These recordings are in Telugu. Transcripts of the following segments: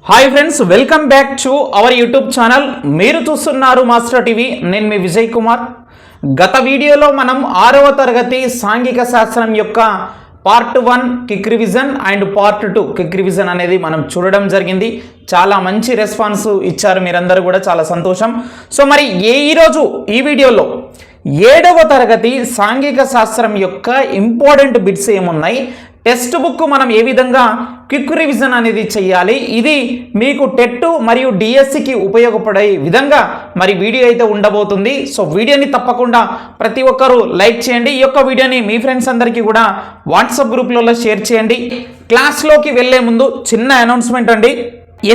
Hi friends, welcome back to our YouTube channel. మీరు చూస్తున్నారు మాస్టర్ టీవీ. నేను మీ విజయ్ కుమార్. గత వీడియోలో మనం 6వ తరగతి సాంఘిక శాస్త్రం యొక్క part 1 quick revision and part 2 quick revision అనేది మనం చూడడం జరిగింది. చాలా మంచి రెస్పాన్స్ ఇచ్చారు మీరందరూ కూడా, చాలా సంతోషం. సో మరి ఈరోజు ఈ వీడియోలో 7వ తరగతి సాంఘిక శాస్త్రం యొక్క ఇంపార్టెంట్ బిట్స్ ఏమున్నాయి, టెక్స్ట్ బుక్ మనం ఏ విధంగా క్విక్ రివిజన్ అనేది చేయాలి, ఇది మీకు టెట్ మరియు డిఎస్సికి ఉపయోగపడే విధంగా మరి వీడియో అయితే ఉండబోతుంది. సో వీడియోని తప్పకుండా ప్రతి ఒక్కరూ లైక్ చేయండి. ఈ యొక్క వీడియోని మీ ఫ్రెండ్స్ అందరికీ కూడా వాట్సాప్ గ్రూప్లలో షేర్ చేయండి. క్లాస్లోకి వెళ్ళే ముందు చిన్న అనౌన్స్మెంట్ అండి.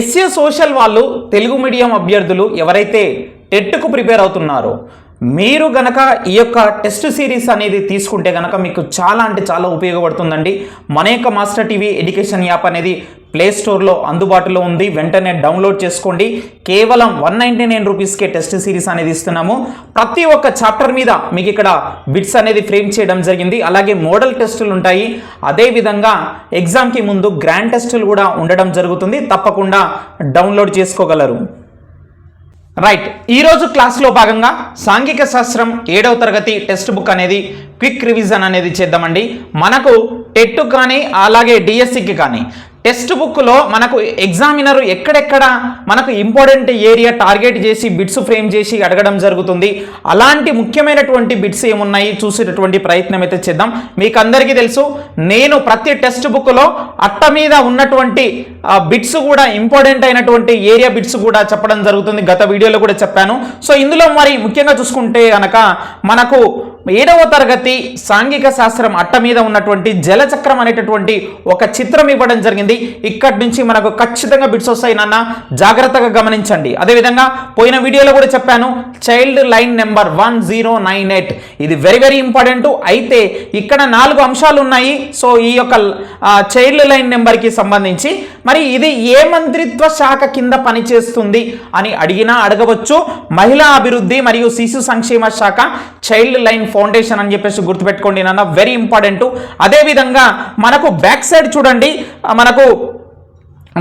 ఎస్ఏ సోషల్ వాళ్ళు తెలుగు మీడియం అభ్యర్థులు ఎవరైతే టెట్కు ప్రిపేర్ అవుతున్నారో మీరు గనక ఈ యొక్క టెస్ట్ సిరీస్ అనేది తీసుకుంటే గనక మీకు చాలా అంటే చాలా ఉపయోగపడుతుందండి. మన యొక్క మాస్టర్ టీవీ ఎడ్యుకేషన్ యాప్ అనేది ప్లే స్టోర్లో అందుబాటులో ఉంది. వెంటనే డౌన్లోడ్ చేసుకోండి. కేవలం 199 రూపీస్కే టెస్ట్ సిరీస్ అనేది ఇస్తున్నాము. ప్రతి ఒక్క చాప్టర్ మీద మీకు ఇక్కడ బిట్స్ అనేది ఫ్రేమ్ చేయడం జరిగింది. అలాగే మోడల్ టెస్టులు ఉంటాయి. అదేవిధంగా ఎగ్జామ్కి ముందు గ్రాండ్ టెస్టులు కూడా ఉండడం జరుగుతుంది. తప్పకుండా డౌన్లోడ్ చేసుకోగలరు. రైట్, ఈరోజు క్లాస్లో భాగంగా సాంఘిక శాస్త్రం 7వ తరగతి టెక్స్ట్ బుక్ అనేది క్విక్ రివిజన్ అనేది చేద్దామండి. మనకు టెట్ కానీ అలాగే డిఎస్సికి కానీ టెక్స్ట్ బుక్లో మనకు ఎగ్జామినర్ ఎక్కడెక్కడ మనకు ఇంపార్టెంట్ ఏరియా టార్గెట్ చేసి బిట్స్ ఫ్రేమ్ చేసి అడగడం జరుగుతుంది. అలాంటి ముఖ్యమైనటువంటి బిట్స్ ఏమున్నాయి చూసేటటువంటి ప్రయత్నం అయితే చేద్దాం. మీకు అందరికీ తెలుసు, నేను ప్రతి టెక్స్ట్ బుక్లో అట్ట మీద ఉన్నటువంటి బిట్స్ కూడా ఇంపార్టెంట్ అయినటువంటి ఏరియా బిట్స్ కూడా చెప్పడం జరుగుతుంది. గత వీడియోలో కూడా చెప్పాను. సో ఇందులో మరి ముఖ్యంగా చూసుకుంటే కనుక మనకు 7వ తరగతి సాంఘిక శాస్త్రం అట్ట మీద ఉన్నటువంటి జలచక్రం అనేటటువంటి ఒక చిత్రం ఇవ్వడం జరిగింది. ఇక్కడి నుంచి మనకు ఖచ్చితంగా బిట్స్ వస్తాయి నాన్న, జాగ్రత్తగా గమనించండి. అదేవిధంగా పోయిన వీడియోలో కూడా చెప్పాను, చైల్డ్ లైన్ నెంబర్ 1098 ఇది వెరీ వెరీ ఇంపార్టెంట్. అయితే ఇక్కడ 4 అంశాలు ఉన్నాయి. సో ఈ యొక్క చైల్డ్ లైన్ నెంబర్కి సంబంధించి మరి ఇది ఏ మంత్రిత్వ శాఖ కింద పనిచేస్తుంది అని అడిగినా అడగవచ్చు. మహిళా అభివృద్ధి మరియు శిశు సంక్షేమ శాఖ చైల్డ్ లైన్ ఫౌండేషన్ అని చెప్పేసి గుర్తుపెట్టుకోండి నాన్న, వెరీ ఇంపార్టెంట్. అదేవిధంగా మనకు బ్యాక్ సైడ్ చూడండి, మనకు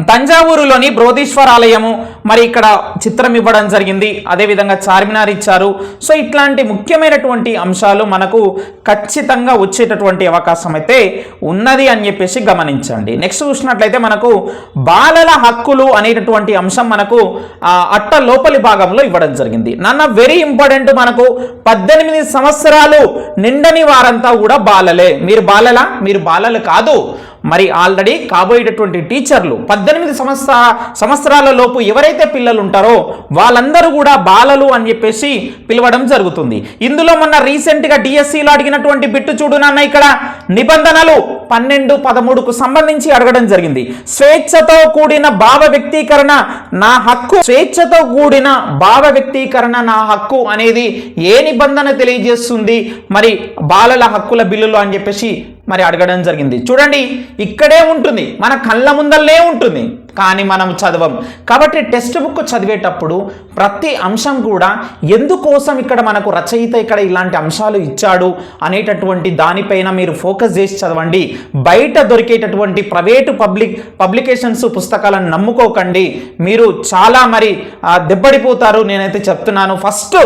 తంజావూరులోని బృహదీశ్వర ఆలయము మరి ఇక్కడ చిత్రం ఇవ్వడం జరిగింది. అదేవిధంగా చార్మినార్ ఇచ్చారు. సో ఇట్లాంటి ముఖ్యమైనటువంటి అంశాలు మనకు ఖచ్చితంగా వచ్చేటటువంటి అవకాశం అయితే ఉన్నది అని చెప్పేసి గమనించండి. నెక్స్ట్ చూసినట్లయితే మనకు బాలల హక్కులు అనేటటువంటి అంశం మనకు అట్ట లోపలి భాగంలో ఇవ్వడం జరిగింది. నాన్న వెరీ ఇంపార్టెంట్, మనకు 18 సంవత్సరాలు నిండని వారంతా కూడా బాలలే. మీరు బాలలా? మీరు బాలలు కాదు, మరి ఆల్రెడీ కాబోయేటటువంటి టీచర్లు 18 సంవత్సరాల లోపు ఎవరైతే పిల్లలు ఉంటారో వాళ్ళందరూ కూడా బాలలు అని చెప్పేసి పిలవడం జరుగుతుంది. ఇందులో మొన్న రీసెంట్గా డిఎస్సిలో అడిగినటువంటి బిట్టు చూడు నాన్న, ఇక్కడ నిబంధనలు 12-13కు సంబంధించి అడగడం జరిగింది. స్వేచ్ఛతో కూడిన భావ వ్యక్తీకరణ నా హక్కు, స్వేచ్ఛతో కూడిన భావ వ్యక్తీకరణ నా హక్కు అనేది ఏ నిబంధన తెలియజేస్తుంది మరి బాలల హక్కుల బిల్లులో అని చెప్పేసి మరి అడగడం జరిగింది. చూడండి, ఇక్కడే ఉంటుంది, మన కళ్ళ ముందల్లే ఉంటుంది, కానీ మనం చదవం. కాబట్టి టెక్స్ట్ బుక్ చదివేటప్పుడు ప్రతి అంశం కూడా ఎందుకోసం ఇక్కడ మనకు రచయిత ఇక్కడ ఇలాంటి అంశాలు ఇచ్చాడు అనేటటువంటి దానిపైన మీరు ఫోకస్ చేసి చదవండి. బయట దొరికేటటువంటి ప్రైవేటు పబ్లికేషన్స్ పుస్తకాలను నమ్ముకోకండి, మీరు చాలా మరి దెబ్బడిపోతారు. నేనైతే చెప్తున్నాను, ఫస్ట్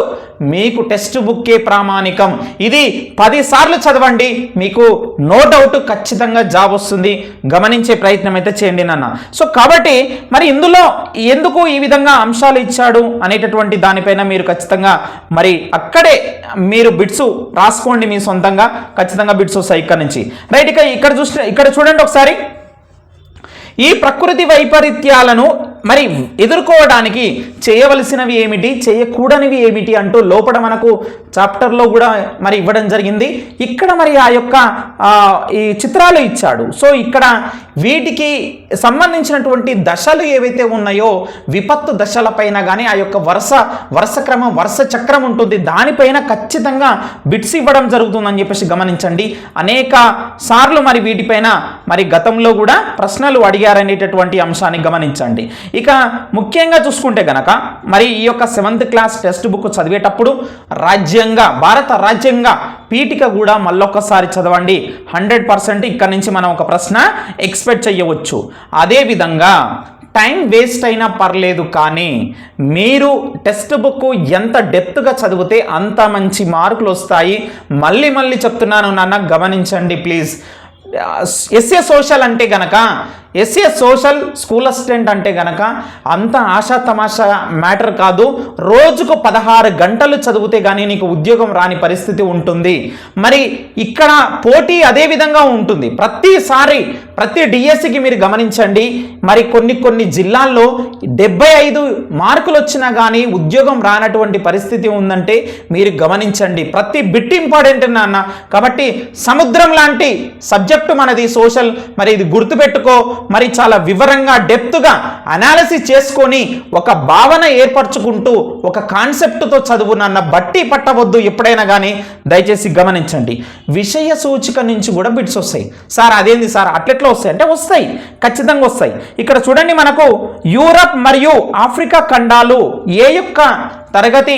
మీకు టెక్స్ట్ బుక్కే ప్రామాణికం. ఇది 10 సార్లు చదవండి, మీకు నో డౌట్ ఖచ్చితంగా జాబ్ వస్తుంది. గమనించే ప్రయత్నం అయితే చేయండి నాన్న. సో కాబట్టి మరి ఇందులో ఎందుకు ఈ విధంగా అంశాలు ఇచ్చాడు అనేటటువంటి దానిపైన మీరు ఖచ్చితంగా మరి అక్కడే మీరు బిట్స్ రాసుకోండి మీ సొంతంగా, ఖచ్చితంగా బిట్స్ వస్తాయి ఇక్కడ నుంచి. రైట్, ఇక్కడ చూడండి ఒకసారి, ఈ ప్రకృతి వైపరీత్యాలను మరి ఎదుర్కోవడానికి చేయవలసినవి ఏమిటి, చేయకూడనివి ఏమిటి అంటూ లోపల మనకు చాప్టర్లో కూడా మరి ఇవ్వడం జరిగింది. ఇక్కడ మరి ఆ యొక్క ఈ చిత్రాలు ఇచ్చాడు. సో ఇక్కడ వీటికి సంబంధించినటువంటి దశలు ఏవైతే ఉన్నాయో విపత్తు దశలపైన కానీ ఆ యొక్క వరుస క్రమం వరుస చక్రం ఉంటుంది, దానిపైన ఖచ్చితంగా బిట్స్ ఇవ్వడం జరుగుతుందని చెప్పేసి గమనించండి. అనేక సార్లు మరి వీటిపైన మరి గతంలో కూడా ప్రశ్నలు అడిగారనేటటువంటి అంశాన్ని గమనించండి. ఇక ముఖ్యంగా చూసుకుంటే గనక మరి ఈ యొక్క 7th క్లాస్ టెక్స్ట్ బుక్ చదివేటప్పుడు భారత రాజ్యాంగ పీఠిక కూడా మళ్ళొక్కసారి చదవండి. 100% ఇక్కడ నుంచి మనం ఒక ప్రశ్న ఎక్స్పెక్ట్ చేయవచ్చు. అదేవిధంగా టైం వేస్ట్ అయినా పర్లేదు, కానీ మీరు టెక్స్ట్ బుక్ ఎంత డెప్త్గా చదివితే అంత మంచి మార్కులు వస్తాయి. మళ్ళీ మళ్ళీ చెప్తున్నాను నాన్న, గమనించండి ప్లీజ్. ఎస్ఏ సోషల్ అంటే గనక, ఎస్ఏ సోషల్ స్కూల్ అసిస్టెంట్ అంటే గనక అంత ఆశా తమాషా మ్యాటర్ కాదు. రోజుకు 16 గంటలు చదివితే కానీ నీకు ఉద్యోగం రాని పరిస్థితి ఉంటుంది. మరి ఇక్కడ పోటీ అదే విధంగా ఉంటుంది. ప్రతిసారి ప్రతి డిఎస్సికి మీరు గమనించండి, మరి కొన్ని జిల్లాల్లో 75 మార్కులు వచ్చినా కానీ ఉద్యోగం రానటువంటి పరిస్థితి ఉందంటే మీరు గమనించండి. ప్రతి బిట్ ఇంపార్టెంట్ నాన్న. కాబట్టి సముద్రం లాంటి సబ్జెక్టు మనది సోషల్. మరి ఇది గుర్తుపెట్టుకో. మరి చాలా వివరంగా డెప్త్గా అనాలిసిస్ చేసుకొని ఒక భావన ఏర్పరచుకుంటూ ఒక కాన్సెప్ట్తో చదువు నాన్న, బట్టి పట్టవద్దు ఎప్పుడైనా కానీ. దయచేసి గమనించండి. విషయ సూచిక నుంచి కూడా బిట్స్ వస్తాయి. సార్ అదేంది సార్ అట్లెట్లా వస్తాయి అంటే వస్తాయి, ఖచ్చితంగా వస్తాయి. ఇక్కడ చూడండి, మనకు యూరప్ మరియు ఆఫ్రికా ఖండాలు ఏ యొక్క తరగతి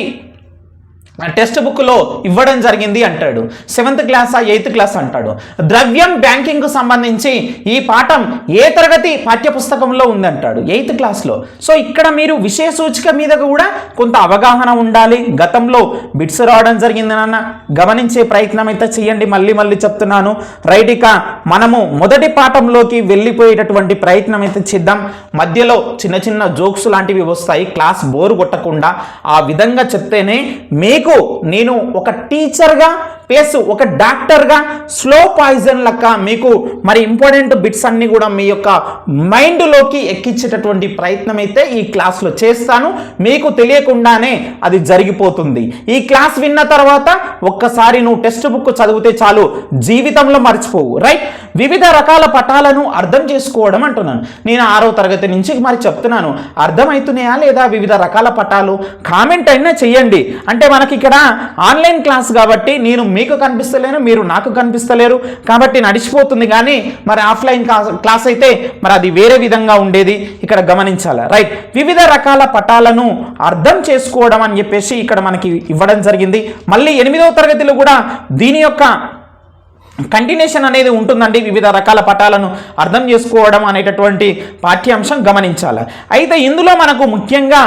టెక్స్ట్ బుక్లో ఇవ్వడం జరిగింది అంటాడు. 7th క్లాసా 8th క్లాస్ అంటాడు. ద్రవ్యం బ్యాంకింగ్కు సంబంధించి ఈ పాఠం ఏ తరగతి పాఠ్యపుస్తకంలో ఉందంటాడు, 8th క్లాస్లో. సో ఇక్కడ మీరు విషయ సూచిక మీద కూడా కొంత అవగాహన ఉండాలి. గతంలో బిట్స్ రావడం జరిగింది నాన్న, గమనించే ప్రయత్నం అయితే చేయండి. మళ్ళీ చెప్తున్నాను. రైట్, ఇక మనము మొదటి పాఠంలోకి వెళ్ళిపోయేటటువంటి ప్రయత్నం అయితే చేద్దాం. మధ్యలో చిన్న జోక్స్ లాంటివి వస్తాయి, క్లాస్ బోర్ కొట్టకుండా ఆ విధంగా చెప్తేనే మీకు నేను ఒక టీచర్గా ప్లస్ ఒక డాక్టర్గా స్లో పాయిజన్ లెక్క మీకు మరి ఇంపార్టెంట్ బిట్స్ అన్ని కూడా మీ యొక్క మైండ్లోకి ఎక్కించేటటువంటి ప్రయత్నం అయితే ఈ క్లాస్లో చేస్తాను. మీకు తెలియకుండానే అది జరిగిపోతుంది. ఈ క్లాస్ విన్న తర్వాత ఒక్కసారి నువ్వు టెక్స్ట్ బుక్ చదివితే చాలు, జీవితంలో మర్చిపోవు. రైట్, వివిధ రకాల పటాలను అర్థం చేసుకోవడం అంటున్నాను. నేను 6వ తరగతి నుంచి మరి చెప్తున్నాను, అర్థమవుతున్నాయా లేదా వివిధ రకాల పటాలు? కామెంట్ అయినా చెయ్యండి. అంటే మనకి ఇక్కడ ఆన్లైన్ క్లాస్ కాబట్టి నేను మీకు కనిపిస్తలేను, మీరు నాకు కనిపిస్తలేరు కాబట్టి నడిచిపోతుంది. కానీ మరి ఆఫ్లైన్ క్లాస్ అయితే మరి అది వేరే విధంగా ఉండేది. ఇక్కడ గమనించాలి. రైట్, వివిధ రకాల పటాలను అర్థం చేసుకోవడం అని చెప్పేసి ఇక్కడ మనకి ఇవ్వడం జరిగింది. మళ్ళీ 8వ తరగతిలో కూడా దీని యొక్క కంటిన్యూషన్ అనేది ఉంటుందండి. వివిధ రకాల పటాలను అర్థం చేసుకోవడం అనేటటువంటి పాఠ్యాంశం గమనించాలి. అయితే ఇందులో మనకు ముఖ్యంగా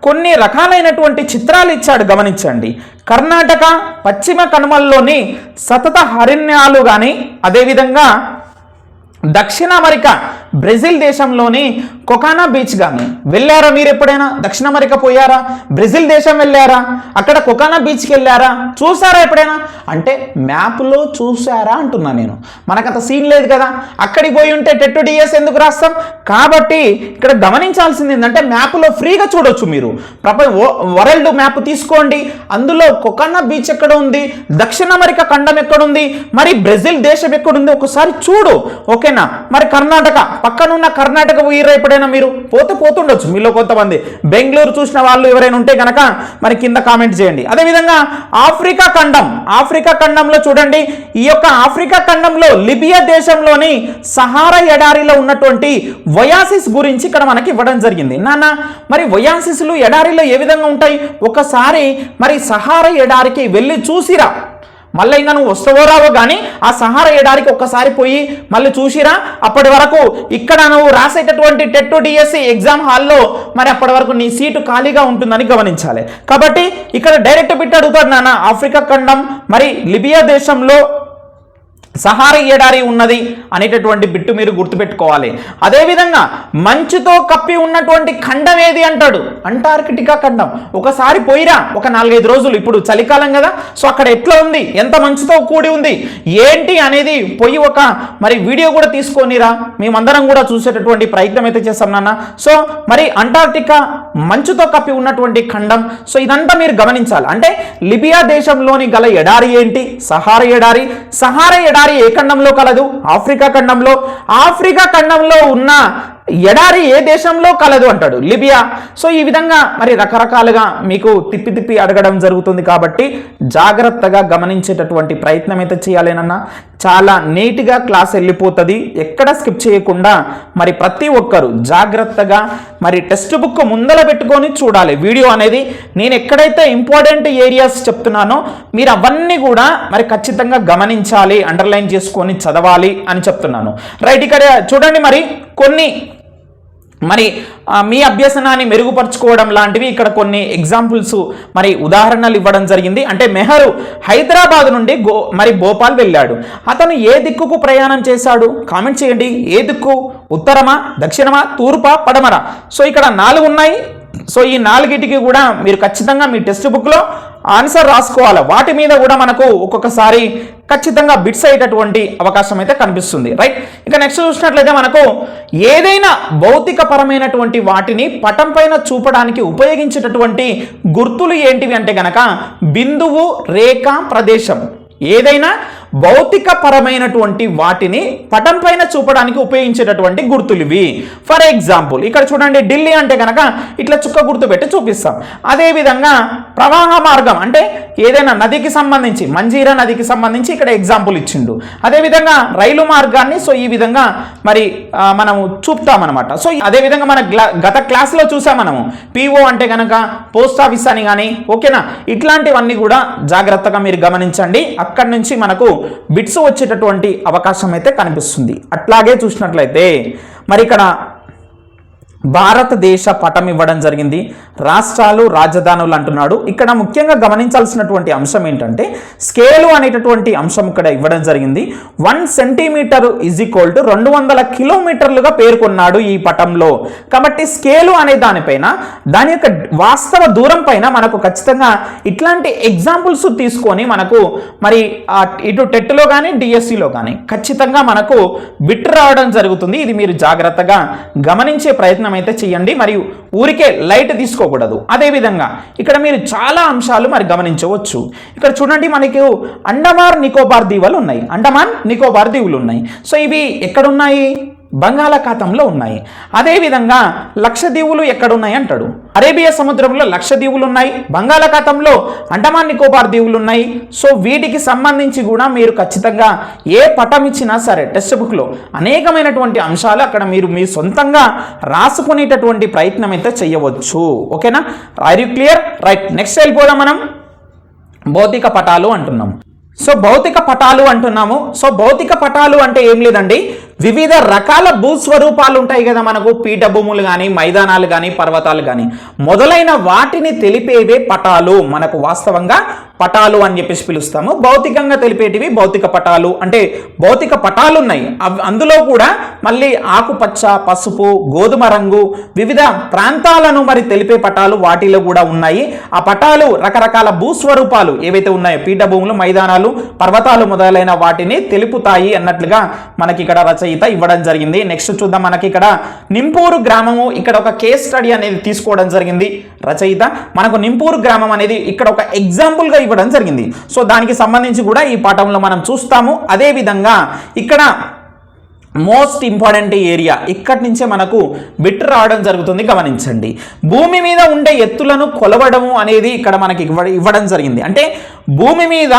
కొన్ని రకాలైనటువంటి చిత్రాలు ఇచ్చాడు, గమనించండి. కర్ణాటక పశ్చిమ కనుమల్లోని సతత అరణ్యాలు కానీ, అదేవిధంగా దక్షిణ అమెరికా బ్రెజిల్ దేశంలోని కొకానా బీచ్ కానీ వెళ్ళారా? మీరు ఎప్పుడైనా దక్షిణ అమెరికా పోయారా? బ్రెజిల్ దేశం వెళ్ళారా? అక్కడ కొకానా బీచ్కి వెళ్ళారా? చూసారా ఎప్పుడైనా అంటే మ్యాప్లో చూసారా అంటున్నా నేను. మనకంత సీన్ లేదు కదా, అక్కడికి పోయి ఉంటే టెట్ డిఎస్ ఎందుకు రాస్తాం? కాబట్టి ఇక్కడ గమనించాల్సింది ఏంటంటే మ్యాప్లో ఫ్రీగా చూడొచ్చు. మీరు వరల్డ్ మ్యాప్ తీసుకోండి, అందులో కొకానా బీచ్ ఎక్కడ ఉంది, దక్షిణ అమెరికా ఖండం ఎక్కడుంది, మరి బ్రెజిల్ దేశం ఎక్కడుంది ఒకసారి చూడు. ఓకేనా? మరి కర్ణాటక పక్కనున్న కర్ణాటక పోయిరా ఎప్పుడైనా? మీరు పోతుండొచ్చు మీలో కొంతమంది. బెంగళూరు చూసిన వాళ్ళు ఎవరైనా ఉంటే కనుక మరి కింద కామెంట్ చేయండి. అదేవిధంగా ఆఫ్రికా ఖండంలో చూడండి, ఈ యొక్క ఆఫ్రికా ఖండంలో లిబియా దేశంలోని సహారా ఎడారిలో ఉన్నటువంటి ఒయాసిస్ గురించి ఇక్కడ మనకి ఇవ్వడం జరిగింది. నాన్న, మరి ఒయాసిస్లు ఎడారిలో ఏ విధంగా ఉంటాయి? ఒకసారి మరి సహారా ఎడారికి వెళ్ళి చూసిరా. మళ్ళీ ఇంకా నువ్వు వస్తావో రావో కానీ ఆ సహారా ఎడారికి ఒక్కసారి పోయి మళ్ళీ చూసిరా. అప్పటి వరకు ఇక్కడ నువ్వు రాసేటటువంటి టెట్ డిఎస్సి ఎగ్జామ్ హాల్లో మరి అప్పటి వరకు నీ సీటు ఖాళీగా ఉంటుందని గమనించాలి. కాబట్టి ఇక్కడ డైరెక్ట్ బిట్ అడుగుతాడు నాన్న, ఆఫ్రికా ఖండం మరి లిబియా దేశంలో సహారా ఎడారి ఉన్నది అనేటటువంటి బిట్టు మీరు గుర్తుపెట్టుకోవాలి. అదేవిధంగా మంచుతో కప్పి ఉన్నటువంటి ఖండం ఏది అంటాడు? అంటార్కిటికా ఖండం. ఒకసారి పోయిరా, ఒక 4-5 రోజులు, ఇప్పుడు చలికాలం కదా, సో అక్కడ ఎట్లా ఉంది, ఎంత మంచుతో కూడి ఉంది ఏంటి అనేది పోయి ఒక మరి వీడియో కూడా తీసుకొనిరా, మేమందరం కూడా చూసేటటువంటి ప్రయత్నం అయితే చేస్తాం నాన్న. సో మరి అంటార్కిటికా మంచుతో కప్పి ఉన్నటువంటి ఖండం. సో ఇదంతా మీరు గమనించాలి. అంటే లిబియా దేశంలోని గల ఎడారి ఏంటి? సహారా ఎడారి. సహారా ఎడారి ఏ ఖండంలో కలదు? ఆఫ్రికా ఖండంలో. ఆఫ్రికా ఖండంలో ఉన్న ఎడారి ఏ దేశంలో కలదు అంటాడు? లిబియా. సో ఈ విధంగా మరి రకరకాలుగా మీకు తిప్పి అడగడం జరుగుతుంది. కాబట్టి జాగ్రత్తగా గమనించేటటువంటి ప్రయత్నం అయితే చేయాలేనన్నా. చాలా నీట్గా క్లాస్ వెళ్ళిపోతుంది, ఎక్కడ స్కిప్ చేయకుండా మరి ప్రతి ఒక్కరు జాగ్రత్తగా మరి టెక్స్ట్ బుక్ ముందర పెట్టుకొని చూడాలి వీడియో అనేది. నేను ఎక్కడైతే ఇంపార్టెంట్ ఏరియాస్ చెప్తున్నానో మీరు అవన్నీ కూడా మరి ఖచ్చితంగా గమనించాలి, అండర్లైన్ చేసుకొని చదవాలి అని చెప్తున్నాను. రైట్, ఇక్కడ చూడండి మరి కొన్ని మరి మీ అభ్యసనాన్ని మెరుగుపరుచుకోవడం లాంటివి ఇక్కడ కొన్ని ఎగ్జాంపుల్స్ మరి ఉదాహరణలు ఇవ్వడం జరిగింది. అంటే మెహరు హైదరాబాద్ నుండి మరి భోపాల్ వెళ్ళాడు. అతను ఏ దిక్కుకు ప్రయాణం చేశాడు? కామెంట్ చేయండి. ఏ దిక్కు? ఉత్తరమా, దక్షిణమా, తూర్పా, పడమరా? సో ఇక్కడ 4 ఉన్నాయి. సో ఈ 4టికి కూడా మీరు ఖచ్చితంగా మీ టెక్స్ట్ బుక్లో ఆన్సర్ రాసుకోవాలి. వాటి మీద కూడా మనకు ఒక్కొక్కసారి ఖచ్చితంగా బిట్స్ అయ్యేటటువంటి అవకాశం అయితే కనిపిస్తుంది. రైట్, ఇక నెక్స్ట్ చూసినట్లయితే మనకు ఏదైనా భౌతిక పరమైనటువంటి వాటిని పటం పైన చూపడానికి ఉపయోగించేటటువంటి గుర్తులు ఏంటివి అంటే గనక బిందువు, రేఖ, ప్రదేశం. ఏదైనా భౌతిక పరమైనటువంటి వాటిని పటం పైన చూపడానికి ఉపయోగించేటటువంటి గుర్తులు ఇవి. ఫర్ ఎగ్జాంపుల్ ఇక్కడ చూడండి, ఢిల్లీ అంటే కనుక ఇట్లా చుక్క గుర్తు పెట్టి చూపిస్తాం. అదేవిధంగా ప్రవాహ మార్గం అంటే ఏదైనా నదికి సంబంధించి, మంజీరా నదికి సంబంధించి ఇక్కడ ఎగ్జాంపుల్ ఇచ్చిండు. అదేవిధంగా రైలు మార్గాన్ని సో ఈ విధంగా మరి మనము చూపుతామన్నమాట. సో అదేవిధంగా మన గత క్లాస్లో చూసాం మనము పిఓ అంటే కనుక పోస్ట్ ఆఫీస్ అని కానీ, ఓకేనా, ఇట్లాంటివన్నీ కూడా జాగ్రత్తగా మీరు గమనించండి. అక్కడి నుంచి మనకు బిట్స్ వచ్చేటటువంటి అవకాశం అయితే కనిపిస్తుంది. అట్లాగే చూసినట్లయితే మరి ఇక్కడ భారతదేశ పటం ఇవ్వడం జరిగింది. రాష్ట్రాలు, రాజధానులు అంటున్నాడు. ఇక్కడ ముఖ్యంగా గమనించాల్సినటువంటి అంశం ఏంటంటే స్కేలు అనేటటువంటి అంశం ఇక్కడ ఇవ్వడం జరిగింది. 1 సెంటీమీటర్ ఈజ్ ఈక్వల్ టు 200 కిలోమీటర్లుగా పేర్కొన్నాడు ఈ పటంలో. కాబట్టి స్కేలు అనే దానిపైన, దాని యొక్క వాస్తవ దూరం పైన మనకు ఖచ్చితంగా ఇట్లాంటి ఎగ్జాంపుల్స్ తీసుకొని మనకు మరి ఇటు టెట్లో కానీ డిఎస్సిలో కానీ ఖచ్చితంగా మనకు బిట్ రావడం జరుగుతుంది. ఇది మీరు జాగ్రత్తగా గమనించే ప్రయత్నం అయితే చేయండి. మరియు ఊరికే లైట్ తీసుకోకూడదు. అదేవిధంగా ఇక్కడ మీరు చాలా అంశాలు మరి గమనించవచ్చు. ఇక్కడ చూడండి, మనకు అండమాన్ నికోబార్ దీవులు ఉన్నాయి. అండమాన్ నికోబార్ దీవులు ఉన్నాయి. సో ఇవి ఎక్కడున్నాయి? బంగాళాఖాతంలో ఉన్నాయి. అదేవిధంగా లక్షద్వీపులు ఎక్కడున్నాయి అంటాడు. అరేబియా సముద్రంలో లక్షద్వీపులు ఉన్నాయి. బంగాళాఖాతంలో అండమాన్ నికోబార్ దీవులు ఉన్నాయి. సో వీటికి సంబంధించి కూడా మీరు ఖచ్చితంగా ఏ పటం ఇచ్చినా సరే టెక్స్ట్ బుక్లో అనేకమైనటువంటి అంశాలు అక్కడ మీరు మీ సొంతంగా రాసుకునేటటువంటి ప్రయత్నం అయితే చేయవచ్చు. ఓకేనా? Are you clear? Right, next వెళ్ళిపోదాం. మనం భౌతిక పటాలు అంటున్నాం. సో భౌతిక పటాలు అంటున్నాము. సో భౌతిక పటాలు అంటే ఏం లేదండి, వివిధ రకాల భూస్వరూపాలు ఉంటాయి కదా మనకు. పీఠభూములు కానీ, మైదానాలు కానీ, పర్వతాలు కానీ మొదలైన వాటిని తెలిపేవే పటాలు. మనకు వాస్తవంగా పటాలు అని చెప్పేసి పిలుస్తాము. భౌతికంగా తెలిపేటివి భౌతిక పటాలు. అంటే భౌతిక పటాలు ఉన్నాయి. అందులో కూడా మళ్ళీ ఆకుపచ్చ, పసుపు, గోధుమ రంగు వివిధ ప్రాంతాలను మరి తెలిపే పటాలు వాటిలో కూడా ఉన్నాయి. ఆ పటాలు రకరకాల భూస్వరూపాలు ఏవైతే ఉన్నాయో, పీఠభూములు, మైదానాలు, పర్వతాలు మొదలైన వాటిని తెలుపుతాయి అన్నట్లుగా మనకి ఇక్కడ రచయిత ఇవ్వడం జరిగింది. నెక్స్ట్ చూద్దాం. మనకి ఇక్కడ నింపూరు గ్రామము, ఇక్కడ ఒక కేస్ స్టడీ అనేది తీసుకోవడం జరిగింది రచయిత. మనకు నింపూరు గ్రామం అనేది ఇక్కడ ఒక ఎగ్జాంపుల్ గా ఇవ్వడం జరిగింది. సో దానికి సంబంధించి కూడా ఈ పాఠంలో మనం చూస్తాము. అదే విధంగా ఇక్కడ మోస్ట్ ఇంపార్టెంట్ ఏరియా, ఇక్కడి నుంచే మనకు బిట్ రావడం జరుగుతుంది. గమనించండి, భూమి మీద ఉండే ఎత్తులను కొలవడము అనేది ఇక్కడ మనకి ఇవ్వడం జరిగింది. అంటే భూమి మీద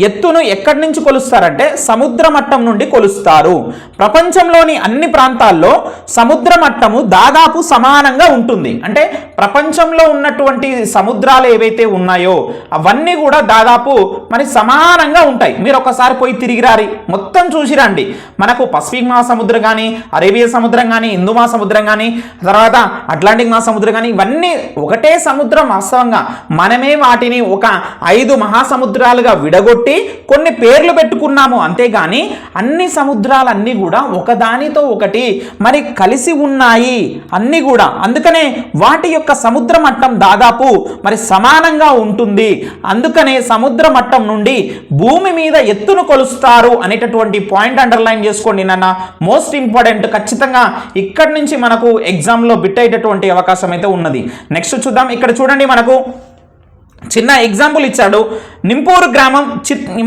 ఎత్తును ఎక్కడి నుంచి కొలుస్తారంటే సముద్ర మట్టం నుండి కొలుస్తారు. ప్రపంచంలోని అన్ని ప్రాంతాల్లో సముద్ర మట్టము దాదాపు సమానంగా ఉంటుంది. అంటే ప్రపంచంలో ఉన్నటువంటి సముద్రాలు ఏవైతే ఉన్నాయో అవన్నీ కూడా దాదాపు మరి సమానంగా ఉంటాయి. మీరు ఒకసారి పోయి తిరిగిరారి మొత్తం చూసిరండి. మనకు పసిఫిక్ మహాసముద్రం కానీ, అరేబియా సముద్రం కానీ, హిందూ మహాసముద్రం కానీ, తర్వాత అట్లాంటిక్ మహాసముద్రం కానీ, ఇవన్నీ ఒకటే సముద్రం. వాస్తవంగా మనమే వాటిని ఒక 5 మహాసముద్రాలుగా విడగొట్టి కొన్ని పేర్లు పెట్టుకున్నాము. అంతేగాని అన్ని సముద్రాలన్నీ కూడా ఒకదానితో ఒకటి మరి కలిసి ఉన్నాయి అన్నీ కూడా. అందుకనే వాటి యొక్క సముద్ర మట్టం దాదాపు మరి సమానంగా ఉంటుంది. అందుకనే సముద్ర మట్టం నుండి భూమి మీద ఎత్తును కొలుస్తారు అనేటటువంటి పాయింట్ అండర్లైన్ చేసుకోండి నాన్న. మోస్ట్ ఇంపార్టెంట్, ఖచ్చితంగా ఇక్కడి నుంచి మనకు ఎగ్జామ్లో బిట్ అయ్యేటటువంటి అవకాశం అయితే ఉన్నది. నెక్స్ట్ చూద్దాం. ఇక్కడ చూడండి, మనకు చిన్న ఎగ్జాంపుల్ ఇచ్చాడు. నింపూరు గ్రామం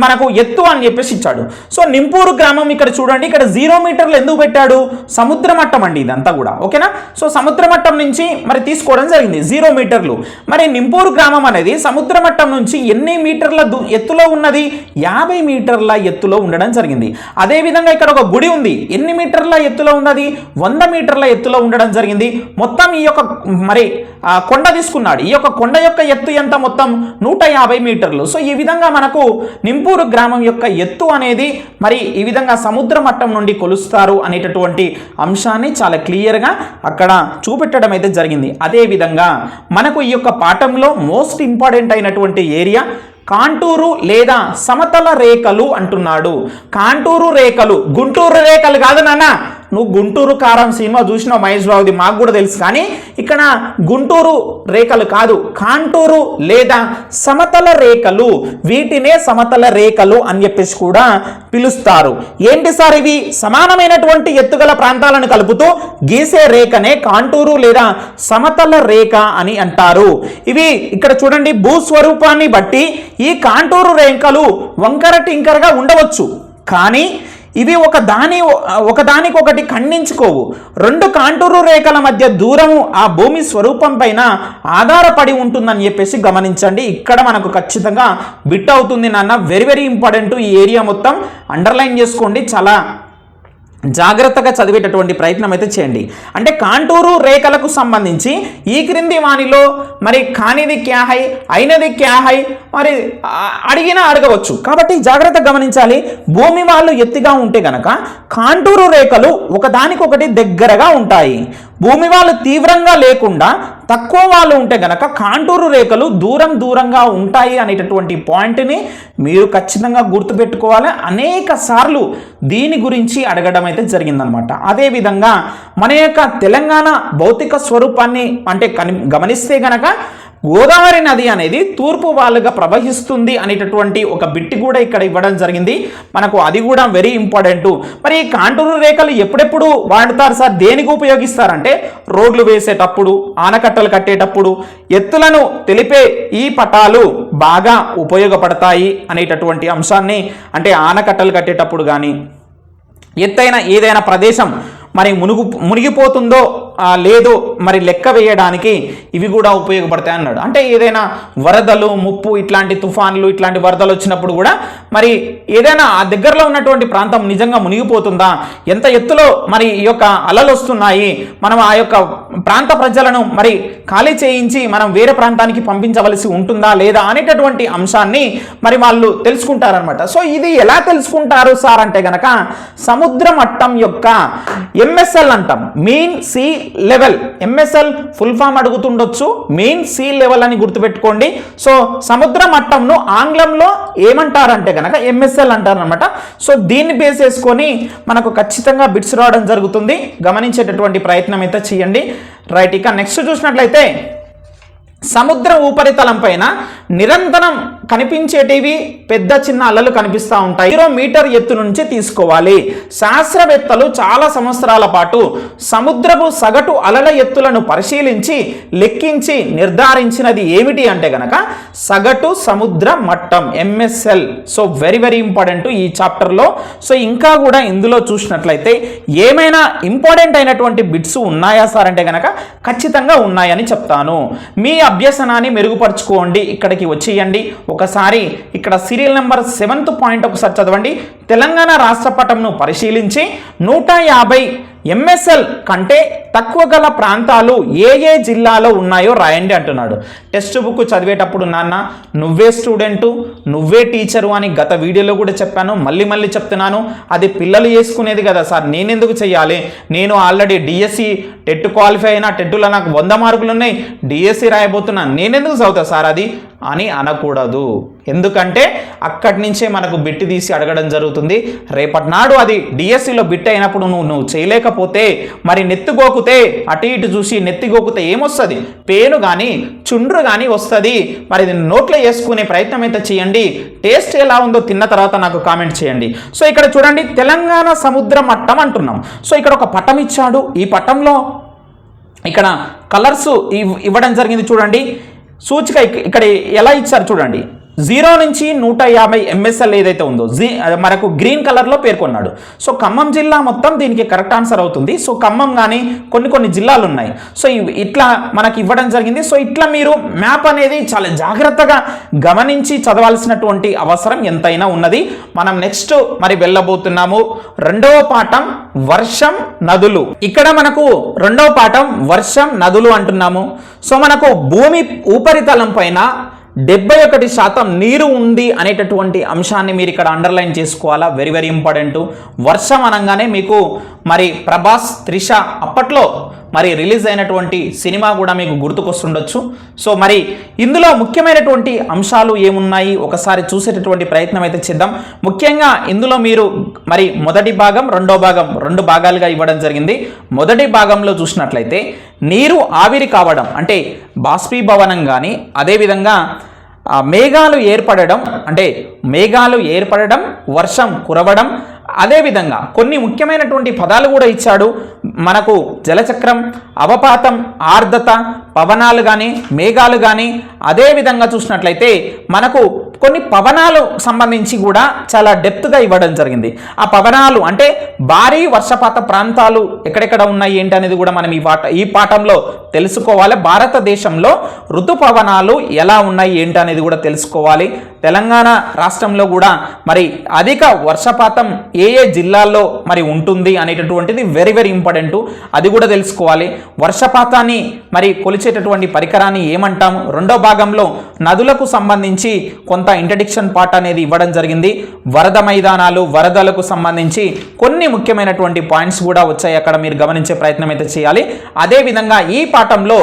మనకు ఎత్తు అని చెప్పేసి ఇచ్చాడు. సో నింపూరు గ్రామం ఇక్కడ చూడండి, ఇక్కడ 0 మీటర్లు ఎందుకు పెట్టాడు? సముద్ర మట్టం అండి ఇదంతా కూడా. ఓకేనా? సో సముద్ర మట్టం నుంచి మరి తీసుకోవడం జరిగింది 0 మీటర్లు. మరి నింపూరు గ్రామం అనేది సముద్ర మట్టం నుంచి ఎన్ని మీటర్ల ఎత్తులో ఉన్నది? 50 మీటర్ల ఎత్తులో ఉండడం జరిగింది. అదేవిధంగా ఇక్కడ ఒక గుడి ఉంది. ఎన్ని మీటర్ల ఎత్తులో ఉన్నది? 100 మీటర్ల ఎత్తులో ఉండడం జరిగింది. మొత్తం ఈ యొక్క మరి కొండ తీసుకున్నాడు. ఈ యొక్క కొండ యొక్క ఎత్తు ఎంత? మొత్తం 150 మీటర్లు. సో ఈ విధంగా మనకు నింపూరు గ్రామం యొక్క ఎత్తు అనేది మరి ఈ విధంగా సముద్ర మట్టం నుండి కొలుస్తారు అనేటటువంటి అంశాన్ని చాలా క్లియర్గా అక్కడ చూపెట్టడం అయితే జరిగింది. అదేవిధంగా మనకు ఈ యొక్క పాఠంలో మోస్ట్ ఇంపార్టెంట్ అయినటువంటి ఏరియా కాంటూరు లేదా సమతల రేఖలు అంటున్నాడు. కాంటూరు రేఖలు, గుంటూరు రేఖలు కాదు నాన్న, నువ్వు గుంటూరు కారం సినిమా చూసినావు మహేష్ బాబుది, మాకు కూడా తెలుసు. కానీ ఇక్కడ గుంటూరు రేఖలు కాదు, కాంటూరు లేదా సమతల రేఖలు, వీటినే సమతల రేఖలు అని చెప్పేసి కూడా పిలుస్తారు. ఏంటి సార్ ఇవి? సమానమైనటువంటి ఎత్తుగల ప్రాంతాలను కలుపుతూ గీసే రేఖనే కాంటూరు లేదా సమతల రేఖ అని అంటారు. ఇవి ఇక్కడ చూడండి, భూస్వరూపాన్ని బట్టి ఈ కాంటూరు రేఖలు వంకర టింకరగా ఉండవచ్చు, కానీ ఇవి ఒకదానికొకటి ఖండించుకోవు. రెండు కాంటూరు రేఖల మధ్య దూరము ఆ భూమి స్వరూపం పైన ఆధారపడి ఉంటుందని చెప్పేసి గమనించండి. ఇక్కడ మనకు ఖచ్చితంగా బిట్ అవుతుంది నాన్న, వెరీ వెరీ ఇంపార్టెంట్. ఈ ఏరియా మొత్తం అండర్లైన్ చేసుకోండి, చాలా జాగ్రత్తగా చదివేటటువంటి ప్రయత్నం అయితే చేయండి. అంటే కాంటూరు రేఖలకు సంబంధించి ఈ క్రింది వానిలో మరి కానిది క్యా హై, అయినది క్యా హై, మరి అడిగినా అడగవచ్చు. కాబట్టి జాగ్రత్తగా గమనించాలి. భూమి వాళ్ళు ఎత్తుగా ఉంటే గనక కాంటూరు రేఖలు ఒకదానికొకటి దగ్గరగా ఉంటాయి. భూమి వాళ్ళు తీవ్రంగా లేకుండా తక్కువ వాళ్ళు ఉంటే గనక కాంటూరు రేఖలు దూరంగా ఉంటాయి అనేటటువంటి పాయింట్ని మీరు ఖచ్చితంగా గుర్తుపెట్టుకోవాలి. అనేక సార్లు దీని గురించి అడగడం అయితే జరిగిందనమాట. అదేవిధంగా మన యొక్క తెలంగాణ భౌతిక స్వరూపాన్ని అంటే గమనిస్తే గనక గోదావరి నది అనేది తూర్పు వాలుగా ప్రవహిస్తుంది అనేటటువంటి ఒక బిట్ కూడా ఇక్కడ ఇవ్వడం జరిగింది మనకు, అది కూడా వెరీ ఇంపార్టెంట్. మరి ఈ కాంటూరు రేఖలు ఎప్పుడెప్పుడు వాడతారు సార్, దేనికి ఉపయోగిస్తారంటే రోడ్లు వేసేటప్పుడు, ఆనకట్టలు కట్టేటప్పుడు, ఎత్తులను తెలిపే ఈ పటాలు బాగా ఉపయోగపడతాయి అనేటటువంటి అంశాన్ని, అంటే ఆనకట్టలు కట్టేటప్పుడు కానీ ఎత్తైన ఏదైనా ప్రదేశం మరి మునిగిపోతుందో లేదో మరి లెక్క వేయడానికి ఇవి కూడా ఉపయోగపడతాయి అన్నాడు. అంటే ఏదైనా వరదలు, ముప్పు, ఇట్లాంటి తుఫాన్లు, ఇట్లాంటి వరదలు వచ్చినప్పుడు కూడా మరి ఏదైనా ఆ దగ్గరలో ఉన్నటువంటి ప్రాంతం నిజంగా మునిగిపోతుందా, ఎంత ఎత్తులో మరి ఈ యొక్క అలలు వస్తున్నాయి, మనం ఆ యొక్క ప్రాంత ప్రజలను మరి ఖాళీ చేయించి మనం వేరే ప్రాంతానికి పంపించవలసి ఉంటుందా లేదా అనేటటువంటి అంశాన్ని మరి వాళ్ళు తెలుసుకుంటారనమాట. సో ఇది ఎలా తెలుసుకుంటారు సార్ అంటే గనక సముద్ర మట్టం యొక్క ఎంఎస్ఎల్ అంటాం, mean sea level. MSL full form అడుగుతుండొచ్చు, మీన్ సీ లెవెల్ అని గుర్తుపెట్టుకోండి. సో సముద్ర మట్టంను ఆంగ్లంలో ఏమంటారంటే కనుక ఎంఎస్ఎల్ అంటారు అనమాట. సో దీన్ని బేస్ చేసుకొని మనకు ఖచ్చితంగా బిట్స్ రావడం జరుగుతుంది, గమనించేటటువంటి ప్రయత్నం అయితే చేయండి. రైట్, ఇక నెక్స్ట్ చూసినట్లయితే సముద్ర ఉపరితలం పైన నిరంతరం కనిపించేటివి పెద్ద చిన్న అలలు కనిపిస్తూ ఉంటాయి. 0 మీటర్ ఎత్తు నుంచి తీసుకోవాలి. శాస్త్రవేత్తలు చాలా సంవత్సరాల పాటు సముద్రపు సగటు అలల ఎత్తులను పరిశీలించి లెక్కించి నిర్ధారించినది ఏమిటి అంటే గనక సగటు సముద్ర మట్టం, MSL. So very very important ఈ చాప్టర్లో. సో ఇంకా కూడా ఇందులో చూసినట్లయితే ఏమైనా ఇంపార్టెంట్ అయినటువంటి బిట్స్ ఉన్నాయా సార్ అంటే గనక ఖచ్చితంగా ఉన్నాయని చెప్తాను. మీ అభ్యసనాన్ని మెరుగుపరుచుకోండి, ఇక్కడికి వచ్చేయండి. ఒకసారి ఇక్కడ సీరియల్ నెంబర్ 7th పాయింట్ ఒకసారి చదవండి. తెలంగాణ రాష్ట్ర పటంను పరిశీలించి 150 ఎంఎస్ఎల్ కంటే తక్కువ గల ప్రాంతాలు ఏ ఏ జిల్లాలో ఉన్నాయో రాయండి అంటున్నాడు. టెక్స్ట్ బుక్ చదివేటప్పుడు నాన్న నువ్వే స్టూడెంటు, నువ్వే టీచరు అని గత వీడియోలో కూడా చెప్పాను, మళ్ళీ చెప్తున్నాను. అది పిల్లలు చేసుకునేది కదా సార్, నేనెందుకు చెయ్యాలి? నేను ఆల్రెడీ డిఎస్సి టెట్ క్వాలిఫై అయినా, టెట్టులో నాకు 100 మార్కులు ఉన్నాయి, డిఎస్సి రాయబోతున్నాను, నేనెందుకు చదువుతా సార్ అది అని అనకూడదు. ఎందుకంటే అక్కడి నుంచే మనకు బిట్ తీసి అడగడం జరుగుతుంది. రేపటి నాడు అది డిఎస్సిలో బిట్ అయినప్పుడు నువ్వు చేయలేకపోతే మరి నెత్తిగోకుతే, అటు ఇటు చూసి నెత్తిగోకుతే ఏమొస్తుంది? పేను కానీ చుండ్రు కానీ వస్తుంది. మరి ఇది నోట్లో వేసుకునే ప్రయత్నం అయితే చేయండి. టేస్ట్ ఎలా ఉందో తిన్న తర్వాత నాకు కామెంట్ చేయండి. సో ఇక్కడ చూడండి, తెలంగాణ సముద్ర మట్టం అంటున్నాం. సో ఇక్కడ ఒక పటం ఇచ్చాడు. ఈ పటంలో ఇక్కడ కలర్స్ ఇవ్వడం జరిగింది చూడండి. సూచిక ఇక్కడ ఎలా ఇచ్చారు చూడండి. 0 నుంచి 150 ఎంఎస్ఎల్ ఏదైతే ఉందో మనకు గ్రీన్ కలర్లో పేర్కొన్నాడు. సో ఖమ్మం జిల్లా మొత్తం దీనికి కరెక్ట్ ఆన్సర్ అవుతుంది. సో ఖమ్మం కానీ కొన్ని జిల్లాలు ఉన్నాయి. సో ఇట్లా మనకి ఇవ్వడం జరిగింది. సో ఇట్లా మీరు మ్యాప్ అనేది చాలా జాగ్రత్తగా గమనించి చదవాల్సినటువంటి అవసరం ఎంతైనా ఉన్నది. మనం నెక్స్ట్ మరి వెళ్ళబోతున్నాము. 2వ పాఠం వర్షం నదులు. ఇక్కడ మనకు 2వ పాఠం వర్షం నదులు అంటున్నాము. సో మనకు భూమి ఉపరితలం పైన 71% నీరు ఉంది అనేటటువంటి అంశాన్ని మీరు ఇక్కడ అండర్లైన్ చేసుకోవాలా. Very very important. వర్షం అనగానే మీకు మరి ప్రభాస్, త్రిష అప్పట్లో మరి రిలీజ్ అయినటువంటి సినిమా కూడా మీకు గుర్తుకొస్తుండొచ్చు. సో మరి ఇందులో ముఖ్యమైనటువంటి అంశాలు ఏమున్నాయి ఒకసారి చూసేటటువంటి ప్రయత్నం అయితే చేద్దాం. ముఖ్యంగా ఇందులో మీరు మరి మొదటి భాగం, రెండో భాగం, 2 భాగాలుగా ఇవ్వడం జరిగింది. మొదటి భాగంలో చూసినట్లయితే నీరు ఆవిరి కావడం అంటే బాష్పీభవనం కానీ, అదేవిధంగా మేఘాలు ఏర్పడడం అంటే మేఘాలు ఏర్పడడం, వర్షం కురవడం, అదేవిధంగా కొన్ని ముఖ్యమైనటువంటి పదాలు కూడా ఇచ్చాడు మనకు. జలచక్రం, అవపాతం, ఆర్ద్రత, పవనాలు కానీ, మేఘాలు కానీ, అదేవిధంగా చూసినట్లయితే మనకు కొన్ని పవనాలు సంబంధించి కూడా చాలా డెప్త్గా ఇవ్వడం జరిగింది. ఆ పవనాలు అంటే భారీ వర్షపాత ప్రాంతాలు ఎక్కడెక్కడ ఉన్నాయి ఏంటి అనేది కూడా మనం ఈ పాఠంలో తెలుసుకోవాలి. భారతదేశంలో ఋతుపవనాలు ఎలా ఉన్నాయి ఏంటి అనేది కూడా తెలుసుకోవాలి. తెలంగాణ రాష్ట్రంలో కూడా మరి అధిక వర్షపాతం ఏ జిల్లాల్లో మరి ఉంటుంది అనేటటువంటిది వెరీ వెరీ ఇంపార్టెంట్. అది కూడా తెలుసుకోవాలి. వర్షపాతాన్ని మరి కొలిచేటటువంటి పరికరాన్ని ఏమంటాము? రెండో భాగంలో నదులకు సంబంధించి కొంత ఇంట్రడక్షన్ పార్ట్ అనేది ఇవ్వడం జరిగింది. వరద మైదానాలు, వరదలకు సంబంధించి కొన్ని ముఖ్యమైనటువంటి పాయింట్స్ కూడా వచ్చాయి. అక్కడ మీరు గమనించే ప్రయత్నం అయితే చేయాలి. అదేవిధంగా ఈ పాఠంలో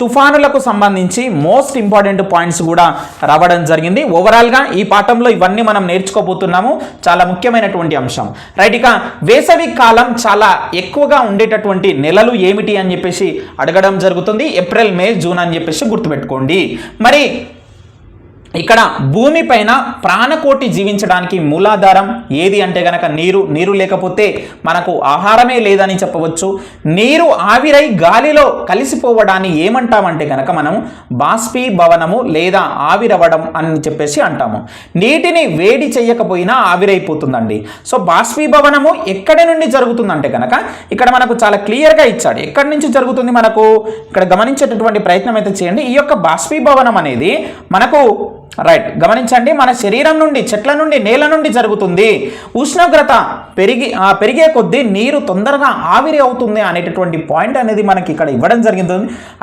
తుఫానులకు సంబంధించి మోస్ట్ ఇంపార్టెంట్ పాయింట్స్ కూడా రావడం జరిగింది. ఓవరాల్గా ఈ పాఠంలో ఇవన్నీ మనం నేర్చుకోబోతున్నాము. చాలా ముఖ్యమైనటువంటి అంశం. రైట్, ఇక వేసవి కాలం చాలా ఎక్కువగా ఉండేటటువంటి నెలలు ఏమిటి అని చెప్పేసి అడగడం జరుగుతుంది. ఏప్రిల్, మే, జూన్ అని చెప్పేసి గుర్తుపెట్టుకోండి. మరి ఇక్కడ భూమిపైన ప్రాణకోటి జీవించడానికి మూలాధారం ఏది అంటే గనక నీరు. నీరు లేకపోతే మనకు ఆహారమే లేదని చెప్పవచ్చు. నీరు ఆవిరై గాలిలో కలిసిపోవడాన్ని ఏమంటామంటే గనక మనం బాష్పీభవనము లేదా ఆవిరవడం అని చెప్పేసి అంటాము. నీటిని వేడి చేయకపోయినా ఆవిరైపోతుందండి. సో బాష్పీభవనము ఎక్కడి నుండి జరుగుతుందంటే గనక ఇక్కడ మనకు చాలా క్లియర్గా ఇచ్చాడు. ఎక్కడి నుంచి జరుగుతుంది మనకు ఇక్కడ గమనించేటటువంటి ప్రయత్నం అయితే చేయండి. ఈ యొక్క బాష్పీభవనం అనేది మనకు రైట్ గమనించండి, మన శరీరం నుండి, చెట్ల నుండి, నేల నుండి జరుగుతుంది. ఉష్ణోగ్రత పెరిగే కొద్దీ నీరు తొందరగా ఆవిరి అవుతుంది అనేటటువంటి పాయింట్ అనేది మనకి ఇక్కడ ఇవ్వడం జరిగింది.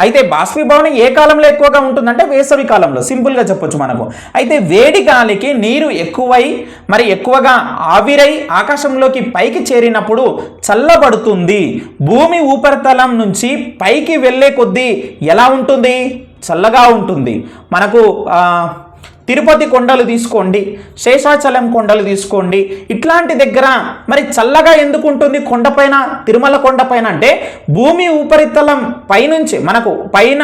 అయితే బాష్పీభవనం ఏ కాలంలో ఎక్కువగా ఉంటుందంటే వేసవి కాలంలో, సింపుల్గా చెప్పొచ్చు మనకు. అయితే వేడి గాలికి నీరు ఎక్కువై మరి ఎక్కువగా ఆవిరై ఆకాశంలోకి పైకి చేరినప్పుడు చల్లబడుతుంది. భూమి ఉపరితలం నుంచి పైకి వెళ్ళే కొద్దీ ఎలా ఉంటుంది? చల్లగా ఉంటుంది. మనకు తిరుపతి కొండలు తీసుకోండి, శేషాచలం కొండలు తీసుకోండి, ఇట్లాంటి దగ్గర మరి చల్లగా ఎందుకు ఉంటుంది కొండపైన, తిరుమల కొండపైన అంటే భూమి ఉపరితలం పైనుంచి మనకు పైన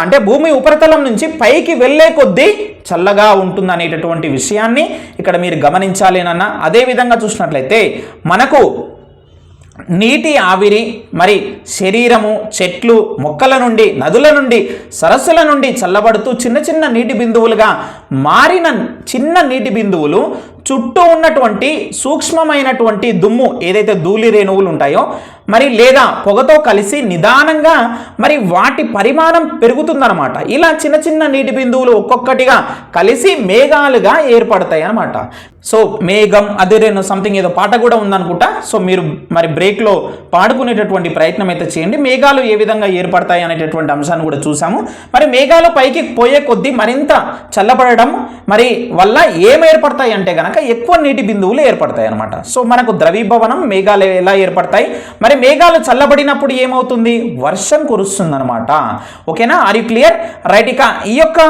అంటే భూమి ఉపరితలం నుంచి పైకి వెళ్ళే కొద్దీ చల్లగా ఉంటుంది అనేటటువంటి విషయాన్ని ఇక్కడ మీరు గమనించాలి నాన్న. అదేవిధంగా చూసినట్లయితే మనకు నీటి ఆవిరి మరి శరీరము, చెట్లు, మొక్కల నుండి, నదుల నుండి, సరస్సుల నుండి చల్లబడుతూ చిన్న చిన్న నీటి బిందువులుగా మారిన చిన్న నీటి బిందువులు చుట్టూ ఉన్నటువంటి సూక్ష్మమైనటువంటి దుమ్ము ఏదైతే ధూళి రేణువులు ఉంటాయో మరి లేదా పొగతో కలిసి నిదానంగా మరి వాటి పరిమాణం పెరుగుతుందన్నమాట. ఇలా చిన్న చిన్న నీటి బిందువులు ఒక్కొక్కటిగా కలిసి మేఘాలుగా ఏర్పడతాయి అన్నమాట. సో మేఘం అదిరేను సంథింగ్ ఏదో పాట కూడా ఉందనుకుంటా. సో మీరు మరి బ్రేక్లో పాడుకునేటటువంటి ప్రయత్నం అయితే చేయండి. మేఘాలు ఏ విధంగా ఏర్పడతాయి అనేటటువంటి అంశాన్ని కూడా చూసాము. మరి మేఘాలు పైకి పోయే కొద్దీ మరింత చల్లబడడం మరి వల్ల ఏం ఏర్పడతాయి అంటే కనుక ఎక్కువ నీటి బిందువులు ఏర్పడతాయి అన్నమాట. సో మనకు ద్రవీభవనం, మేఘాలు ఎలా ఏర్పడతాయి? మరి మేఘాలు చల్లబడినప్పుడు ఏమవుతుంది? వర్షం కురుస్తుంది అనమాట. ఓకేనా? Are you clear? రైట్, ఇక ఈ యొక్క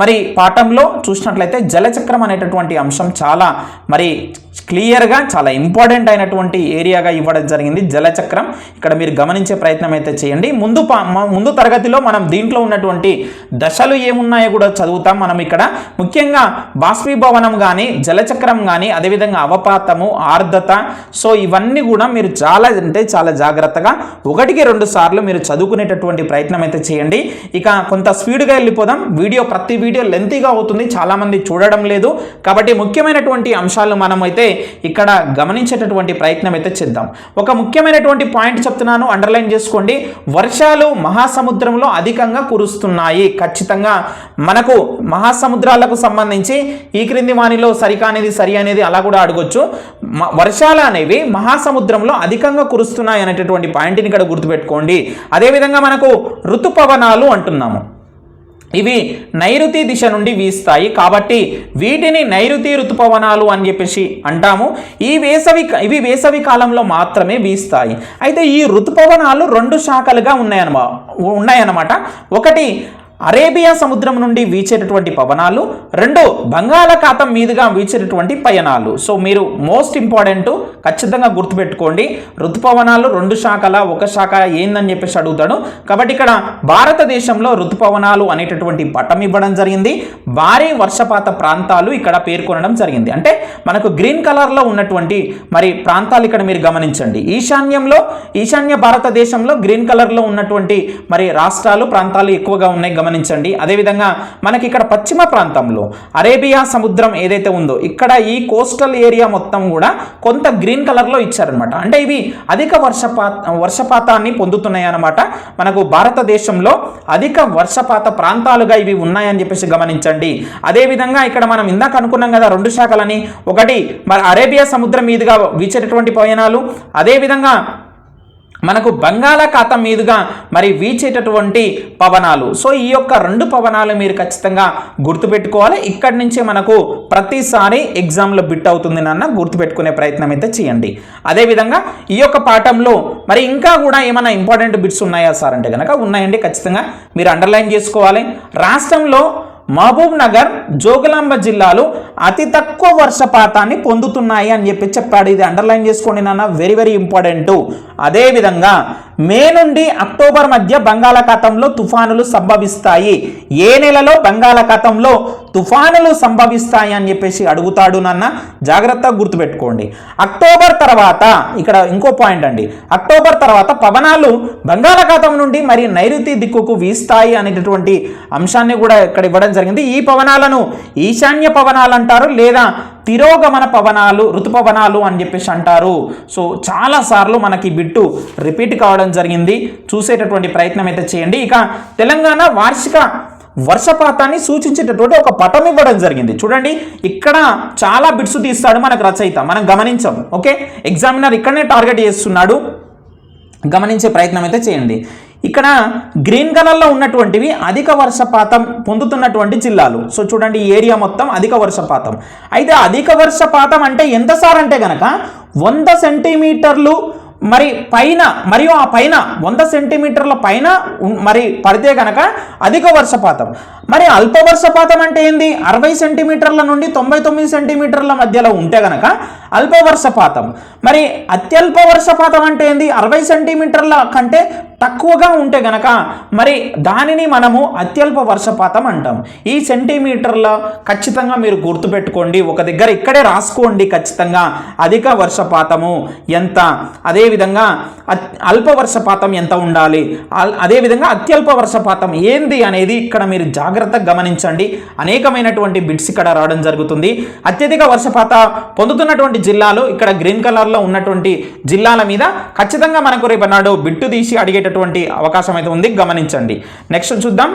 మరి పాఠంలో చూసినట్లయితే జలచక్రం అనేటటువంటి అంశం చాలా మరి క్లియర్గా చాలా ఇంపార్టెంట్ అయినటువంటి ఏరియాగా ఇవ్వడం జరిగింది. జలచక్రం ఇక్కడ మీరు గమనించే ప్రయత్నం అయితే చేయండి. ముందు తరగతిలో మనం దీంట్లో ఉన్నటువంటి దశలు ఏమున్నాయో కూడా చదువుతాం మనం. ఇక్కడ ముఖ్యంగా బాష్పీభవనం కానీ, జలచక్రం కానీ, అదేవిధంగా అవపాతము, ఆర్ద్రత, సో ఇవన్నీ కూడా మీరు చాలా అంటే చాలా జాగ్రత్తగా 1-2 సార్లు మీరు చదువుకునేటటువంటి ప్రయత్నం అయితే చేయండి. ఇక కొంత స్పీడ్గా వెళ్ళిపోదాం. ప్రతి వీడియో లెంతీగా అవుతుంది, చాలామంది చూడడం లేదు. కాబట్టి ముఖ్యమైనటువంటి అంశాలు మనం అయితే ఇక్కడ గమనించేటటువంటి ప్రయత్నం అయితే చేద్దాం. ఒక ముఖ్యమైనటువంటి పాయింట్ చెప్తున్నాను, అండర్లైన్ చేసుకోండి. వర్షాలు మహాసముద్రంలో అధికంగా కురుస్తున్నాయి. ఖచ్చితంగా మనకు మహాసముద్రాలకు సంబంధించి ఈ క్రింది వానిలో సరికానిది సరి అనేది అలా కూడా అడగొచ్చు. వర్షాలు అనేవి మహాసముద్రంలో అధికంగా కురుస్తున్నాయి అనేటటువంటి పాయింట్ని ఇక్కడ గుర్తుపెట్టుకోండి. అదేవిధంగా మనకు ఋతుపవనాలు అంటున్నాము. ఇవి నైరుతి దిశ నుండి వీస్తాయి కాబట్టి వీటిని నైరుతి ఋతుపవనాలు అని చెప్పేసి అంటాము. ఇవి వేసవి కాలంలో మాత్రమే వీస్తాయి. అయితే ఈ ఋతుపవనాలు రెండు శాఖలుగా ఉన్నాయన్నమాట. ఒకటి అరేబియా సముద్రం నుండి వీచేటటువంటి పవనాలు, రెండు బంగాళాఖాతం మీదుగా వీచేటటువంటి పయనాలు. సో మీరు మోస్ట్ ఇంపార్టెంట్ ఖచ్చితంగా గుర్తుపెట్టుకోండి. ఋతుపవనాలు రెండు శాఖల, ఒక శాఖ ఏందని చెప్పేసి అడుగుతాడు. కాబట్టి ఇక్కడ భారతదేశంలో ఋతుపవనాలు అనేటటువంటి పటం ఇవ్వడం జరిగింది. భారీ వర్షపాత ప్రాంతాలు ఇక్కడ పేర్కొనడం జరిగింది. అంటే మనకు గ్రీన్ కలర్లో ఉన్నటువంటి మరి ప్రాంతాలు ఇక్కడ మీరు గమనించండి. ఈశాన్య భారతదేశంలో గ్రీన్ కలర్లో ఉన్నటువంటి మరి రాష్ట్రాలు, ప్రాంతాలు ఎక్కువగా ఉన్నాయి గమనించండి. అదేవిధంగా మనకి ఇక్కడ పశ్చిమ ప్రాంతంలో అరేబియా సముద్రం ఏదైతే ఉందో ఇక్కడ ఈ కోస్టల్ ఏరియా మొత్తం కూడా కొంత గ్రీన్ కలర్లో ఇచ్చారనమాట. అంటే ఇవి అధిక వర్షపాతాన్ని పొందుతున్నాయి అన్నమాట. మనకు భారతదేశంలో అధిక వర్షపాత ప్రాంతాలుగా ఇవి ఉన్నాయని చెప్పేసి గమనించండి. అదేవిధంగా ఇక్కడ మనం ఇందాక అనుకున్నాం కదా రెండు శాఖలని, ఒకటి మరి అరేబియా సముద్రం మీదుగా వీచేటటువంటి పయనాలు, అదేవిధంగా మనకు బంగాళాఖాతం మీదుగా మరి వీచేటటువంటి పవనాలు. సో ఈ యొక్క రెండు పవనాలు మీరు ఖచ్చితంగా గుర్తుపెట్టుకోవాలి. ఇక్కడి నుంచే మనకు ప్రతిసారి ఎగ్జామ్లో బిట్ అవుతుంది నాన్న, గుర్తుపెట్టుకునే ప్రయత్నం అయితే చేయండి. అదేవిధంగా ఈ యొక్క పాఠంలో మరి ఇంకా కూడా ఏమైనా ఇంపార్టెంట్ బిట్స్ ఉన్నాయా సార్ అంటే కనుక ఉన్నాయండి. ఖచ్చితంగా మీరు అండర్లైన్ చేసుకోవాలి. రాష్ట్రంలో మహబూబ్ నగర్, జోగులాంబ జిల్లాలు అతి తక్కువ వర్షపాతాన్ని పొందుతున్నాయి అని చెప్పాడు. ఇది అండర్లైన్ చేసుకోండి నాన్న, వెరీ వెరీ ఇంపార్టెంట్. అదేవిధంగా మే నుండి అక్టోబర్ మధ్య బంగాళాఖాతంలో తుఫానులు సంభవిస్తాయి. ఏ నెలలో బంగాళాఖాతంలో తుఫానులు సంభవిస్తాయి అని చెప్పేసి అడుగుతాడు నాన్న, జాగ్రత్తగా గుర్తుపెట్టుకోండి. అక్టోబర్ తర్వాత ఇక్కడ ఇంకో పాయింట్ అండి, అక్టోబర్ తర్వాత పవనాలు బంగాళాఖాతం నుండి మరి నైరుతి దిక్కుకు వీస్తాయి అనేటటువంటి అంశాన్ని కూడా ఇక్కడ ఇవ్వడం జరిగింది. ఈ పవనాలను ఈశాన్య పవనాలు అంటారు, లేదా తిరోగమన పవనాలు, ఋతుపవనాలు అని చెప్పేసి అంటారు. సో చాలా సార్లు మనకి బిట్టు రిపీట్ కావడం జరిగింది. చూసేటటువంటి ప్రయత్నం అయితే చేయండి. ఇక తెలంగాణ వార్షిక వర్షపాతాన్ని సూచించేటటువంటి ఒక పటం ఇవ్వడం జరిగింది. చూడండి ఇక్కడ చాలా బిట్స్ తీస్తాడు మనకు రచయిత, మనం గమనించాం. ఓకే, ఎగ్జామినర్ ఇక్కడనే టార్గెట్ చేస్తున్నాడు, గమనించే ప్రయత్నం అయితే చేయండి. ఇక్కడ గ్రీన్ కలర్లో ఉన్నటువంటివి అధిక వర్షపాతం పొందుతున్నటువంటి జిల్లాలు. సో చూడండి ఈ ఏరియా మొత్తం అధిక వర్షపాతం. అయితే అధిక వర్షపాతం అంటే ఎంత సార్ అంటే కనుక 100 సెంటీమీటర్లు మరి పైన, మరియు ఆ పైన 100 సెంటీమీటర్ల పైన మరి పడితే కనుక అధిక వర్షపాతం. మరి అల్ప వర్షపాతం అంటే ఏంది? 60 సెంటీమీటర్ల నుండి 99 సెంటీమీటర్ల మధ్యలో ఉంటే కనుక అల్ప వర్షపాతం. మరి అత్యల్ప వర్షపాతం అంటే ఏంది? 60 సెంటీమీటర్ల కంటే తక్కువగా ఉంటే గనక మరి దానిని మనము అత్యల్ప వర్షపాతం అంటాం. ఈ సెంటీమీటర్ల ఖచ్చితంగా మీరు గుర్తుపెట్టుకోండి, ఒక దగ్గర ఇక్కడే రాసుకోండి ఖచ్చితంగా. అధిక వర్షపాతము ఎంత, అదేవిధంగా అల్ప వర్షపాతం ఎంత ఉండాలి, అదేవిధంగా అత్యల్ప వర్షపాతం ఏంది అనేది ఇక్కడ మీరు జాగ్రత్తగా గమనించండి. అనేకమైనటువంటి బిట్స్ ఇక్కడ రావడం జరుగుతుంది. అత్యధిక వర్షపాత పొందుతున్నటువంటి జిల్లాలు ఇక్కడ గ్రీన్ కలర్లో ఉన్నటువంటి జిల్లాల మీద ఖచ్చితంగా మనకు రేపు నాడు బిట్టు తీసి అడిగేటటువంటి అవకాశం అయితే ఉంది, గమనించండి. నెక్స్ట్ చూద్దాం.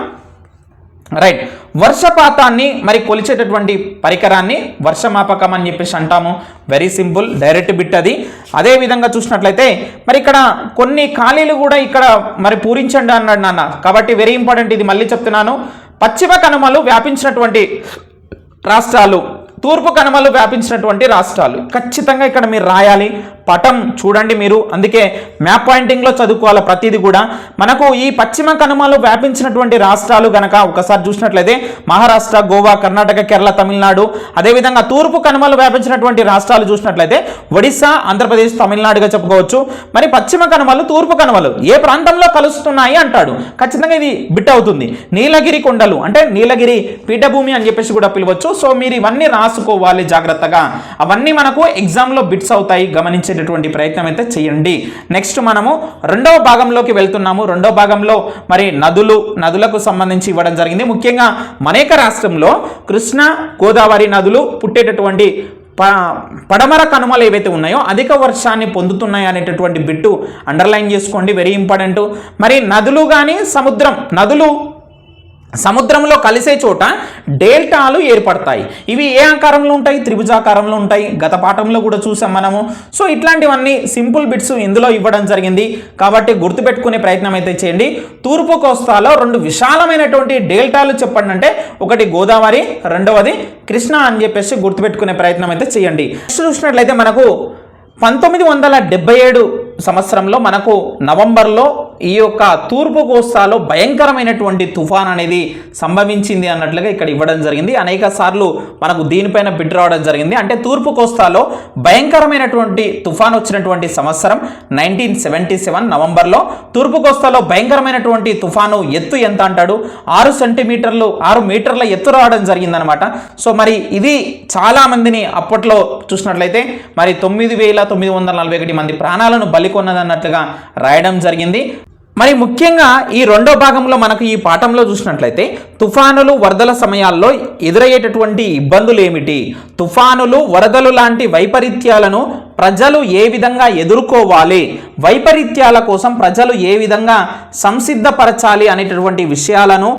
రైట్, వర్షపాతాన్ని మరి కొలిచేటటువంటి పరికరాన్ని వర్షమాపకం అని చెప్పేసి అంటాము. వెరీ సింపుల్, డైరెక్ట్ బిట్ అది. అదే విధంగా చూసినట్లయితే మరి ఇక్కడ కొన్ని ఖాళీలు కూడా ఇక్కడ మరి పూరించండి అన్నాడు నాన్న. కాబట్టి వెరీ ఇంపార్టెంట్, ఇది మళ్ళీ చెప్తున్నాను. పశ్చిమ కనుమలు వ్యాపించినటువంటి రాష్ట్రాలు, తూర్పు కనుమలు వ్యాపించినటువంటి రాష్ట్రాలు ఖచ్చితంగా ఇక్కడ మీరు రాయాలి. పటం చూడండి మీరు, అందుకే మ్యాప్ పాయింటింగ్లో చదువుకోవాలి ప్రతిదీ కూడా. మనకు ఈ పశ్చిమ కనుమలు వ్యాపించినటువంటి రాష్ట్రాలు కనుక ఒకసారి చూసినట్లయితే మహారాష్ట్ర, గోవా, కర్ణాటక, కేరళ, తమిళనాడు. అదేవిధంగా తూర్పు కనుమలు వ్యాపించినటువంటి రాష్ట్రాలు చూసినట్లయితే ఒడిశా, ఆంధ్రప్రదేశ్, తమిళనాడుగా చెప్పుకోవచ్చు. మరి పశ్చిమ కనుమలు, తూర్పు కనుమలు ఏ ప్రాంతంలో కలుస్తున్నాయి అంటాడు. ఖచ్చితంగా ఇది బిట్ అవుతుంది. నీలగిరి కొండలు అంటే నీలగిరి పీఠభూమి అని చెప్పేసి కూడా పిలవచ్చు. సో మీరు ఇవన్నీ రాసుకోవాలి జాగ్రత్తగా, అవన్నీ మనకు ఎగ్జామ్లో బిట్స్ అవుతాయి, గమనించే ప్రయత్నం అయితే చేయండి. నెక్స్ట్ మనము రెండవ భాగంలోకి వెళ్తున్నాము. రెండవ భాగంలో మరి నదులకు సంబంధించి ఇవ్వడం జరిగింది. ముఖ్యంగా మనేక రాష్ట్రంలో కృష్ణ, గోదావరి నదులు పుట్టేటటువంటి పడమర కనుమలు ఏవైతే ఉన్నాయో అధిక వర్షాన్ని పొందుతున్నాయి అనేటటువంటి బిట్టు అండర్లైన్ చేసుకోండి, వెరీ ఇంపార్టెంట్. మరి నదులు కానీ సముద్రం, నదులు సముద్రంలో కలిసే చోట డెల్టాలు ఏర్పడతాయి. ఇవి ఏ ఆకారంలో ఉంటాయి? త్రిభుజాకారంలో ఉంటాయి. గత పాఠంలో కూడా చూసాం మనము. సో ఇట్లాంటివన్నీ సింపుల్ బిట్స్ ఇందులో ఇవ్వడం జరిగింది కాబట్టి గుర్తుపెట్టుకునే ప్రయత్నం అయితే చేయండి. తూర్పు కోస్తాలో 2 విశాలమైనటువంటి డెల్టాలు చెప్పండి అంటే ఒకటి గోదావరి, రెండవది కృష్ణ అని చెప్పేసి గుర్తుపెట్టుకునే ప్రయత్నం అయితే చేయండి. నెక్స్ట్ చూసినట్లయితే మనకు 1977 సంవత్సరంలో మనకు నవంబర్లో ఈ యొక్క తూర్పు కోస్తాలో భయంకరమైనటువంటి తుఫాన్ అనేది సంభవించింది అన్నట్లుగా ఇక్కడ ఇవ్వడం జరిగింది. అనేక సార్లు మనకు దీనిపైన బిట్ రావడం జరిగింది. అంటే తూర్పు కోస్తాలో భయంకరమైనటువంటి తుఫాన్ వచ్చినటువంటి సంవత్సరం 1977 నవంబర్లో. తూర్పు కోస్తాలో భయంకరమైనటువంటి తుఫాను ఎత్తు ఎంత అంటాడు? 6 మీటర్ల ఎత్తు రావడం జరిగిందనమాట. సో మరి ఇది చాలా మందిని అప్పట్లో చూసినట్లయితే మరి 9,941 మంది ప్రాణాలను బలికొన్నదన్నట్లుగా రాయడం జరిగింది. మరి ముఖ్యంగా ఈ రెండో భాగంలో మనకు ఈ పాఠంలో చూసినట్లయితే తుఫానులు, వరదల సమయాల్లో ఎదురయ్యేటటువంటి ఇబ్బందులు ఏమిటి, తుఫానులు, వరదలు లాంటి వైపరీత్యాలను ప్రజలు ఏ విధంగా ఎదుర్కోవాలి, వైపరీత్యాల కోసం ప్రజలు ఏ విధంగా సంసిద్ధపరచాలి అనేటటువంటి విషయాలను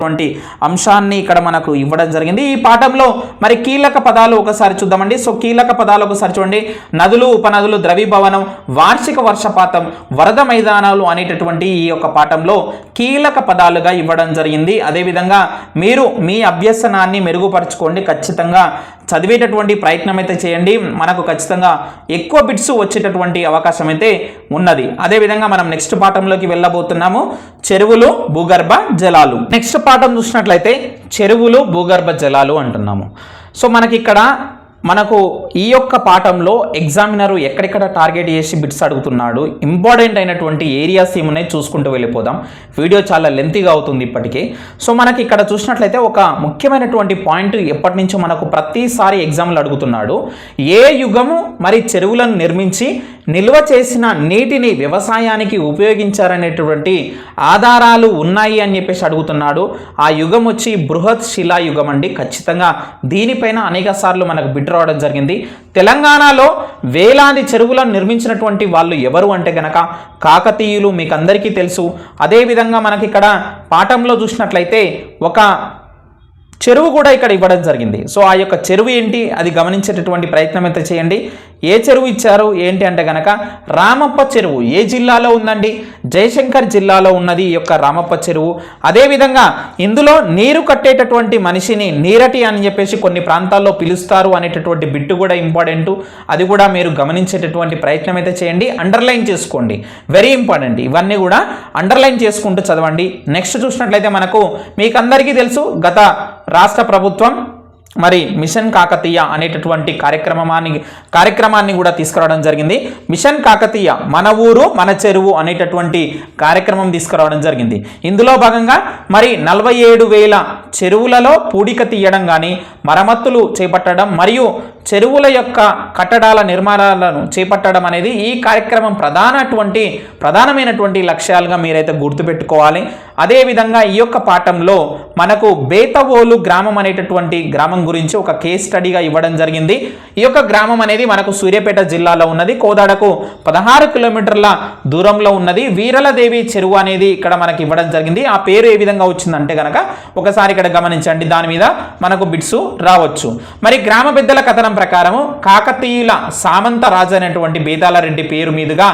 అంశాన్ని ఇక్కడ మనకు ఇవ్వడం జరిగింది. ఈ పాఠంలో మరి కీలక పదాలు ఒకసారి చూద్దామండి. సో కీలక పదాలు ఒకసారి చూడండి. నదులు, ఉపనదులు, ద్రవీభవనం, వార్షిక వర్షపాతం, వరద మైదానాలు అనేటటువంటి ఈ యొక్క పాఠంలో కీలక పదాలుగా ఇవ్వడం జరిగింది. అదేవిధంగా మీరు మీ అభ్యసనాన్ని మెరుగుపరచుకోండి. ఖచ్చితంగా చదివేటటువంటి ప్రయత్నం అయితే చేయండి. మనకు ఖచ్చితంగా ఎక్కువ బిట్స్ వచ్చేటటువంటి అవకాశం అయితే ఉన్నది. అదేవిధంగా మనం నెక్స్ట్ పాఠంలోకి వెళ్ళబోతున్నాము. చెరువులు, భూగర్భ జలాలు. నెక్స్ట్ పాఠం చూసినట్లయితే చెరువులు, భూగర్భ జలాలు అంటున్నాము. సో మనకు ఈ యొక్క పాఠంలో ఎగ్జామినరు ఎక్కడెక్కడ టార్గెట్ చేసి బిట్స్ అడుగుతున్నాడు, ఇంపార్టెంట్ అయినటువంటి ఏరియాస్ ఏమున్నాయి చూసుకుంటూ వెళ్ళిపోదాం. వీడియో చాలా లెంతీగా అవుతుంది ఇప్పటికే. సో మనకి ఇక్కడ చూసినట్లయితే ఒక ముఖ్యమైనటువంటి పాయింట్ ఎప్పటి నుంచో మనకు ప్రతిసారి ఎగ్జామ్లు అడుగుతున్నాడు. ఏ యుగము మరి చెరువులను నిర్మించి నిల్వ చేసిన నీటిని వ్యవసాయానికి ఉపయోగించారనేటువంటి ఆధారాలు ఉన్నాయి అని చెప్పేసి అడుగుతున్నాడు. ఆ యుగం వచ్చి బృహత్ శిలా యుగం అండి. ఖచ్చితంగా దీనిపైన అనేక సార్లు మనకు బిట్ రావడం జరిగింది. తెలంగాణలో వేలాది చెరువులను నిర్మించినటువంటి వాళ్ళు ఎవరు అంటే కనుక కాకతీయులు, మీకు అందరికీ తెలుసు. అదేవిధంగా మనకి ఇక్కడ పాఠంలో చూసినట్లయితే ఒక చెరువు కూడా ఇక్కడ ఇవ్వడం జరిగింది. సో ఆ యొక్క చెరువు ఏంటి అది గమనించేటటువంటి ప్రయత్నం అయితే చేయండి. ఏ చెరువు ఇచ్చారు ఏంటి అంటే కనుక రామప్ప చెరువు. ఏ జిల్లాలో ఉందండి? జయశంకర్ జిల్లాలో ఉన్నది ఈ యొక్క రామప్ప చెరువు. అదేవిధంగా ఇందులో నీరు కట్టేటటువంటి మనిషిని నీరటి అని చెప్పేసి కొన్ని ప్రాంతాల్లో పిలుస్తారు అనేటటువంటి బిట్టు కూడా ఇంపార్టెంట్. అది కూడా మీరు గమనించేటటువంటి ప్రయత్నం అయితే చేయండి. అండర్లైన్ చేసుకోండి, వెరీ ఇంపార్టెంట్. ఇవన్నీ కూడా అండర్లైన్ చేసుకుంటూ చదవండి. నెక్స్ట్ చూసినట్లయితే మనకు మీకు అందరికీ తెలుసు గత రాష్ట్ర ప్రభుత్వం మరి మిషన్ కాకతీయ అనేటటువంటి కార్యక్రమాన్ని కూడా తీసుకురావడం జరిగింది. మిషన్ కాకతీయ మన ఊరు మన చెరువు అనేటటువంటి కార్యక్రమం తీసుకురావడం జరిగింది. ఇందులో భాగంగా మరి 47,000 చెరువులలో పూడిక తీయడం కానీ, మరమ్మతులు చేపట్టడం మరియు చెరువుల యొక్క కట్టడాల నిర్మాణాలను చేపట్టడం అనేది ఈ కార్యక్రమం ప్రధానమైనటువంటి లక్ష్యాలుగా మీరైతే గుర్తుపెట్టుకోవాలి. అదేవిధంగా ఈ యొక్క పాఠంలో మనకు బేతవోలు గ్రామం అనేటటువంటి గ్రామం గురించి ఒక కేస్ స్టడీగా ఇవ్వడం జరిగింది. ఈ యొక్క గ్రామం అనేది మనకు సూర్యాపేట జిల్లాలో ఉన్నది. కోదాడకు 16 కిలోమీటర్ల దూరంలో ఉన్నది. వీరలదేవి చెరువు అనేది ఇక్కడ మనకి ఇవ్వడం జరిగింది. ఆ పేరు ఏ విధంగా వచ్చిందంటే కనుక ఒకసారి ఇక్కడ గమనించండి. దాని మీద మనకు బిట్స్ రావచ్చు. మరి గ్రామ పెద్దల కథనం ప్రకారము కాకతీయుల సామంత రాజు అనేటువంటి బేతాళరెడ్డి పేరు మీదుగా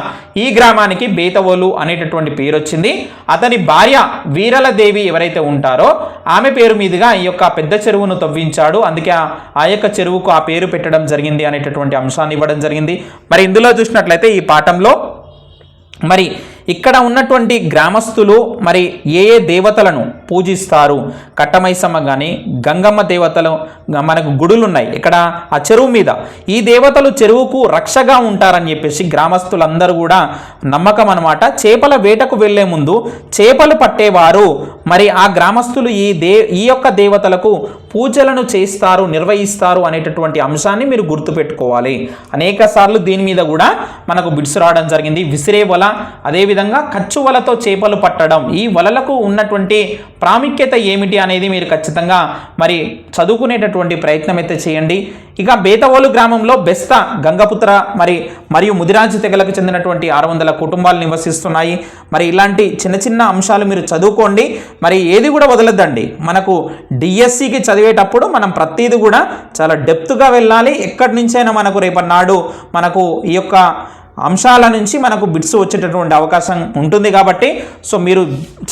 ఈ గ్రామానికి బేతవోలు అనేటటువంటి పేరు వచ్చింది. అతని భార్య వీరలదేవి ఎవరైతే ఉంటారో ఆమె పేరు మీదుగా ఈ యొక్క పెద్ద చెరువును తవ్వించాడు. అందుకే ఆ యొక్క చెరువుకు ఆ పేరు పెట్టడం జరిగింది అనేటటువంటి అంశాన్ని ఇవ్వడం జరిగింది. మరి ఇందులో చూసినట్లయితే ఈ పాఠంలో మరి ఇక్కడ ఉన్నటువంటి గ్రామస్తులు మరి ఏ దేవతలను పూజిస్తారు? కట్టమైసమ్మ కానీ గంగమ్మ దేవతలు మనకు గుడులు ఉన్నాయి ఇక్కడ ఆ చెరువు మీద. ఈ దేవతలు చెరువుకు రక్షగా ఉంటారని చెప్పేసి గ్రామస్తులందరూ కూడా నమ్మకం అనమాట. చేపల వేటకు వెళ్లే ముందు చేపలు పట్టేవారు మరి ఆ గ్రామస్తులు ఈ యొక్క దేవతలకు పూజలను చేస్తారు, నిర్వహిస్తారు అనేటటువంటి అంశాన్ని మీరు గుర్తుపెట్టుకోవాలి. అనేక సార్లు దీని మీద కూడా మనకు బిట్స్ రావడం జరిగింది. విసిరే వల, అదేవిధంగా అదేవిధంగా కచ్చు వలతో చేపలు పట్టడం, ఈ వలలకు ఉన్నటువంటి ప్రాముఖ్యత ఏమిటి అనేది మీరు ఖచ్చితంగా మరి చదువుకునేటటువంటి ప్రయత్నం అయితే చేయండి. ఇక బేతవోలు గ్రామంలో బెస్త గంగపుత్ర మరియు ముదిరాజు తెగలకు చెందినటువంటి 600 కుటుంబాలు నివసిస్తున్నాయి. మరి ఇలాంటి చిన్న చిన్న అంశాలు మీరు చదువుకోండి. మరి ఏది కూడా వదలద్దండి. మనకు డిఎస్సికి చదివేటప్పుడు మనం ప్రతిదీ కూడా చాలా డెప్త్గా వెళ్ళాలి. ఎక్కడి నుంచైనా మనకు రేపన్నాడు మనకు ఈ యొక్క అంశాల నుంచి మనకు బిట్స్ వచ్చేటటువంటి అవకాశం ఉంటుంది కాబట్టి సో మీరు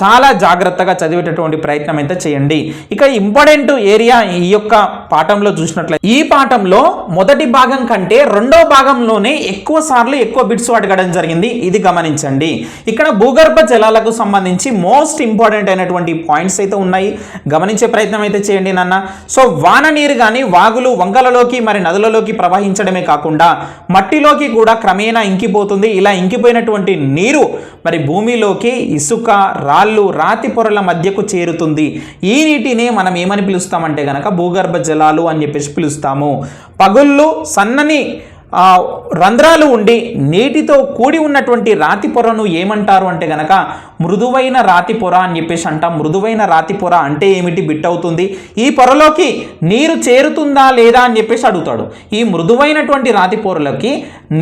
చాలా జాగ్రత్తగా చదివేటటువంటి ప్రయత్నం అయితే చేయండి. ఇక ఇంపార్టెంట్ ఏరియా ఈ యొక్క పాఠంలో చూసినట్లయితే ఈ పాఠంలో మొదటి భాగం కంటే రెండో భాగంలోనే ఎక్కువ సార్లు ఎక్కువ బిట్స్ అడగడం జరిగింది. ఇది గమనించండి. ఇక్కడ భూగర్భ జలాలకు సంబంధించి మోస్ట్ ఇంపార్టెంట్ అయినటువంటి పాయింట్స్ అయితే ఉన్నాయి. గమనించే ప్రయత్నం అయితే చేయండి నాన్న. సో వాన నీరు కానీ వాగులు వంగలలోకి మరి నదులలోకి ప్రవహించడమే కాకుండా మట్టిలోకి కూడా క్రమేణా ఇంకిపోతుంది. ఇలా ఇంకిపోయినటువంటి నీరు మరి భూమిలోకి ఇసుక, రాళ్ళు, రాతి పొరల మధ్యకు చేరుతుంది. ఈ నీటిని మనం ఏమని పిలుస్తామంటే గనక భూగర్భ జలాలు అని చెప్పేసి పిలుస్తాము. పగుళ్ళు, సన్నని రంధ్రాలు ఉండి నీటితో కూడి ఉన్నటువంటి రాతి పొరను ఏమంటారు అంటే గనక మృదువైన రాతి పొర అని చెప్పేసి అంటాం. మృదువైన రాతి పొర అంటే ఏమిటి బిట్ అవుతుంది. ఈ పొరలోకి నీరు చేరుతుందా లేదా అని చెప్పేసి అడుగుతాడు. ఈ మృదువైనటువంటి రాతి పొరలోకి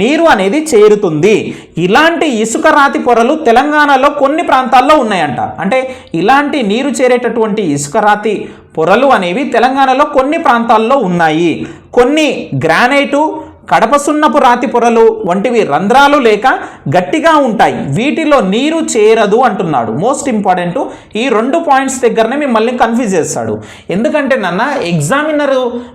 నీరు అనేది చేరుతుంది. ఇలాంటి ఇసుక రాతి పొరలు తెలంగాణలో కొన్ని ప్రాంతాల్లో ఉన్నాయంట. అంటే ఇలాంటి నీరు చేరేటటువంటి ఇసుక రాతి పొరలు అనేవి తెలంగాణలో కొన్ని ప్రాంతాల్లో ఉన్నాయి. కొన్ని గ్రానైటు, కడప సున్నపు రాతి పొరలు వంటివి రంధ్రాలు లేక గట్టిగా ఉంటాయి. వీటిలో నీరు చేరదు అంటున్నాడు. Most important. ఈ 2 పాయింట్స్ దగ్గరనే మిమ్మల్ని కన్ఫ్యూజ్ చేస్తాడు. ఎందుకంటే నాన్న ఎగ్జామినర్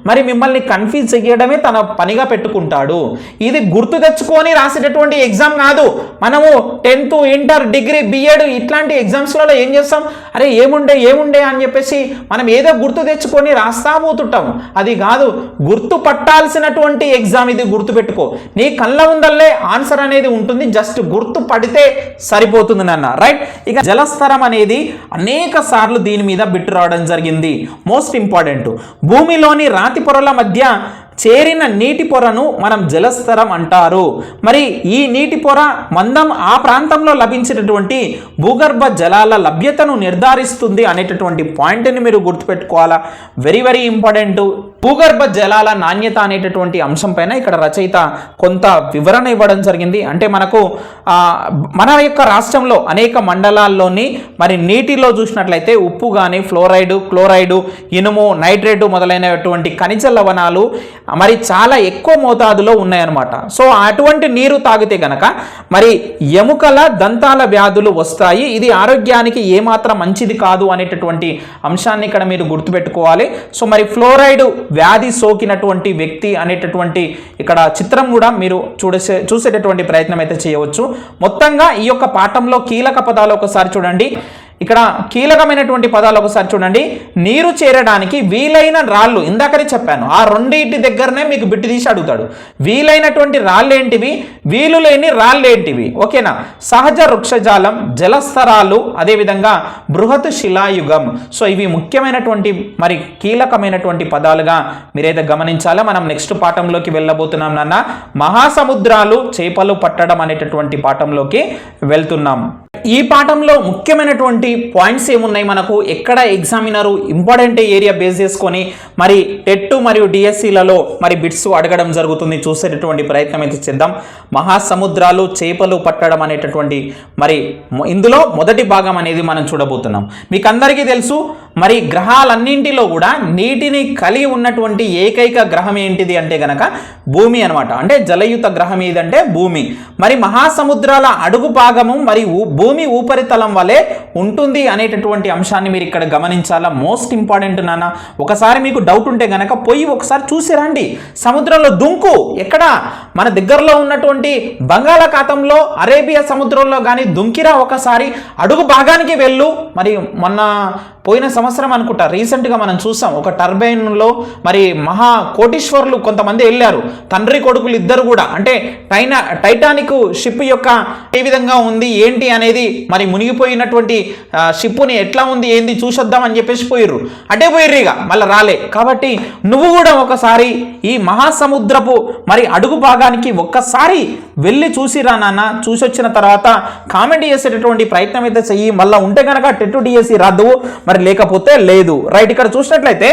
మరి మిమ్మల్ని కన్ఫ్యూజ్ చేయడమే తన పనిగా పెట్టుకుంటాడు. ఇది గుర్తు తెచ్చుకొని రాసేటటువంటి ఎగ్జామ్ కాదు. మనము 10th, ఇంటర్, డిగ్రీ, బిఎడ్ ఇట్లాంటి ఎగ్జామ్స్లలో ఏం చేస్తాం, అరే ఏముండే అని చెప్పేసి మనం ఏదో గుర్తు తెచ్చుకొని రాస్తా పోతుంటాము. అది కాదు, గుర్తు పట్టాల్సినటువంటి ఎగ్జామ్ ఇది. గుర్తుపెట్టుకో. నీ కళ్ళ ముందల్లే ఆన్సర్ అనేది ఉంటుంది. జస్ట్ గుర్తు పడితే సరిపోతుంది నాన్న. రైట్. ఇక జలస్థరం అనేది అనేక సార్లు దీని మీద బిట్ రావడం జరిగింది. Most important. భూమిలోని రాతి పొరల మధ్య చేరిన నీటి పొరను మనం జలస్థరం అంటారు. మరి ఈ నీటి పొర మందం ఆ ప్రాంతంలో లభించినటువంటి భూగర్భ జలాల లభ్యతను నిర్ధారిస్తుంది అనేటటువంటి పాయింట్ని మీరు గుర్తుపెట్టుకోవాలా. Very very important. భూగర్భ జలాల నాణ్యత అనేటటువంటి అంశం పైన ఇక్కడ రచయిత కొంత వివరణ ఇవ్వడం జరిగింది. అంటే మనకు మన యొక్క రాష్ట్రంలో అనేక మండలాల్లోని మరి నీటిలో చూసినట్లయితే ఉప్పు కానీ, ఫ్లోరైడు, క్లోరైడు, ఇనుము, నైట్రేటు మొదలైనటువంటి ఖనిజ లవణాలు మరి చాలా ఎక్కువ మోతాదులో ఉన్నాయన్నమాట. సో అటువంటి నీరు తాగితే గనక మరి ఎముకల, దంతాల వ్యాధులు వస్తాయి. ఇది ఆరోగ్యానికి ఏమాత్రం మంచిది కాదు అనేటటువంటి అంశాన్ని ఇక్కడ మీరు గుర్తుపెట్టుకోవాలి. సో మరి ఫ్లోరైడ్ వ్యాధి సోకినటువంటి వ్యక్తి అనేటటువంటి ఇక్కడ చిత్రం కూడా మీరు చూసేటటువంటి ప్రయత్నం అయితే చేయవచ్చు. మొత్తంగా ఈ యొక్క పాఠంలో కీలక పదాలు ఒకసారి చూడండి. ఇక్కడ కీలకమైనటువంటి పదాలు ఒకసారి చూడండి. నీరు చేరడానికి వీలైన రాళ్ళు, ఇందాకనే చెప్పాను, ఆ రెండింటి దగ్గరనే మీకు బిట్టు తీసి అడుగుతాడు. వీలైనటువంటి రాళ్ళు ఏంటివి, వీలు లేని రాళ్ళు ఏంటివి. ఓకేనా. సహజ వృక్షజాలం, జలస్థరాలు, అదేవిధంగా బృహత్ శిలాయుగం. సో ఇవి ముఖ్యమైనటువంటి మరి కీలకమైనటువంటి పదాలుగా మీరైతే గమనించాలా. మనం నెక్స్ట్ పాఠంలోకి వెళ్ళబోతున్నాం నాన్న. మహాసముద్రాలు, చేపలు పట్టడం అనేటటువంటి పాఠంలోకి వెళ్తున్నాం. ఈ పాఠంలో ముఖ్యమైనటువంటి పాయింట్స్ ఏమున్నాయి, మనకు ఎక్కడ ఎగ్జామినరు ఇంపార్టెంట్ ఏరియా బేస్ చేసుకొని మరి టెట్ మరియు డిఎస్సిలలో మరి బిట్స్ అడగడం జరుగుతుంది. చూసేటటువంటి ప్రయత్నం అయితే చేద్దాం. మహాసముద్రాలు, చేపలు పట్టడం అనేటటువంటి మరి ఇందులో మొదటి భాగం అనేది మనం చూడబోతున్నాం. మీకు అందరికీ తెలుసు మరి గ్రహాలన్నింటిలో కూడా నీటిని కలిగి ఉన్నటువంటి ఏకైక గ్రహం ఏంటిది అంటే గనక భూమి అనమాట. అంటే జలయుత గ్రహం ఏదంటే భూమి. మరి మహాసముద్రాల అడుగు భాగము మరి భూమి ఉపరితలం వలె ఉంటుంది అనేటటువంటి అంశాన్ని మీరు ఇక్కడ గమనించాలా. మోస్ట్ ఇంపార్టెంట్ నాన్న. ఒకసారి మీకు డౌట్ ఉంటే గనక పోయి ఒకసారి చూసి రండి. సముద్రంలో దుంకు. ఎక్కడ, మన దగ్గరలో ఉన్నటువంటి బంగాళాఖాతంలో, అరేబియా సముద్రంలో కానీ దుంకిరా ఒకసారి. అడుగు భాగానికి వెళ్ళు. మరి మొన్న పోయిన సంవత్సరం అనుకుంటా రీసెంట్గా మనం చూసాం, ఒక టర్బైన్లో మరి మహా కోటీశ్వరులు కొంతమంది వెళ్ళారు, తండ్రి కొడుకులు ఇద్దరు కూడా. అంటే టైటానిక్ షిప్ యొక్క ఏ విధంగా ఉంది ఏంటి అనేది, మరి మునిగిపోయినటువంటి షిప్పుని ఎట్లా ఉంది ఏంది చూసొద్దాం అని చెప్పేసి పోయిర్రు. అటే పోయిర్రు, ఇక మళ్ళీ రాలే. కాబట్టి నువ్వు కూడా ఒకసారి ఈ మహాసముద్రపు మరి అడుగు భాగానికి ఒక్కసారి వెళ్ళి చూసిరా నాన్న. చూసి వచ్చిన తర్వాత కామెంట్ చేసేటటువంటి ప్రయత్నం అయితే చెయ్యి. మళ్ళీ ఉంటే కనుక టెట్ డిఎస్సి రాదు, మరి లేకపోతే లేదు. రైట్, ఇక్కడ చూసినట్లయితే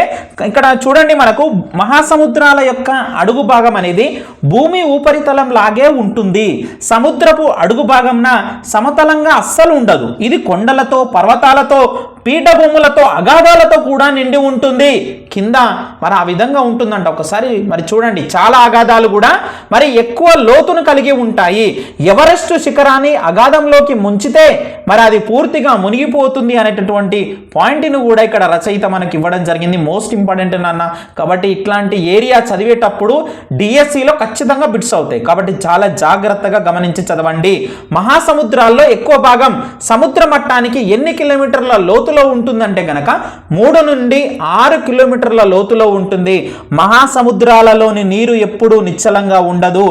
ఇక్కడ చూడండి, మనకు మహాసముద్రాల యొక్క అడుగు భాగం అనేది భూమి ఉపరితలం లాగే ఉంటుంది. సముద్రపు అడుగు భాగంన సమతలంగా అస్సలు ఉండదు. ఇది కొండలతో, పర్వతాలతో, పీఠభూములతో, అగాధాలతో కూడా నిండి ఉంటుంది. కింద మరి ఆ విధంగా ఉంటుందంట. ఒకసారి మరి చూడండి, చాలా అగాధాలు కూడా మరి ఎక్కువ లోతును కలిగి ఉంటాయి. ఎవరెస్ట్ శిఖరాన్ని అగాధంలోకి ముంచితే మరి అది పూర్తిగా మునిగిపోతుంది అనేటటువంటి పాయింట్ని కూడా ఇక్కడ రచయిత మనకి ఇవ్వడం జరిగింది. మోస్ట్ ఇంపార్టెంట్ నాన్న. కాబట్టి ఇట్లాంటి ఏరియా చదివేటప్పుడు డిఎస్సిలో ఖచ్చితంగా బిట్స్ అవుతాయి. కాబట్టి చాలా జాగ్రత్తగా గమనించి చదవండి. మహాసముద్రాల్లో ఎక్కువ భాగం సముద్ర మట్టానికి ఎన్ని కిలోమీటర్ల లోతులో ఉంటుందంటే గనక 3 నుండి 6 కిలోమీటర్ల లోతులో ఉంటుంది. మహాసముద్రాలలోని నీరు ఎప్పుడూ నిశ్చలంగా ఉండదు.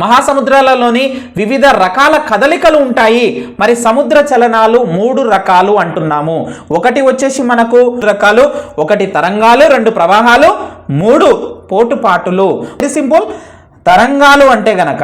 మహాసముద్రాలలోని వివిధ రకాల కదలికలు ఉంటాయి. మరి సముద్ర చలనాలు 3 రకాలు అంటున్నాము. ఒకటి వచ్చేసి మనకు రకాలు, ఒకటి తరంగాలు, 2 ప్రవాహాలు, 3 పోటుపాటులు. ఇది సింపుల్. తరంగాలు అంటే గనక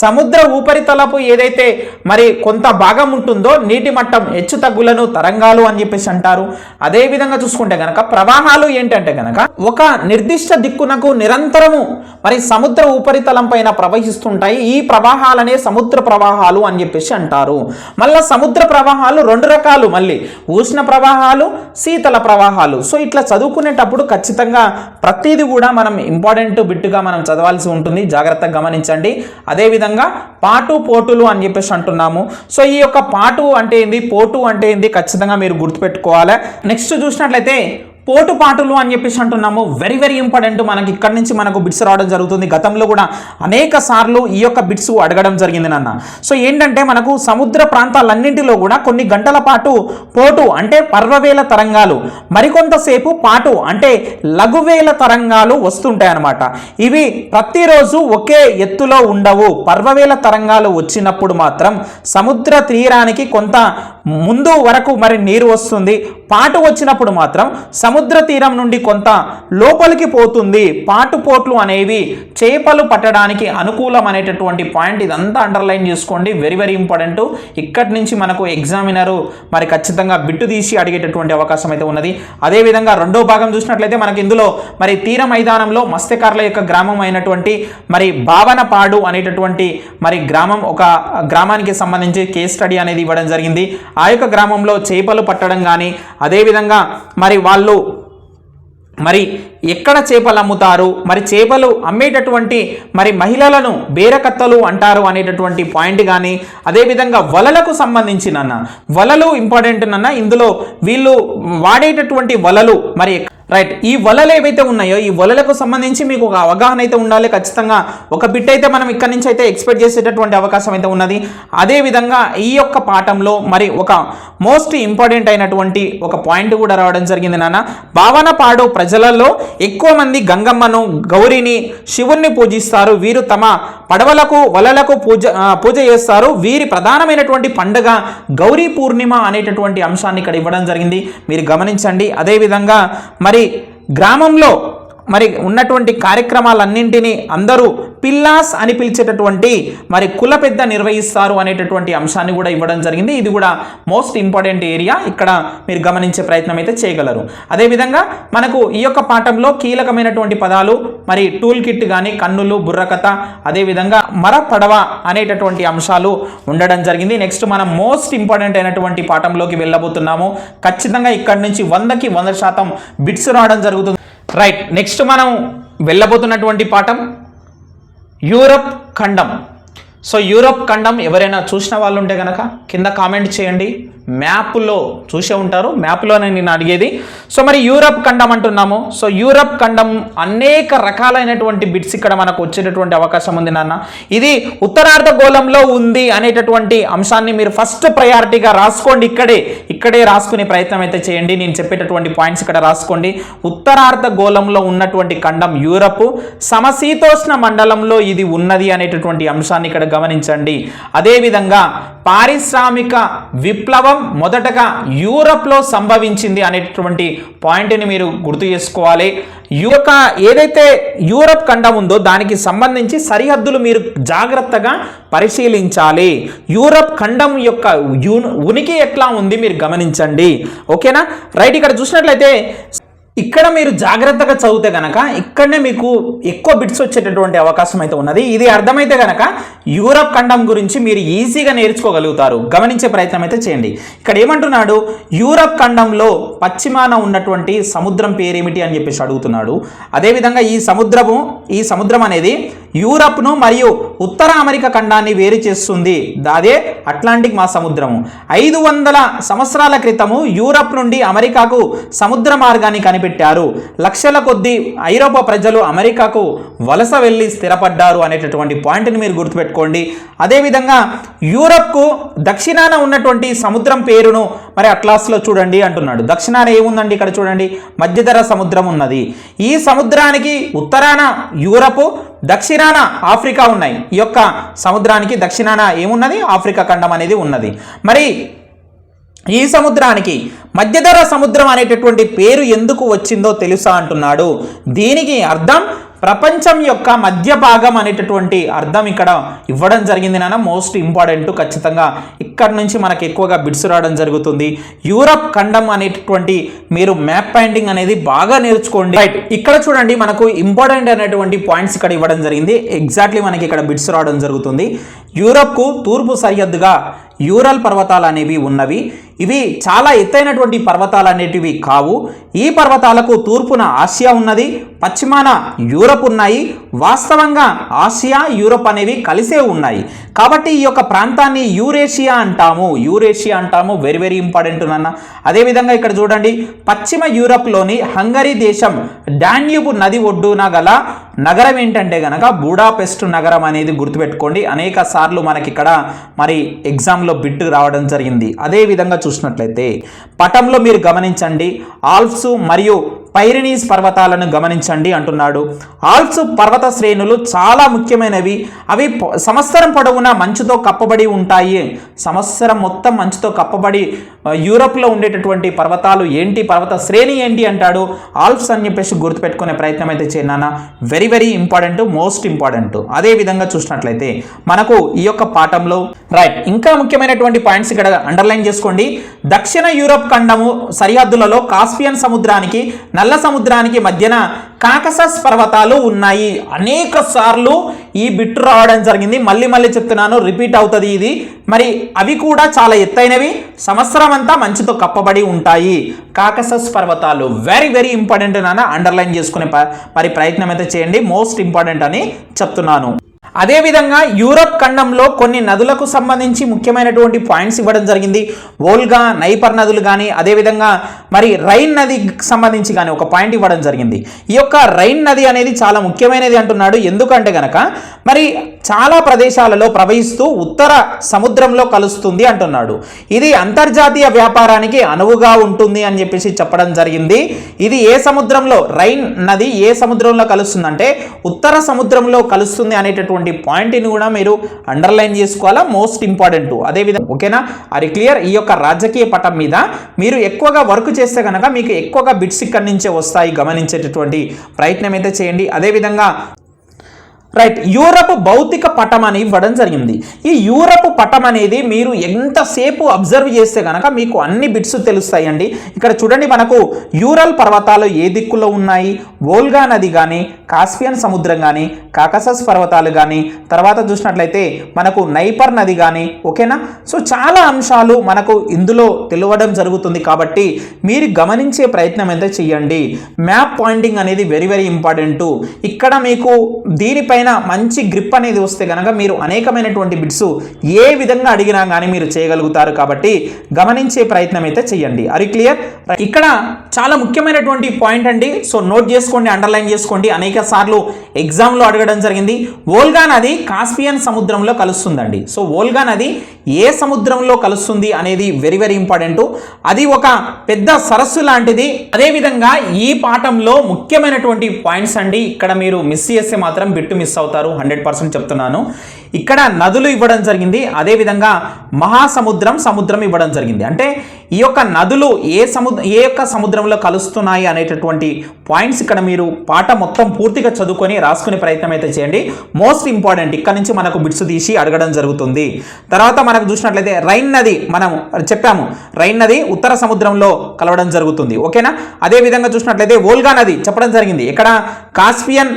సముద్ర ఉపరితలపు ఏదైతే మరి కొంత భాగం ఉంటుందో నీటి మట్టం హెచ్చు తగ్గులను తరంగాలు అని చెప్పేసి అంటారు. అదే విధంగా చూసుకుంటే గనక ప్రవాహాలు ఏంటంటే గనక ఒక నిర్దిష్ట దిక్కునకు నిరంతరము మరి సముద్ర ఉపరితలం పైన ప్రవహిస్తుంటాయి. ఈ ప్రవాహాలనే సముద్ర ప్రవాహాలు అని చెప్పేసి అంటారు. మళ్ళీ సముద్ర ప్రవాహాలు 2 రకాలు, మళ్ళీ ఉష్ణ ప్రవాహాలు, శీతల ప్రవాహాలు. సో ఇట్లా చదువుకునేటప్పుడు ఖచ్చితంగా ప్రతిదీ కూడా మనం ఇంపార్టెంట్ బిట్టుగా మనం చదవాల్సి ఉంటుంది. జాగ్రత్తగా గమనించండి. అదేవిధంగా పాటు పోటులు అని చెప్పేసి అంటున్నాము. సో ఈ యొక్క పాటు అంటే ఏంది, పోటు అంటే ఏంది ఖచ్చితంగా మీరు గుర్తుపెట్టుకోవాలి. నెక్స్ట్ చూసినట్లయితే పోటుపాటులు అని చెప్పేసి అంటున్నాము. Very very important. మనకి ఇక్కడి నుంచి మనకు బిట్స్ రావడం జరుగుతుంది. గతంలో కూడా అనేక సార్లు ఈ యొక్క బిట్స్ అడగడం జరిగింది నాన్న. సో ఏంటంటే మనకు సముద్ర ప్రాంతాలన్నింటిలో కూడా కొన్ని గంటల పాటు పోటు అంటే పర్వవేల తరంగాలు, మరికొంతసేపు పాటు అంటే లఘువేల తరంగాలు వస్తుంటాయి అన్నమాట. ఇవి ప్రతిరోజు ఒకే ఎత్తులో ఉండవు. పర్వవేల తరంగాలు వచ్చినప్పుడు మాత్రం సముద్ర తీరానికి కొంత ముందు వరకు మరి నీరు వస్తుంది. పాటు వచ్చినప్పుడు మాత్రం సముద్ర తీరం నుండి కొంత లోపలికి పోతుంది. పాటుపోట్లు అనేవి చేపలు పట్టడానికి అనుకూలం అనేటటువంటి పాయింట్. ఇదంతా అండర్లైన్ చేసుకోండి. Very very important. ఇక్కడి నుంచి మనకు ఎగ్జామినరు మరి ఖచ్చితంగా బిట్టు తీసి అడిగేటటువంటి అవకాశం అయితే ఉన్నది. అదేవిధంగా 2వ భాగం చూసినట్లయితే మనకి ఇందులో మరి తీర మైదానంలో మత్స్యకారుల యొక్క గ్రామం అయినటువంటి మరి భావనపాడు అనేటటువంటి మరి గ్రామం, ఒక గ్రామానికి సంబంధించి కేస్ స్టడీ అనేది ఇవ్వడం జరిగింది. ఆ యొక్క గ్రామంలో చేపలు పట్టడం కానీ, అదేవిధంగా మరి వాళ్ళు మరి ఎక్కడ చేపలు అమ్ముతారు, మరి చేపలు అమ్మేటటువంటి మరి మహిళలను బేరకత్తలు అంటారు అనేటటువంటి పాయింట్ కానీ, అదేవిధంగా వలలకు సంబంధించిన వలలు ఇంపార్టెంట్ నన్న. ఇందులో వీళ్ళు వాడేటటువంటి వలలు మరి రైట్, ఈ వలలు ఏవైతే ఉన్నాయో ఈ వలలకు సంబంధించి మీకు ఒక అవగాహన అయితే ఉండాలి. ఖచ్చితంగా ఒక బిట్ అయితే మనం ఇక్కడి నుంచి అయితే ఎక్స్పెక్ట్ చేసేటటువంటి అవకాశం అయితే ఉన్నది. అదేవిధంగా ఈ యొక్క పాఠంలో మరి ఒక మోస్ట్ ఇంపార్టెంట్ అయినటువంటి ఒక పాయింట్ కూడా రావడం జరిగింది నాన్న. భావనపాడు ప్రజలలో ఎక్కువ మంది గంగమ్మను, గౌరిని, శివుణ్ణి పూజిస్తారు. వీరు తమ పడవలకు, వలలకు పూజ చేస్తారు. వీరి ప్రధానమైనటువంటి పండుగ గౌరీ పూర్ణిమ అనేటటువంటి అంశాన్ని ఇక్కడ ఇవ్వడం జరిగింది. మీరు గమనించండి. అదేవిధంగా మరి గ్రామంలో మరి ఉన్నటువంటి కార్యక్రమాలన్నింటినీ అందరూ పిల్లాస్ అని పిలిచేటటువంటి మరి కుల పెద్ద నిర్వహిస్తారు అనేటటువంటి అంశాన్ని కూడా ఇవ్వడం జరిగింది. ఇది కూడా మోస్ట్ ఇంపార్టెంట్ ఏరియా. ఇక్కడ మీరు గమనించే ప్రయత్నం అయితే చేయగలరు. అదేవిధంగా మనకు ఈ యొక్క పాఠంలో కీలకమైనటువంటి పదాలు మరి టూల్ కిట్ కానీ, కన్నులు, బుర్రకథ, అదేవిధంగా మర పడవ అనేటటువంటి అంశాలు ఉండడం జరిగింది. నెక్స్ట్ మనం మోస్ట్ ఇంపార్టెంట్ అయినటువంటి పాఠంలోకి వెళ్ళబోతున్నాము. ఖచ్చితంగా ఇక్కడ నుంచి 100కి 100% బిట్స్ రావడం జరుగుతుంది. రైట్, నెక్స్ట్ మనం వెళ్ళబోతున్నటువంటి పాఠం యూరప్ ఖండం. సో యూరప్ ఖండం ఎవరైనా చూసిన వాళ్ళు ఉంటే కనుక కింద కామెంట్ చేయండి. మ్యాప్లో చూసే ఉంటారు, మ్యాప్లోనే నేను అడిగేది. సో మరి యూరప్ ఖండం అంటున్నాము. సో యూరప్ ఖండం అనేక రకాలైనటువంటి బిట్స్ ఇక్కడ మనకు వచ్చేటటువంటి అవకాశం ఉంది నాన్న. ఇది ఉత్తరార్ధగోళంలో ఉంది అనేటటువంటి అంశాన్ని మీరు ఫస్ట్ ప్రయారిటీగా రాసుకోండి. ఇక్కడే రాసుకునే ప్రయత్నం అయితే చేయండి. నేను చెప్పేటటువంటి పాయింట్స్ ఇక్కడ రాసుకోండి. ఉత్తరార్ధగోళంలో ఉన్నటువంటి ఖండం యూరప్, సమశీతోష్ణ మండలంలో ఇది ఉన్నది అనేటటువంటి అంశాన్ని ఇక్కడ గమనించండి. అదేవిధంగా పారిశ్రామిక విప్లవం మొదటగా యూరప్లో సంభవించింది అనేటటువంటి పాయింట్ని మీరు గుర్తు చేసుకోవాలి. ఏదైతే యూరప్ ఖండం ఉందో దానికి సంబంధించి సరిహద్దులు మీరు జాగ్రత్తగా పరిశీలించాలి. యూరప్ ఖండం యొక్క ఉనికి ఎట్లా ఉంది మీరు గమనించండి. ఓకేనా, రైట్. ఇక్కడ చూసినట్లయితే ఇక్కడ మీరు జాగ్రత్తగా చదివితే కనుక ఇక్కడనే మీకు ఎక్కువ బిట్స్ వచ్చేటటువంటి అవకాశం అయితే ఉన్నది. ఇది అర్థమైతే కనుక యూరప్ ఖండం గురించి మీరు ఈజీగా నేర్చుకోగలుగుతారు. గమనించే ప్రయత్నం అయితే చేయండి. ఇక్కడ ఏమంటున్నాడు, యూరప్ ఖండంలో పశ్చిమాన ఉన్నటువంటి సముద్రం పేరేమిటి అని చెప్పేసి అడుగుతున్నాడు. అదేవిధంగా ఈ సముద్రం అనేది యూరప్ను మరియు ఉత్తర అమెరికా ఖండాన్ని వేరు చేస్తుంది. అదే అట్లాంటిక్ మహాసముద్రము. 500 సంవత్సరాల క్రితము యూరప్ నుండి అమెరికాకు సముద్ర మార్గాన్ని కనిపెట్టారు. లక్షల కొద్దీ ఐరోపా ప్రజలు అమెరికాకు వలస వెళ్ళి స్థిరపడ్డారు అనేటటువంటి పాయింట్ని మీరు గుర్తుపెట్టుకోండి. అదేవిధంగా యూరప్కు దక్షిణాన ఉన్నటువంటి సముద్రం పేరును మరి అట్లాస్లో చూడండి అంటున్నాడు. దక్షిణాన ఏముందండి, ఇక్కడ చూడండి, మధ్యధరా సముద్రం ఉన్నది. ఈ సముద్రానికి ఉత్తరాన యూరప్, దక్షిణాన ఆఫ్రికా ఉన్నాయి. ఈ యొక్క సముద్రానికి దక్షిణాన ఏమున్నది, ఆఫ్రికా ఖండం అనేది ఉన్నది. మరి ఈ సముద్రానికి మధ్యధరా సముద్రం అనేటటువంటి పేరు ఎందుకు వచ్చిందో తెలుసా అంటున్నాడు. దీనికి అర్థం ప్రపంచం యొక్క మధ్య భాగం అనేటటువంటి అర్థం ఇక్కడ ఇవ్వడం జరిగింది నాన్న. మోస్ట్ ఇంపార్టెంట్, ఖచ్చితంగా ఇక్కడ నుంచి మనకు ఎక్కువగా బిట్స్ రావడం జరుగుతుంది. యూరప్ ఖండం అనేటటువంటి మీరు మ్యాప్ పాయింటింగ్ అనేది బాగా నేర్చుకోండి. రైట్, ఇక్కడ చూడండి మనకు ఇంపార్టెంట్ అనేటువంటి పాయింట్స్ ఇక్కడ ఇవ్వడం జరిగింది. ఎగ్జాక్ట్లీ మనకి ఇక్కడ బిట్స్ రావడం జరుగుతుంది. యూరప్కు తూర్పు సరిహద్దుగా యూరల్ పర్వతాలు అనేవి ఉన్నవి. ఇవి చాలా ఎత్తైనటువంటి పర్వతాలు అనేటివి కావు. ఈ పర్వతాలకు తూర్పున ఆసియా ఉన్నది, పశ్చిమాన యూరప్ ఉన్నాయి. వాస్తవంగా ఆసియా యూరప్ అనేవి కలిసే ఉన్నాయి. కాబట్టి ఈ యొక్క ప్రాంతాన్ని యూరేషియా అంటాము. వెరీ వెరీ ఇంపార్టెంట్ నాన్న. అదేవిధంగా ఇక్కడ చూడండి, పశ్చిమ యూరప్లోని హంగరీ దేశం డాన్యూబ్ నది ఒడ్డున గల నగరం ఏంటంటే గనక బుడాపెస్ట్ నగరం అనేది గుర్తుపెట్టుకోండి. అనేక సార్లు మనకి ఇక్కడ మరి ఎగ్జామ్లో బిట్ రావడం జరిగింది. అదేవిధంగా చూసినట్లయితే పటంలో మీరు గమనించండి, ఆల్ప్స్ మరియు పైరినీస్ పర్వతాలను గమనించండి అంటున్నాడు. ఆల్ప్స్ పర్వత శ్రేణులు చాలా ముఖ్యమైనవి. అవి సంవత్సరం పొడవునా మంచుతో కప్పబడి ఉంటాయి. సంవత్సరం మొత్తం మంచుతో కప్పబడి యూరప్లో ఉండేటటువంటి పర్వతాలు ఏంటి, పర్వత శ్రేణి ఏంటి అంటాడు. ఆల్ప్స్ అని చెప్పేసి గుర్తుపెట్టుకునే ప్రయత్నం అయితే చేయనా. Very very important, most important. అదేవిధంగా చూసినట్లయితే మనకు ఈ యొక్క పాఠంలో రైట్ ఇంకా ముఖ్యమైనటువంటి పాయింట్స్ ఇక్కడ అండర్లైన్ చేసుకోండి. దక్షిణ యూరప్ ఖండము సరిహద్దులలో కాస్పియన్ సముద్రానికి నల్ల సముద్రానికి మధ్యన కాకసస్ పర్వతాలు ఉన్నాయి. అనేక సార్లు ఈ బిట్ రావడం జరిగింది. మళ్ళీ చెప్తున్నాను, రిపీట్ అవుతుంది ఇది. మరి అవి కూడా చాలా ఎత్తైనవి, సంవత్సరం అంతా మంచుతో కప్పబడి ఉంటాయి. కాకసస్ పర్వతాలు వెరీ వెరీ ఇంపార్టెంట్ నాన్న. అండర్లైన్ చేసుకునే మరి ప్రయత్నం అయితే చేయండి. మోస్ట్ ఇంపార్టెంట్ అని చెప్తున్నాను. అదేవిధంగా యూరప్ ఖండంలో కొన్ని నదులకు సంబంధించి ముఖ్యమైనటువంటి పాయింట్స్ ఇవ్వడం జరిగింది. వోల్గా, నైపర్ నదులు కానీ, అదేవిధంగా మరి రైన్ నదికి సంబంధించి కానీ ఒక పాయింట్ ఇవ్వడం జరిగింది. ఈ యొక్క రైన్ నది అనేది చాలా ముఖ్యమైనది అంటున్నాడు. ఎందుకంటే గనక మరి చాలా ప్రదేశాలలో ప్రవహిస్తూ ఉత్తర సముద్రంలో కలుస్తుంది అంటున్నాడు. ఇది అంతర్జాతీయ వ్యాపారానికి అనువుగా ఉంటుంది అని చెప్పేసి చెప్పడం జరిగింది. ఇది ఏ సముద్రంలో, రైన్ నది ఏ సముద్రంలో కలుస్తుందంటే ఉత్తర సముద్రంలో కలుస్తుంది అనేటటువంటి పాయింట్ని కూడా మీరు అండర్లైన్ చేసుకోవాలా. Most important. అదేవిధంగా ఓకేనా, అది క్లియర్. ఈ యొక్క రాజకీయ పటం మీద మీరు ఎక్కువగా వర్క్ చేస్తే కనుక మీకు ఎక్కువగా బిట్స్ ఇక్కడి నుంచే వస్తాయి. గమనించేటటువంటి ప్రయత్నం అయితే చేయండి. అదేవిధంగా రైట్, యూరప్ భౌతిక పటం అని ఇవ్వడం జరిగింది. ఈ యూరప్ పటం అనేది మీరు ఎంతసేపు అబ్జర్వ్ చేస్తే కనుక మీకు అన్ని బిట్స్ తెలుస్తాయండి. ఇక్కడ చూడండి, మనకు యూరల్ పర్వతాలు ఏ దిక్కులో ఉన్నాయి, వోల్గా నది కానీ, కాస్పియన్ సముద్రం కానీ, కాకసస్ పర్వతాలు కానీ, తర్వాత చూసినట్లయితే మనకు నైపర్ నది కానీ. ఓకేనా, సో చాలా అంశాలు మనకు ఇందులో తెలియడం జరుగుతుంది. కాబట్టి మీరు గమనించే ప్రయత్నం అయితే చేయండి. మ్యాప్ పాయింటింగ్ అనేది వెరీ వెరీ ఇంపార్టెంట్. ఇక్కడ మీకు దీనిపైన పైన మంచి గ్రిప్ అనేది వస్తే కనుక మీరు అనేకమైనటువంటి బిట్స్ ఏ విధంగా అడిగినా కానీ మీరు చేయగలుగుతారు. కాబట్టి గమనించే ప్రయత్నం అయితే చేయండి. అరి క్లియర్? ఇక్కడ చాలా ముఖ్యమైనటువంటి పాయింట్ అండి. సో నోట్ చేసుకోండి, అండర్లైన్ చేసుకోండి. అనేక సార్లు ఎగ్జామ్లో అడగడం జరిగింది. వోల్గా నది కాస్పియన్ సముద్రంలో కలుస్తుందండి. సో వోల్గా నది ఏ సముద్రంలో కలుస్తుంది అనేది వెరీ వెరీ ఇంపార్టెంట్. అది ఒక పెద్ద సరస్సు లాంటిది. అదేవిధంగా ఈ పాఠంలో ముఖ్యమైనటువంటి పాయింట్స్ అండి. ఇక్కడ మీరు మిస్ చేస్తే మాత్రం బిట్టు మిస్ అవుతారు, 100% చెప్తున్నాను. ఇక్కడ నదులు ఇవ్వడం జరిగింది, అదేవిధంగా మహాసముద్రం, సముద్రం ఇవ్వడం జరిగింది. అంటే ఈ యొక్క నదులు ఏ యొక్క సముద్రంలో కలుస్తున్నాయి అనేటటువంటి పాయింట్స్ ఇక్కడ మీరు పాఠం మొత్తం పూర్తిగా చదువుకొని రాసుకునే ప్రయత్నం అయితే చేయండి. మోస్ట్ ఇంపార్టెంట్, ఇక్కడ నుంచి మనకు బిట్స్ తీసి అడగడం జరుగుతుంది. తర్వాత మనకు చూసినట్లయితే రైన్ నది, మనం చెప్పాము రైన్ నది ఉత్తర సముద్రంలో కలవడం జరుగుతుంది. ఓకేనా? అదేవిధంగా చూసినట్లయితే వోల్గా నది చెప్పడం జరిగింది, ఇక్కడ కాస్పియన్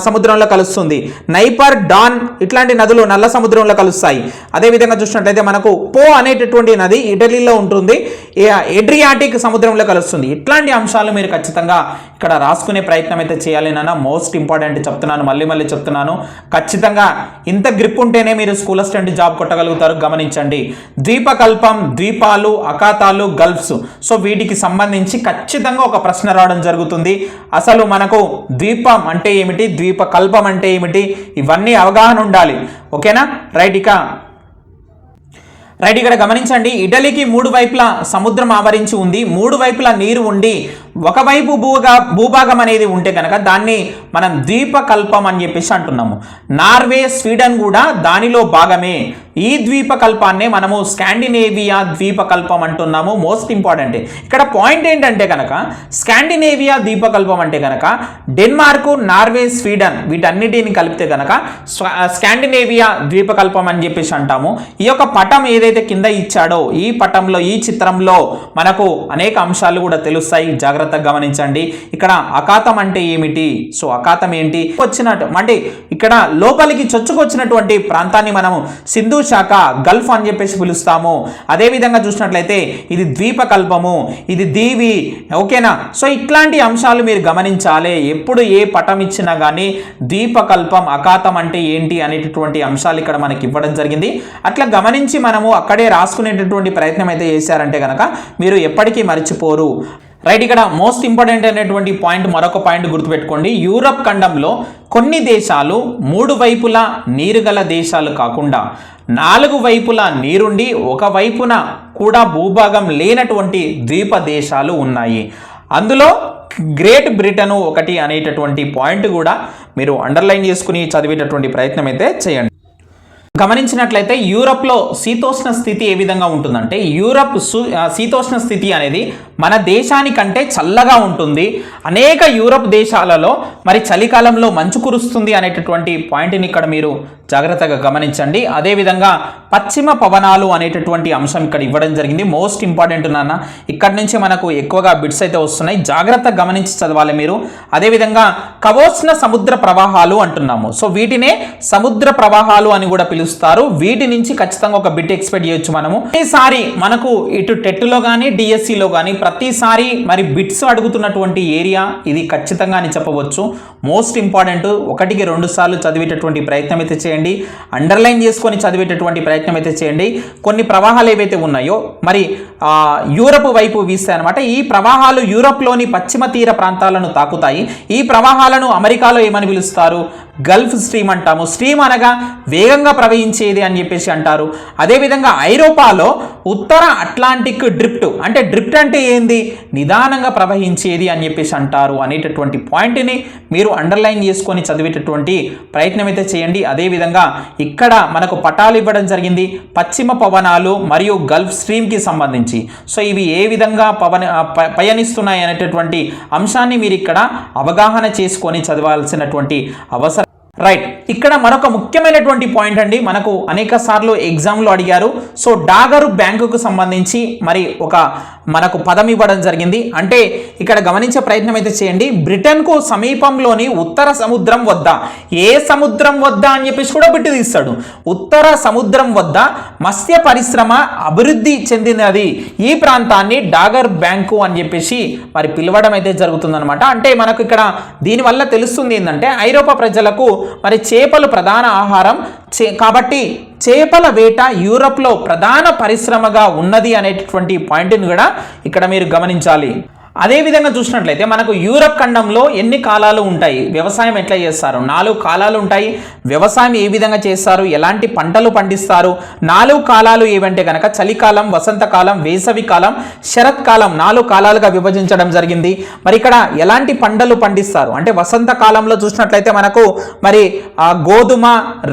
సముద్రంలో కలుస్తుంది. నైపర్, డాన్ ఇట్లాంటి నదులు నల్ల సముద్రంలో కలుస్తాయి. అదేవిధంగా చూసినట్లయితే మనకు పో అనేటటువంటి నది ఇటలీలో ఉంటుంది, ఎడ్రియాటిక్ సముద్రంలో కలుస్తుంది. ఇట్లాంటి అంశాలు మీరు ఖచ్చితంగా ఇక్కడ రాసుకునే ప్రయత్నం అయితే చేయాలి నాన్న. మోస్ట్ ఇంపార్టెంట్ చెప్తున్నాను, మళ్ళీ చెప్తున్నాను. ఖచ్చితంగా ఇంత గ్రిప్ ఉంటేనే మీరు స్కూల్ అసిస్టెంట్ జాబ్ కొట్టగలుగుతారు. గమనించండి, ద్వీపకల్పం, ద్వీపాలు, అఖాతాలు, గల్ఫ్స్. సో వీటికి సంబంధించి ఖచ్చితంగా ఒక ప్రశ్న రావడం జరుగుతుంది. అసలు మనకు ద్వీపం అంటే ఏమిటి, ద్వీపకల్పం అంటే ఏమిటి, ఇవన్నీ అవగాహన ఉండాలి. ఓకేనా? రైట్. ఇక్కడ గమనించండి, ఇటలీకి 3 వైపులా సముద్రం ఆవరించి ఉంది, 3 వైపులా నీరు ఉండి ఒకవైపు భూభాగం అనేది ఉంటే కనుక దాన్ని మనం ద్వీపకల్పం అని చెప్పేసి అంటున్నాము. నార్వే, స్వీడన్ కూడా దానిలో భాగమే. ఈ ద్వీపకల్పాన్నే మనము స్కాండినేవియా ద్వీపకల్పం అంటున్నాము. మోస్ట్ ఇంపార్టెంట్ ఇక్కడ పాయింట్ ఏంటంటే కనుక స్కాండినేవియా ద్వీపకల్పం అంటే కనుక డెన్మార్క్, నార్వే, స్వీడన్ వీటన్నిటిని కలిపితే కనుక స్కాండినేవియా ద్వీపకల్పం అని చెప్పేసి అంటాము. ఈ యొక్క పటం ఏదైతే కింద ఇచ్చాడో ఈ పటంలో, ఈ చిత్రంలో మనకు అనేక అంశాలు కూడా తెలుస్తాయి. జాగ్రత్తగా గమనించండి. ఇక్కడ అఖాతం అంటే ఏమిటి, సో అఖాతం ఏంటి, వచ్చినట్టు అంటే ఇక్కడ లోపలికి చొచ్చుకొచ్చినటువంటి ప్రాంతాన్ని మనము సింధు శాఖ, గల్ఫ్ అని చెప్పేసి పిలుస్తాము. అదేవిధంగా చూసినట్లయితే ఇది ద్వీపకల్పము, ఇది దీవి. ఓకేనా? సో ఇట్లాంటి అంశాలు మీరు గమనించాలి. ఎప్పుడు ఏ పటం ఇచ్చినా కానీ ద్వీపకల్పం, అఖాతం అంటే ఏంటి అనేటటువంటి అంశాలు ఇక్కడ మనకి ఇవ్వడం జరిగింది. అట్లా గమనించి మనము అక్కడే రాసుకునేటటువంటి ప్రయత్నం అయితే చేశారంటే కనుక మీరు ఎప్పటికీ మర్చిపోరు. రైట్. ఇక్కడ మోస్ట్ ఇంపార్టెంట్ అనేటువంటి పాయింట్, మరొక పాయింట్ గుర్తుపెట్టుకోండి. యూరప్ ఖండంలో కొన్ని దేశాలు 3 వైపులా నీరు గల దేశాలు కాకుండా 4 వైపులా నీరుండి ఒక వైపున కూడా భూభాగం లేనటువంటి ద్వీప దేశాలు ఉన్నాయి. అందులో గ్రేట్ బ్రిటన్ ఒకటి అనేటటువంటి పాయింట్ కూడా మీరు అండర్లైన్ చేసుకుని చదివేటటువంటి ప్రయత్నం అయితే చేయండి. గమనించినట్లయితే యూరప్లో శీతోష్ణ స్థితి ఏ విధంగా ఉంటుందంటే, యూరప్ శీతోష్ణ స్థితి అనేది మన దేశానికంటే చల్లగా ఉంటుంది. అనేక యూరప్ దేశాలలో మరి చలికాలంలో మంచు కురుస్తుంది అనేటటువంటి పాయింట్ని ఇక్కడ మీరు జాగ్రత్తగా గమనించండి. అదేవిధంగా పశ్చిమ పవనాలు అనేటటువంటి అంశం ఇక్కడ ఇవ్వడం జరిగింది. మోస్ట్ ఇంపార్టెంట్ నాన్న. ఇక్కడ నుంచి మనకు ఎక్కువగా బిట్స్ అయితే వస్తున్నాయి, జాగ్రత్తగా గమనించి చదవాలి మీరు. అదేవిధంగా కవోష్ణ సముద్ర ప్రవాహాలు అంటున్నాము. సో వీటినే సముద్ర ప్రవాహాలు అని కూడా పిలుస్తారు. వీటి నుంచి ఖచ్చితంగా ఒక బిట్ ఎక్స్పెక్ట్ చేయొచ్చు మనము. ఈసారి మనకు ఇటు టెట్లో కానీ డిఎస్సిలో కానీ ప్రతిసారి మరి బిట్స్ అడుగుతున్నటువంటి ఏరియా ఇది ఖచ్చితంగా అని చెప్పవచ్చు. మోస్ట్ ఇంపార్టెంట్, 1కి 2 సార్లు చదివేటటువంటి ప్రయత్నం అయితే చేయండి. అండర్లైన్ చేసుకొని చదివేటటువంటి ప్రయత్నం అయితే చేయండి. కొన్ని ప్రవాహాలు ఏవైతే ఉన్నాయో మరి యూరప్ వైపు వీస్తాయి అనమాట. ఈ ప్రవాహాలు యూరప్లోని పశ్చిమ తీర ప్రాంతాలను తాకుతాయి. ఈ ప్రవాహాలను అమెరికాలో ఏమని పిలుస్తారు? గల్ఫ్ స్ట్రీమ్ అంటాము. స్ట్రీమ్ అనగా వేగంగా ప్రవహించేది అని చెప్పేసి అంటారు. అదేవిధంగా ఐరోపాలో ఉత్తర అట్లాంటిక్ డ్రిఫ్ట్, అంటే డ్రిఫ్ట్ అంటే ఏంది, నిదానంగా ప్రవహించేది అని చెప్పేసి అంటారు అనేటటువంటి పాయింట్ని మీరు అండర్లైన్ చేసుకొని చదివేటటువంటి ప్రయత్నం అయితే చేయండి. అదేవిధంగా ఇక్కడ మనకు పటాలు ఇవ్వడం జరిగింది, పశ్చిమ పవనాలు మరియు గల్ఫ్ స్ట్రీమ్కి సంబంధించి. సో ఇవి ఏ విధంగా పయనిస్తున్నాయి అనేటటువంటి అంశాన్ని మీరు ఇక్కడ అవగాహన చేసుకొని చదవాల్సినటువంటి అవసరం. రైట్. ఇక్కడ మరొక ముఖ్యమైనటువంటి పాయింట్ అండి, మనకు అనేక సార్లు ఎగ్జామ్లో అడిగారు. సో డాగరు బ్యాంకుకు సంబంధించి మరి ఒక మనకు పదం ఇవ్వడం జరిగింది. అంటే ఇక్కడ గమనించే ప్రయత్నం అయితే చేయండి. బ్రిటన్కు సమీపంలోని ఉత్తర సముద్రం వద్ద, ఏ సముద్రం వద్ద అని చెప్పేసి కూడా బిట్టు తీస్తాడు. ఉత్తర సముద్రం వద్ద మత్స్య పరిశ్రమ అభివృద్ధి చెందినది. ఈ ప్రాంతాన్ని డాగర్ బ్యాంకు అని చెప్పేసి మరి పిలవడం అయితే జరుగుతుందన్నమాట. అంటే మనకు ఇక్కడ దీనివల్ల తెలుస్తుంది ఏంటంటే ఐరోపా ప్రజలకు మరి చేపలు ప్రధాన ఆహారం. కాబట్టి చేపల వేట యూరప్లో ప్రధాన పరిశ్రమగా ఉన్నది అనేటటువంటి పాయింట్ని కూడా ఇక్కడ మీరు గమనించాలి. అదేవిధంగా చూసినట్లయితే మనకు యూరప్ ఖండంలో ఎన్ని కాలాలు ఉంటాయి, వ్యవసాయం ఎట్లా చేస్తారు, 4 కాలాలు ఉంటాయి. వ్యవసాయం ఏ విధంగా చేస్తారు, ఎలాంటి పంటలు పండిస్తారు, 4 కాలాలు ఏవంటే కనుక చలికాలం, వసంతకాలం, వేసవి కాలం, శరత్కాలం 4 కాలాలుగా విభజించడం జరిగింది. మరి ఇక్కడ ఎలాంటి పంటలు పండిస్తారు అంటే వసంతకాలంలో చూసినట్లయితే మనకు మరి గోధుమ,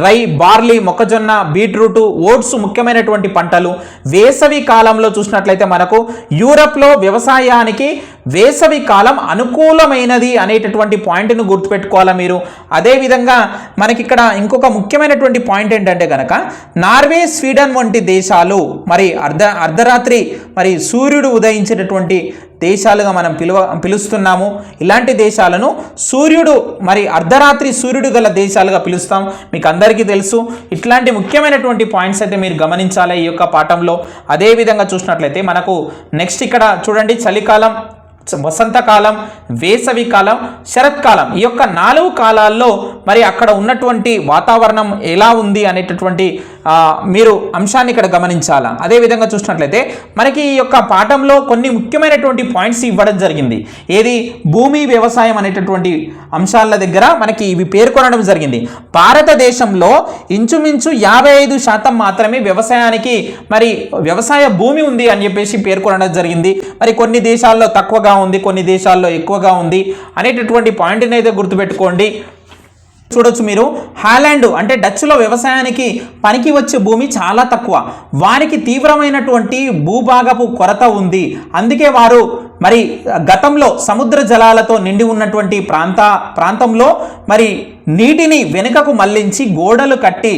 రై, బార్లీ, మొక్కజొన్న, బీట్రూట్, ఓట్స్ ముఖ్యమైనటువంటి పంటలు. వేసవి కాలంలో చూసినట్లయితే మనకు యూరప్లో వ్యవసాయానికి వేసవి కాలం అనుకూలమైనది అనేటటువంటి పాయింట్ను గుర్తుపెట్టుకోవాలా మీరు. అదేవిధంగా మనకి ఇక్కడ ఇంకొక ముఖ్యమైనటువంటి పాయింట్ ఏంటంటే కనుక నార్వే, స్వీడన్ వంటి దేశాలు మరి అర్ధరాత్రి మరి సూర్యుడు ఉదయించేటటువంటి దేశాలుగా మనం పిలుస్తున్నాము. ఇలాంటి దేశాలను సూర్యుడు మరి అర్ధరాత్రి సూర్యుడు గల దేశాలుగా పిలుస్తాం. మీకు అందరికీ తెలుసు. ఇట్లాంటి ముఖ్యమైనటువంటి పాయింట్స్ అయితే మీరు గమనించాలి ఈ యొక్క పాఠంలో. అదేవిధంగా చూసినట్లయితే మనకు నెక్స్ట్ ఇక్కడ చూడండి చలికాలం, వసంతకాలం, వేసవి కాలం, శరత్కాలం ఈ యొక్క 4 కాలాల్లో మరి అక్కడ ఉన్నటువంటి వాతావరణం ఎలా ఉంది అనేటటువంటి మీరు అంశాన్ని ఇక్కడ గమనించాలా. అదేవిధంగా చూసినట్లయితే మనకి ఈ యొక్క పాఠంలో కొన్ని ముఖ్యమైనటువంటి పాయింట్స్ ఇవ్వడం జరిగింది. ఏది భూమి వ్యవసాయం అనేటటువంటి అంశాల దగ్గర మనకి ఇవి పేర్కొనడం జరిగింది. భారతదేశంలో ఇంచుమించు 55% మాత్రమే వ్యవసాయానికి మరి వ్యవసాయ భూమి ఉంది అని చెప్పేసి పేర్కొనడం జరిగింది. మరి కొన్ని దేశాల్లో తక్కువగా ఉంది, కొన్ని దేశాల్లో ఎక్కువగా ఉంది అనేటటువంటి పాయింట్ని అయితే గుర్తుపెట్టుకోండి. చూడొచ్చు మీరు హాలాండ్ అంటే డచ్లో వ్యవసాయానికి పనికి వచ్చే భూమి చాలా తక్కువ. వారికి తీవ్రమైనటువంటి భూభాగపు కొరత ఉంది. అందుకే వారు మరి గతంలో సముద్ర జలాలతో నిండి ఉన్నటువంటి ప్రాంతంలో మరి నీటిని వెనుకకు మళ్లించి గోడలు కట్టి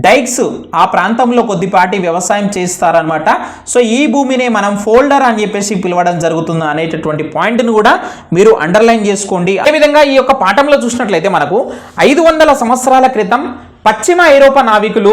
డైక్స్ ఆ ప్రాంతంలో కొద్దిపాటి వ్యవసాయం చేస్తారనమాట. సో ఈ భూమిని మనం ఫోల్డర్ అని చెప్పేసి పిలవడం జరుగుతుంది అనేటటువంటి పాయింట్ను కూడా మీరు అండర్లైన్ చేసుకోండి. అదేవిధంగా ఈ యొక్క పాఠంలో చూసినట్లయితే మనకు 500 సంవత్సరాల క్రితం పశ్చిమ ఐరోపా నావికులు,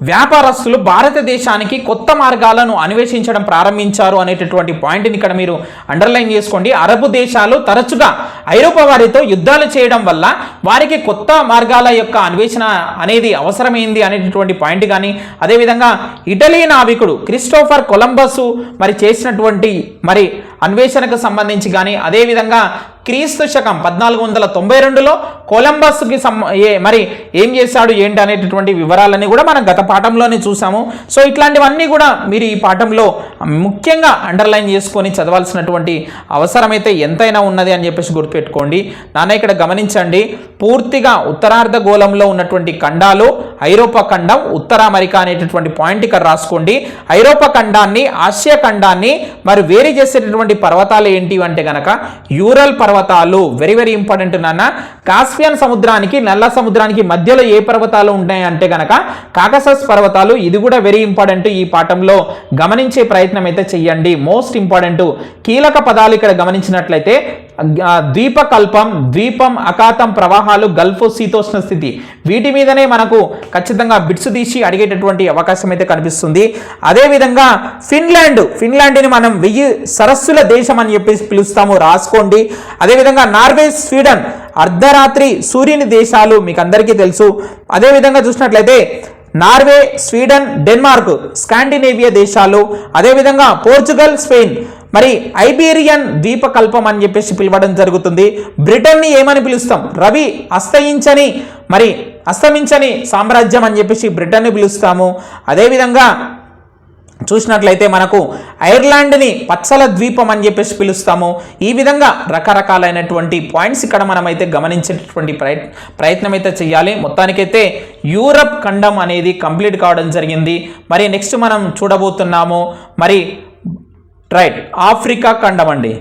వ్యాపారస్తులు భారతదేశానికి కొత్త మార్గాలను అన్వేషించడం ప్రారంభించారు అనేటటువంటి పాయింట్ని ఇక్కడ మీరు అండర్లైన్ చేసుకోండి. అరబు దేశాలు తరచుగా ఐరోపా వారితో యుద్ధాలు చేయడం వల్ల వారికి కొత్త మార్గాల యొక్క అన్వేషణ అనేది అవసరమైంది అనేటటువంటి పాయింట్ కానీ, అదేవిధంగా ఇటలీ నావికుడు క్రిస్టోఫర్ కొలంబస్ మరి చేసినటువంటి మరి అన్వేషణకు సంబంధించి కానీ, అదేవిధంగా క్రీస్తు శకం 1492లో కొలంబస్కి మరి ఏం చేశాడు ఏంటి అనేటటువంటి వివరాలన్నీ కూడా మనం గత పాఠంలోనే చూసాము. సో ఇట్లాంటివన్నీ కూడా మీరు ఈ పాఠంలో ముఖ్యంగా అండర్లైన్ చేసుకొని చదవాల్సినటువంటి అవసరం అయితే ఎంతైనా ఉన్నది అని చెప్పేసి గుర్తుపెట్టుకోండి. నాన్న ఇక్కడ గమనించండి, పూర్తిగా ఉత్తరార్ధ గోళంలో ఉన్నటువంటి ఖండాలు ఐరోపా ఖండం, ఉత్తర అమెరికా అనేటటువంటి పాయింట్ ఇక్కడ రాసుకోండి. ఐరోపా ఖండాన్ని, ఆసియా ఖండాన్ని మరి వేరు చేసేటటువంటి పర్వతాలు ఏంటి అంటే కనుక యూరల్ పర్వతాలు. వెరీ వెరీ ఇంపార్టెంట్ నాన్న. కాస్పియన్ సముద్రానికి, నల్ల సముద్రానికి మధ్యలో ఏ పర్వతాలు ఉంటాయి అంటే కనుక కాకసస్ పర్వతాలు. ఇది కూడా వెరీ ఇంపార్టెంట్. ఈ పాఠంలో గమనించే ప్రయత్నం అయితే చెయ్యండి. మోస్ట్ ఇంపార్టెంట్ కీలక పదాలు ఇక్కడ గమనించినట్లయితే ద్వీపకల్పం, ద్వీపం, అఖాతం, ప్రవాహాలు, గల్ఫ్, శీతోష్ణ స్థితి, వీటి మీదనే మనకు ఖచ్చితంగా బిట్స్ తీసి అడిగేటటువంటి అవకాశం అయితే కనిపిస్తుంది. అదేవిధంగా ఫిన్లాండ్ని మనం 1000 సరస్సుల దేశం అని చెప్పేసి పిలుస్తాము, రాసుకోండి. అదేవిధంగా నార్వే, స్వీడన్ అర్ధరాత్రి సూర్యుని దేశాలు మీకు అందరికీ తెలుసు. అదేవిధంగా చూసినట్లయితే నార్వే, స్వీడన్, డెన్మార్క్ స్కాండినేవియా దేశాలు. అదేవిధంగా పోర్చుగల్, స్పెయిన్ మరి ఐబీరియన్ ద్వీపకల్పం అని చెప్పేసి పిలవడం జరుగుతుంది. బ్రిటన్ని ఏమని పిలుస్తాం? రవి అస్తమించని సామ్రాజ్యం అని చెప్పేసి బ్రిటన్ని పిలుస్తాము. అదేవిధంగా చూసినట్లయితే మనకు ఐర్లాండ్ని పచ్చల ద్వీపం అని చెప్పేసి పిలుస్తాము. ఈ విధంగా రకరకాలైనటువంటి పాయింట్స్ ఇక్కడ మనమైతే గమనించేటటువంటి ప్రయత్నం అయితే చేయాలి. మొత్తానికైతే యూరప్ ఖండం అనేది కంప్లీట్ కావడం జరిగింది. మరి నెక్స్ట్ మనం చూడబోతున్నాము మరి ఆఫ్రికా ఖండం అండి.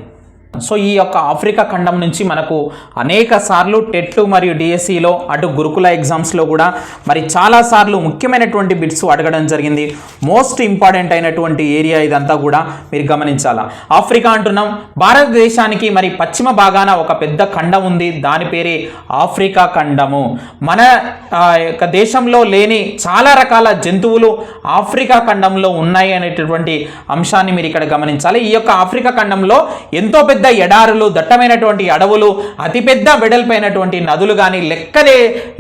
సో ఈ యొక్క ఆఫ్రికా ఖండం నుంచి మనకు అనేక సార్లు టెట్లు మరియు డిఎస్సిలో అటు గురుకుల ఎగ్జామ్స్లో కూడా మరి చాలాసార్లు ముఖ్యమైనటువంటి బిట్స్ అడగడం జరిగింది. మోస్ట్ ఇంపార్టెంట్ అయినటువంటి ఏరియా ఇదంతా కూడా మీరు గమనించాలా. ఆఫ్రికా అంటున్నాం, భారతదేశానికి మరి పశ్చిమ భాగాన ఒక పెద్ద ఖండం ఉంది, దాని పేరే ఆఫ్రికా ఖండము. మన యొక్క దేశంలో లేని చాలా రకాల జంతువులు ఆఫ్రికా ఖండంలో ఉన్నాయి అనేటటువంటి అంశాన్ని మీరు ఇక్కడ గమనించాలి. ఈ యొక్క ఆఫ్రికా ఖండంలో ఎంతో పెద్ద పెద్ద ఎడారులు, దట్టమైనటువంటి అడవులు, అతిపెద్ద వెడల్పైనటువంటి నదులు కానీ,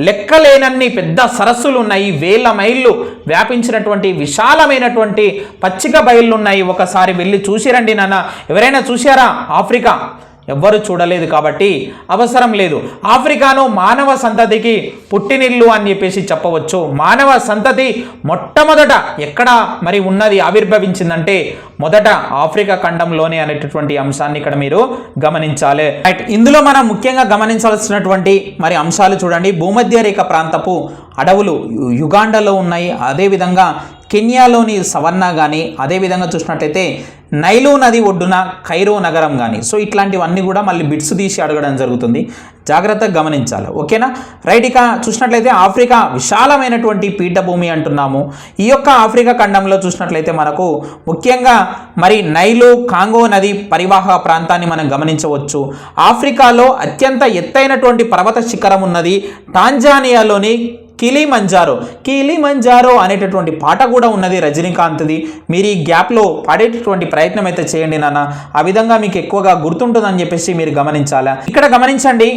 లెక్కలేనన్ని పెద్ద సరస్సులు ఉన్నాయి, వేల మైళ్ళు వ్యాపించినటువంటి విశాలమైనటువంటి పచ్చిక బయళ్ళు ఉన్నాయి. ఒకసారి వెళ్ళి చూసిరండి నాన్న. ఎవరైనా చూశారా ఆఫ్రికా? ఎవ్వరు చూడలేదు కాబట్టి అవసరం లేదు. ఆఫ్రికాను మానవ సంతతికి పుట్టినిల్లు అని చెప్పేసి చెప్పవచ్చు. మానవ సంతతి మొట్టమొదట ఎక్కడ మరి ఉన్నది, ఆవిర్భవించిందంటే మొదట ఆఫ్రికా ఖండంలోనే అనేటటువంటి అంశాన్ని ఇక్కడ మీరు గమనించాలి. రైట్, ఇందులో మనం ముఖ్యంగా గమనించాల్సినటువంటి మరి అంశాలు చూడండి. భూమధ్య రేఖ ప్రాంతపు అడవులు యుగాండాలో ఉన్నాయి. అదేవిధంగా కెన్యాలోని సవర్నా కానీ, అదేవిధంగా చూసినట్టయితే నైలు నది ఒడ్డున కైరో నగరం కానీ. సో ఇట్లాంటివన్నీ కూడా మళ్ళీ బిట్స్ తీసి అడగడం జరుగుతుంది, జాగ్రత్తగా గమనించాలి. ఓకేనా? రైట్, ఇక చూసినట్లయితే ఆఫ్రికా విశాలమైనటువంటి పీఠభూమి అంటున్నాము. ఈ యొక్క ఆఫ్రికా ఖండంలో చూసినట్లయితే మనకు ముఖ్యంగా మరి నైలు, కాంగో నది పరివాహ ప్రాంతాన్ని మనం గమనించవచ్చు. ఆఫ్రికాలో అత్యంత ఎత్తైనటువంటి పర్వత శిఖరం ఉన్నది టాంజానియాలోని కిలిమంజారో అనేటటువంటి పాట కూడా ఉన్నది రజనీకాంత్ది. మీరు ఈ గ్యాప్లో పాడేటటువంటి ప్రయత్నం అయితే చేయండి నాన్న. ఆ విధంగా మీకు ఎక్కువగా గుర్తుంటుందని చెప్పేసి మీరు గమనించాలా. ఇక్కడ గమనించండి,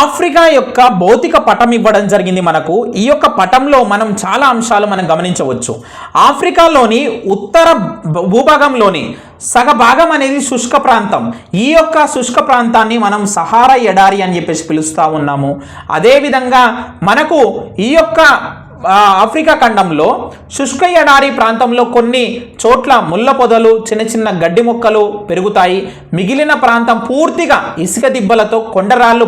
ఆఫ్రికా యొక్క భౌతిక పటం ఇవ్వడం జరిగింది మనకు. ఈ యొక్క పటంలో మనం చాలా అంశాలు మనం గమనించవచ్చు. ఆఫ్రికాలోని ఉత్తర భూభాగంలోని సగభాగం అనేది శుష్క ప్రాంతం. ఈ యొక్క శుష్క ప్రాంతాన్ని మనం సహారా ఎడారి అని చెప్పేసి పిలుస్తూ ఉన్నాము. అదేవిధంగా మనకు ఈ యొక్క ఆఫ్రికా ఖండంలో శుష్క ఎడారి ప్రాంతంలో కొన్ని చోట్ల ముళ్ళ పొదలు, చిన్న చిన్న గడ్డి మొక్కలు పెరుగుతాయి. మిగిలిన ప్రాంతం పూర్తిగా ఇసుక దిబ్బలతో, కొండరాళ్ళు,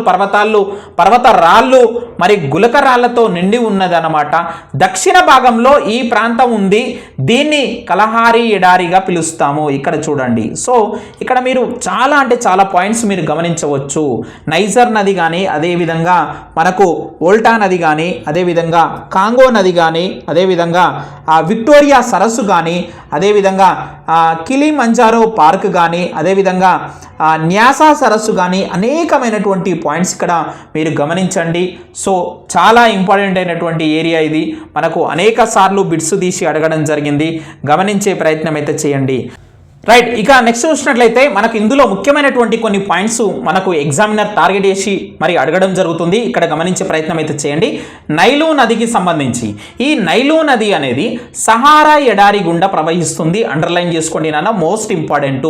పర్వత రాళ్ళు మరి గులక రాళ్లతో నిండి ఉన్నదన్నమాట. దక్షిణ భాగంలో ఈ ప్రాంతం ఉంది. దీన్ని కలహారి ఎడారిగా పిలుస్తాము. ఇక్కడ చూడండి. సో ఇక్కడ మీరు చాలా అంటే చాలా పాయింట్స్ మీరు గమనించవచ్చు. నైజర్ నది కానీ, అదేవిధంగా మనకు వోల్టా నది కానీ, అదేవిధంగా కాంగో నది కానీ, అదేవిధంగా విక్టోరియా సరస్సు కానీ, అదేవిధంగా కిలిమంజారో పార్క్ కానీ, అదేవిధంగా న్యాసా సరస్సు కానీ, అనేకమైనటువంటి పాయింట్స్ ఇక్కడ మీరు గమనించండి. సో చాలా ఇంపార్టెంట్ అయినటువంటి ఏరియా ఇది. మనకు అనేక సార్లు బిట్స్ తీసి అడగడం జరిగింది, గమనించే ప్రయత్నం అయితే చేయండి. రైట్, ఇక నెక్స్ట్ చూసినట్లయితే మనకు ఇందులో ముఖ్యమైనటువంటి కొన్ని పాయింట్స్ మనకు ఎగ్జామినర్ టార్గెట్ చేసి మరి అడగడం జరుగుతుంది. ఇక్కడ గమనించే ప్రయత్నం అయితే చేయండి. నైలు నదికి సంబంధించి, ఈ నైలు నది అనేది సహారా ఎడారి గుండా ప్రవహిస్తుంది. అండర్లైన్ చేసుకోండి నాన్న, మోస్ట్ ఇంపార్టెంట్.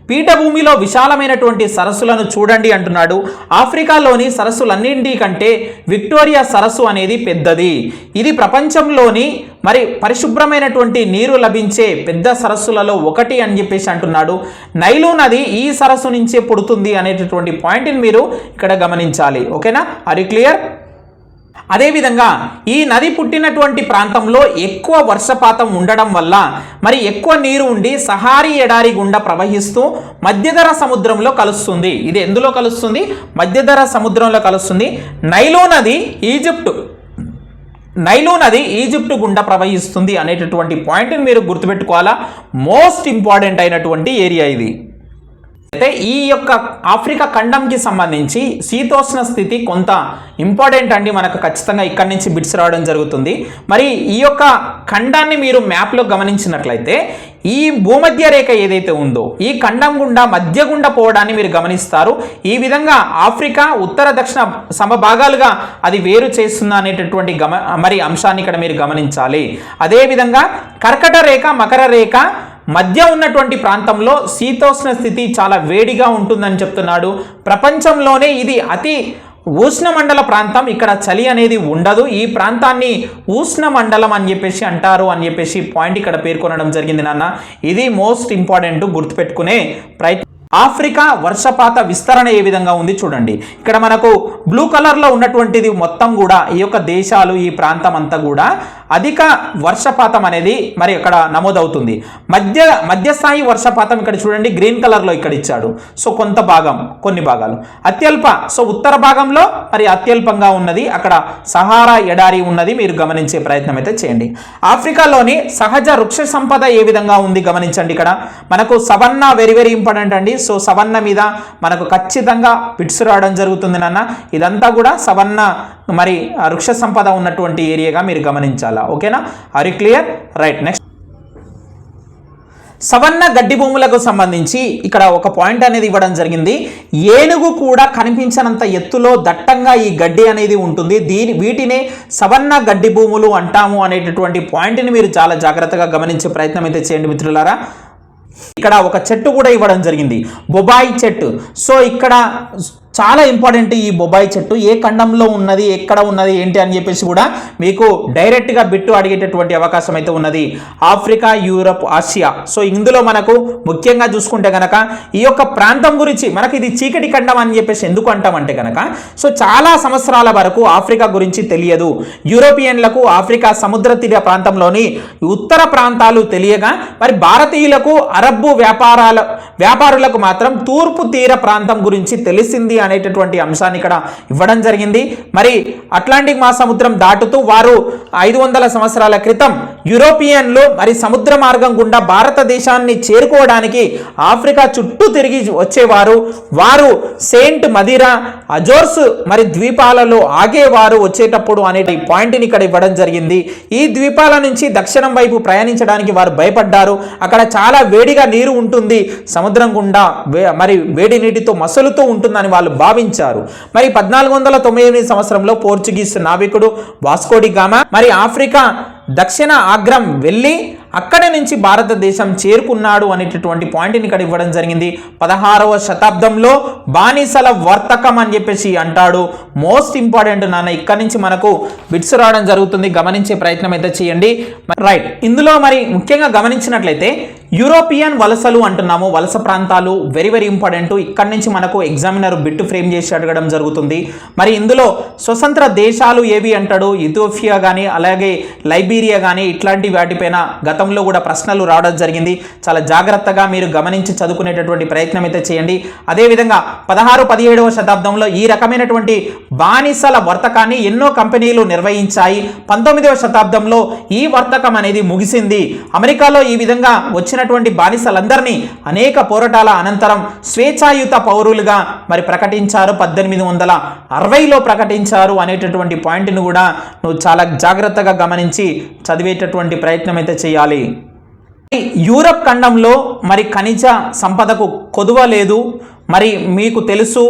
పీఠభూమిలో విశాలమైనటువంటి సరస్సులను చూడండి అంటున్నాడు. ఆఫ్రికాలోని సరస్సులన్నింటికంటే విక్టోరియా సరస్సు అనేది పెద్దది. ఇది ప్రపంచంలోని మరి పరిశుభ్రమైనటువంటి నీరు లభించే పెద్ద సరస్సులలో ఒకటి అని చెప్పేసి అంటున్నాడు. నైలు నది ఈ సరస్సు నుంచే పుడుతుంది అనేటటువంటి పాయింట్ని మీరు ఇక్కడ గమనించాలి. ఓకేనా? Are you clear? అదేవిధంగా ఈ నది పుట్టినటువంటి ప్రాంతంలో ఎక్కువ వర్షపాతం ఉండడం వల్ల మరి ఎక్కువ నీరు ఉండి సహారీ ఎడారి గుండా ప్రవహిస్తూ మధ్యధరా సముద్రంలో కలుస్తుంది. ఇది ఎందులో కలుస్తుంది? మధ్యధరా సముద్రంలో కలుస్తుంది. నైలు నది ఈజిప్టు గుండా ప్రవహిస్తుంది అనేటటువంటి పాయింట్ని మీరు గుర్తుపెట్టుకోవాలా. మోస్ట్ ఇంపార్టెంట్ అయినటువంటి ఏరియా ఇది. అయితే ఈ యొక్క ఆఫ్రికా ఖండంకి సంబంధించి శీతోష్ణ స్థితి కొంత ఇంపార్టెంట్ అండి. మనకు ఖచ్చితంగా ఇక్కడి నుంచి బిట్స్ రావడం జరుగుతుంది. మరి ఈ యొక్క ఖండాన్ని మీరు మ్యాప్లో గమనించినట్లయితే ఈ భూమధ్య రేఖ ఏదైతే ఉందో ఈ ఖండం గుండా మధ్య గుండా పోవడాన్ని మీరు గమనిస్తారు. ఈ విధంగా ఆఫ్రికా ఉత్తర దక్షిణ సమభాగాలుగా అది వేరు చేస్తుంది అనేటటువంటి మరి అంశాన్ని ఇక్కడ మీరు గమనించాలి. అదేవిధంగా కర్కట రేఖ, మకర రేఖ మధ్య ఉన్నటువంటి ప్రాంతంలో శీతోష్ణ స్థితి చాలా వేడిగా ఉంటుందని చెప్తున్నాడు. ప్రపంచంలోనే ఇది అతి ఉష్ణమండల ప్రాంతం. ఇక్కడ చలి అనేది ఉండదు. ఈ ప్రాంతాన్ని ఉష్ణమండలం అని చెప్పేసి అంటారు అని చెప్పేసి పాయింట్ ఇక్కడ పేర్కొనడం జరిగింది నాన్న. ఇది మోస్ట్ ఇంపార్టెంట్, గుర్తుపెట్టుకునే ప్రయత్నం. ఆఫ్రికా వర్షపాత విస్తరణ ఏ విధంగా ఉంది చూడండి. ఇక్కడ మనకు బ్లూ కలర్లో ఉన్నటువంటిది మొత్తం కూడా ఈ యొక్క దేశాలు, ఈ ప్రాంతం అంతా కూడా అధిక వర్షపాతం అనేది మరి ఇక్కడ నమోదవుతుంది. మధ్యస్థాయి వర్షపాతం ఇక్కడ చూడండి గ్రీన్ కలర్లో ఇక్కడ ఇచ్చాడు. సో కొంత భాగం, కొన్ని భాగాలు అత్యల్ప. సో ఉత్తర భాగంలో మరి అత్యల్పంగా ఉన్నది, అక్కడ సహారా ఎడారి ఉన్నది. మీరు గమనించే ప్రయత్నం అయితే చేయండి. ఆఫ్రికాలోని సహజ వృక్ష సంపద ఏ విధంగా ఉంది గమనించండి. ఇక్కడ మనకు సవన్నా వెరీ వెరీ ఇంపార్టెంట్ అండి. సో సవన్న మీద మనకు ఖచ్చితంగా బిట్స్ రావడం జరుగుతుంది నాన్న. ఇదంతా కూడా సవన్న మరి వృక్ష సంపద ఉన్నటువంటి ఏరియాగా మీరు గమనించాలా. ఓకేనా? Are you clear? Right, next savanna గడ్డి భూములకు సంబంధించి ఇక్కడ ఒక పాయింట్ అనేది ఇవ్వడం జరిగింది. ఏనుగు కూడా కనిపించనంత ఎత్తులో దట్టంగా ఈ గడ్డి అనేది ఉంటుంది. వీటినే సవన్న గడ్డి భూములు అంటాము అనేటటువంటి పాయింట్ని మీరు చాలా జాగ్రత్తగా గమనించే ప్రయత్నం అయితే చేయండి మిత్రులారా. ఇక్కడ ఒక చెట్టు కూడా ఇవ్వడం జరిగింది, బొబాయి చెట్టు. సో ఇక్కడ చాలా ఇంపార్టెంట్ ఈ బొబాయి చెట్టు ఏ ఖండంలో ఉన్నది, ఎక్కడ ఉన్నది, ఏంటి అని చెప్పేసి కూడా మీకు డైరెక్ట్గా బిట్టు అడిగేటటువంటి అవకాశం అయితే ఉన్నది. Africa, Europe, Asia. సో ఇందులో మనకు ముఖ్యంగా చూసుకుంటే కనుక ఈ యొక్క ప్రాంతం గురించి మనకి ఇది చీకటి ఖండం అని చెప్పేసి ఎందుకు అంటామంటే కనుక సో చాలా సంవత్సరాల వరకు ఆఫ్రికా గురించి తెలియదు. యూరోపియన్లకు ఆఫ్రికా సముద్ర తీర ప్రాంతంలోని ఉత్తర ప్రాంతాలు తెలియగా మరి భారతీయులకు అరబ్బు వ్యాపారులకు మాత్రం తూర్పు తీర ప్రాంతం గురించి తెలిసింది అనేటటువంటి అంశాన్ని ఇక్కడ ఇవ్వడం జరిగింది. మరి అట్లాంటిక్ మహాసముద్రం దాటుతూ వారు 500 సంవత్సరాల క్రితం యూరోపియన్లు మరి సముద్ర మార్గం గుండా భారతదేశాన్ని చేరుకోవడానికి ఆఫ్రికా చుట్టూ తిరిగి వచ్చేవారు. వారు సెయింట్ మదిరా, అజోర్స్ మరి ద్వీపాలలో ఆగేవారు వచ్చేటప్పుడు అనే పాయింట్ని ఇక్కడ ఇవ్వడం జరిగింది. ఈ ద్వీపాల నుంచి దక్షిణం వైపు ప్రయాణించడానికి వారు భయపడ్డారు. అక్కడ చాలా వేడిగా నీరు ఉంటుంది, సముద్రం గుండా మరి వేడి నీటితో మసలుతూ ఉంటుందని వాళ్ళు భావించారు. మరి 1498 సంవత్సరంలో పోర్చుగీస్ నావికుడు వాస్కో డి గామా మరి ఆఫ్రికా దక్షిణ ఆగ్రం వెళ్ళి అక్కడి నుంచి భారతదేశం చేరుకున్నాడు అనేటటువంటి పాయింట్ని ఇక్కడ ఇవ్వడం జరిగింది. 16వ శతాబ్దంలో బానిసల వర్తకం అని చెప్పేసి అంటాడు. మోస్ట్ ఇంపార్టెంట్ నాన్న, ఇక్కడి నుంచి మనకు బిట్స్ రావడం జరుగుతుంది, గమనించే ప్రయత్నం అయితే చేయండి. రైట్, ఇందులో మరి ముఖ్యంగా గమనించినట్లయితే యూరోపియన్ వలసలు అంటున్నాము, వలస ప్రాంతాలు వెరీ వెరీ ఇంపార్టెంట్. ఇక్కడి నుంచి మనకు ఎగ్జామినర్ బిట్ ఫ్రేమ్ చేసి అడగడం జరుగుతుంది. మరి ఇందులో స్వతంత్ర దేశాలు ఏవి అంటాడు, ఇథియోపియా కానీ అలాగే లైబీరియా కానీ ఇట్లాంటి వాటిపైన గతంలో కూడా ప్రశ్నలు రావడం జరిగింది. చాలా జాగ్రత్తగా మీరు గమనించి చదువుకునేటటువంటి ప్రయత్నం అయితే చేయండి. అదేవిధంగా 16-17వ శతాబ్దంలో ఈ రకమైనటువంటి బానిసల వర్తకాన్ని ఎన్నో కంపెనీలు నిర్వహించాయి. 19వ శతాబ్దంలో ఈ వర్తకం అనేది ముగిసింది. అమెరికాలో ఈ విధంగా వచ్చినటువంటి బానిసలందరినీ అనేక పోరాటాల అనంతరం స్వేచ్ఛాయుత పౌరులుగా మరి ప్రకటించారు. 1860లో ప్రకటించారు అనేటటువంటి పాయింట్ను కూడా నువ్వు చాలా జాగ్రత్తగా గమనించి చదివేటటువంటి ప్రయత్నం అయితే చేయాలి. యూరప్ ఖండంలో మరి ఖనిజ సంపదకు కొదువ లేదు. మరి మీకు తెలుసు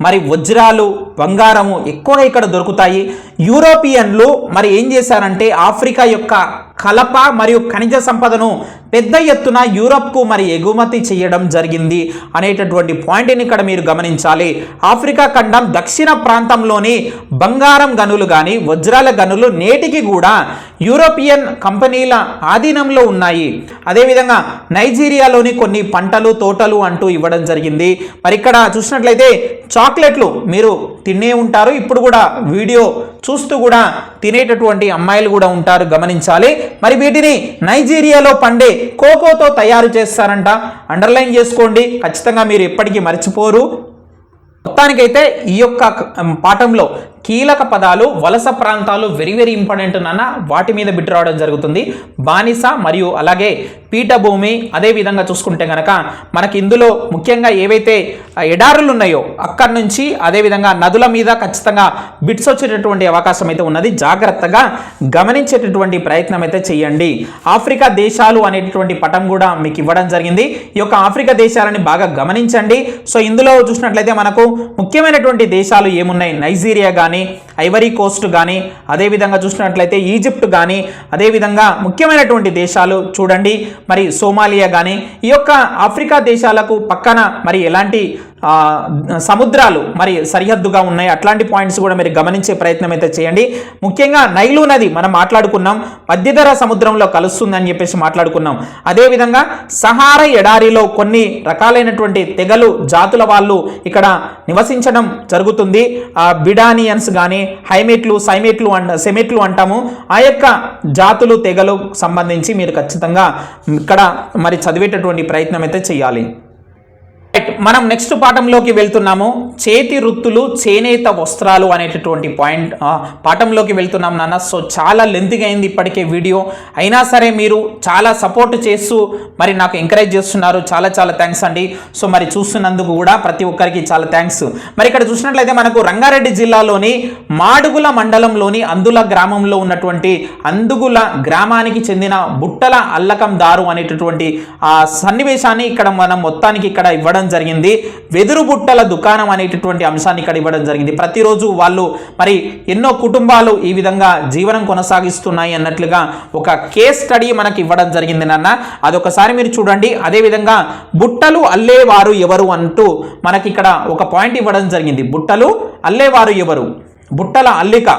మరి వజ్రాలు, బంగారము ఎక్కువగా ఇక్కడ దొరుకుతాయి. యూరోపియన్లు మరి ఏం చేశారంటే ఆఫ్రికా యొక్క కలప మరియు ఖనిజ సంపదను పెద్ద ఎత్తున యూరప్కు మరి ఎగుమతి చేయడం జరిగింది అనేటటువంటి పాయింట్ని ఇక్కడ మీరు గమనించాలి. ఆఫ్రికా ఖండం దక్షిణ ప్రాంతంలోని బంగారం గనులు కానీ వజ్రాల గనులు నేటికి కూడా యూరోపియన్ కంపెనీల ఆధీనంలో ఉన్నాయి. అదేవిధంగా నైజీరియాలోని కొన్ని పంటలు, తోటలు అంటూ ఇవ్వడం జరిగింది. మరి ఇక్కడ చూసినట్లయితే చాక్లెట్లు మీరు తినే ఉంటారు, ఇప్పుడు కూడా వీడియో చూస్తూ కూడా తినేటటువంటి అమ్మాయిలు కూడా ఉంటారు, గమనించాలి. మరి వీటిని నైజీరియాలో పండే కోకోతో తయారు చేస్తారంట. అండర్లైన్ చేసుకోండి, ఖచ్చితంగా మీరు ఎప్పటికీ మర్చిపోరు. మొత్తానికైతే ఈ యొక్క పాఠంలో కీలక పదాలు, వలస ప్రాంతాలు వెరీ వెరీ ఇంపార్టెంట్ నాన్న, వాటి మీద బిట్ రావడం జరుగుతుంది. బానిస మరియు అలాగే పీఠభూమి. అదేవిధంగా చూసుకుంటే కనుక మనకి ఇందులో ముఖ్యంగా ఏవైతే ఎడారులు ఉన్నాయో అక్కడి నుంచి అదేవిధంగా నదుల మీద ఖచ్చితంగా బిట్స్ వచ్చేటటువంటి అవకాశం అయితే ఉన్నది. జాగ్రత్తగా గమనించేటటువంటి ప్రయత్నం అయితే చేయండి. ఆఫ్రికా దేశాలు అనేటటువంటి పటం కూడా మీకు ఇవ్వడం జరిగింది. ఈ యొక్క ఆఫ్రికా దేశాలని బాగా గమనించండి. సో ఇందులో చూసినట్లయితే మనకు ముఖ్యమైనటువంటి దేశాలు ఏమున్నాయి, నైజీరియా కానీ, ఐవరీ కోస్ట్ కానీ, అదేవిధంగా చూసినట్లయితే ఈజిప్ట్ కానీ, అదేవిధంగా ముఖ్యమైనటువంటి దేశాలు చూడండి మరి సోమాలియా కానీ. ఈ యొక్క ఆఫ్రికా దేశాలకు పక్కన మరి ఎలాంటి సముద్రాలు మరి సరిహద్దుగా ఉన్నాయి, అట్లాంటి పాయింట్స్ కూడా మీరు గమనించే ప్రయత్నం అయితే చేయండి. ముఖ్యంగా నైలు నది మనం మాట్లాడుకున్నాం, మధ్యధరా సముద్రంలో కలుస్తుందని చెప్పేసి మాట్లాడుకున్నాం. అదేవిధంగా సహారా ఎడారిలో కొన్ని రకాలైనటువంటి తెగలు, జాతుల వాళ్ళు ఇక్కడ నివసించడం జరుగుతుంది. బిడానియన్స్ కానీ, హైమెట్లు, సెమెట్లు అంటాము. ఆ యొక్క జాతులు, తెగలు సంబంధించి మీరు ఖచ్చితంగా ఇక్కడ మరి చదివేటటువంటి ప్రయత్నం అయితే చేయాలి. మనం నెక్స్ట్ పాఠంలోకి వెళ్తున్నాము. చేతి వృత్తులు చేనేత వస్త్రాలు అనేటటువంటి పాఠంలోకి వెళ్తున్నాం నాన్న. సో చాలా లెంత్గా అయింది ఇప్పటికే వీడియో, అయినా సరే మీరు చాలా సపోర్ట్ చేస్తూ మరి నాకు ఎంకరేజ్ చేస్తున్నారు. చాలా చాలా థ్యాంక్స్ అండి. సో మరి చూస్తున్నందుకు కూడా ప్రతి ఒక్కరికి చాలా థ్యాంక్స్. మరి ఇక్కడ చూసినట్లయితే మనకు రంగారెడ్డి జిల్లాలోని మాడుగుల మండలంలోని అందుల గ్రామంలో ఉన్నటువంటి అందుగుల గ్రామానికి చెందిన బుట్టల అల్లకందారు అనేటటువంటి ఆ సన్నివేశాన్ని ఇక్కడ మనం మొత్తానికి ఇక్కడ ఇవ్వడం జరిగింది. వెదురు బుట్టల దుకాణం అనేటటువంటి అంశాన్ని ఇక్కడ ఇవ్వడం జరిగింది. ప్రతిరోజు వాళ్ళు మరి ఎన్నో కుటుంబాలు ఈ విధంగా జీవనం కొనసాగిస్తున్నాయి అన్నట్లుగా ఒక కేస్ స్టడీ మనకి ఇవ్వడం జరిగింది నాన్న. అదొకసారి మీరు చూడండి. అదేవిధంగా బుట్టలు అల్లేవారు ఎవరు అంటూ మనకి ఇక్కడ ఒక పాయింట్ ఇవ్వడం జరిగింది. బుట్టలు అల్లేవారు ఎవరు, బుట్టల అల్లిక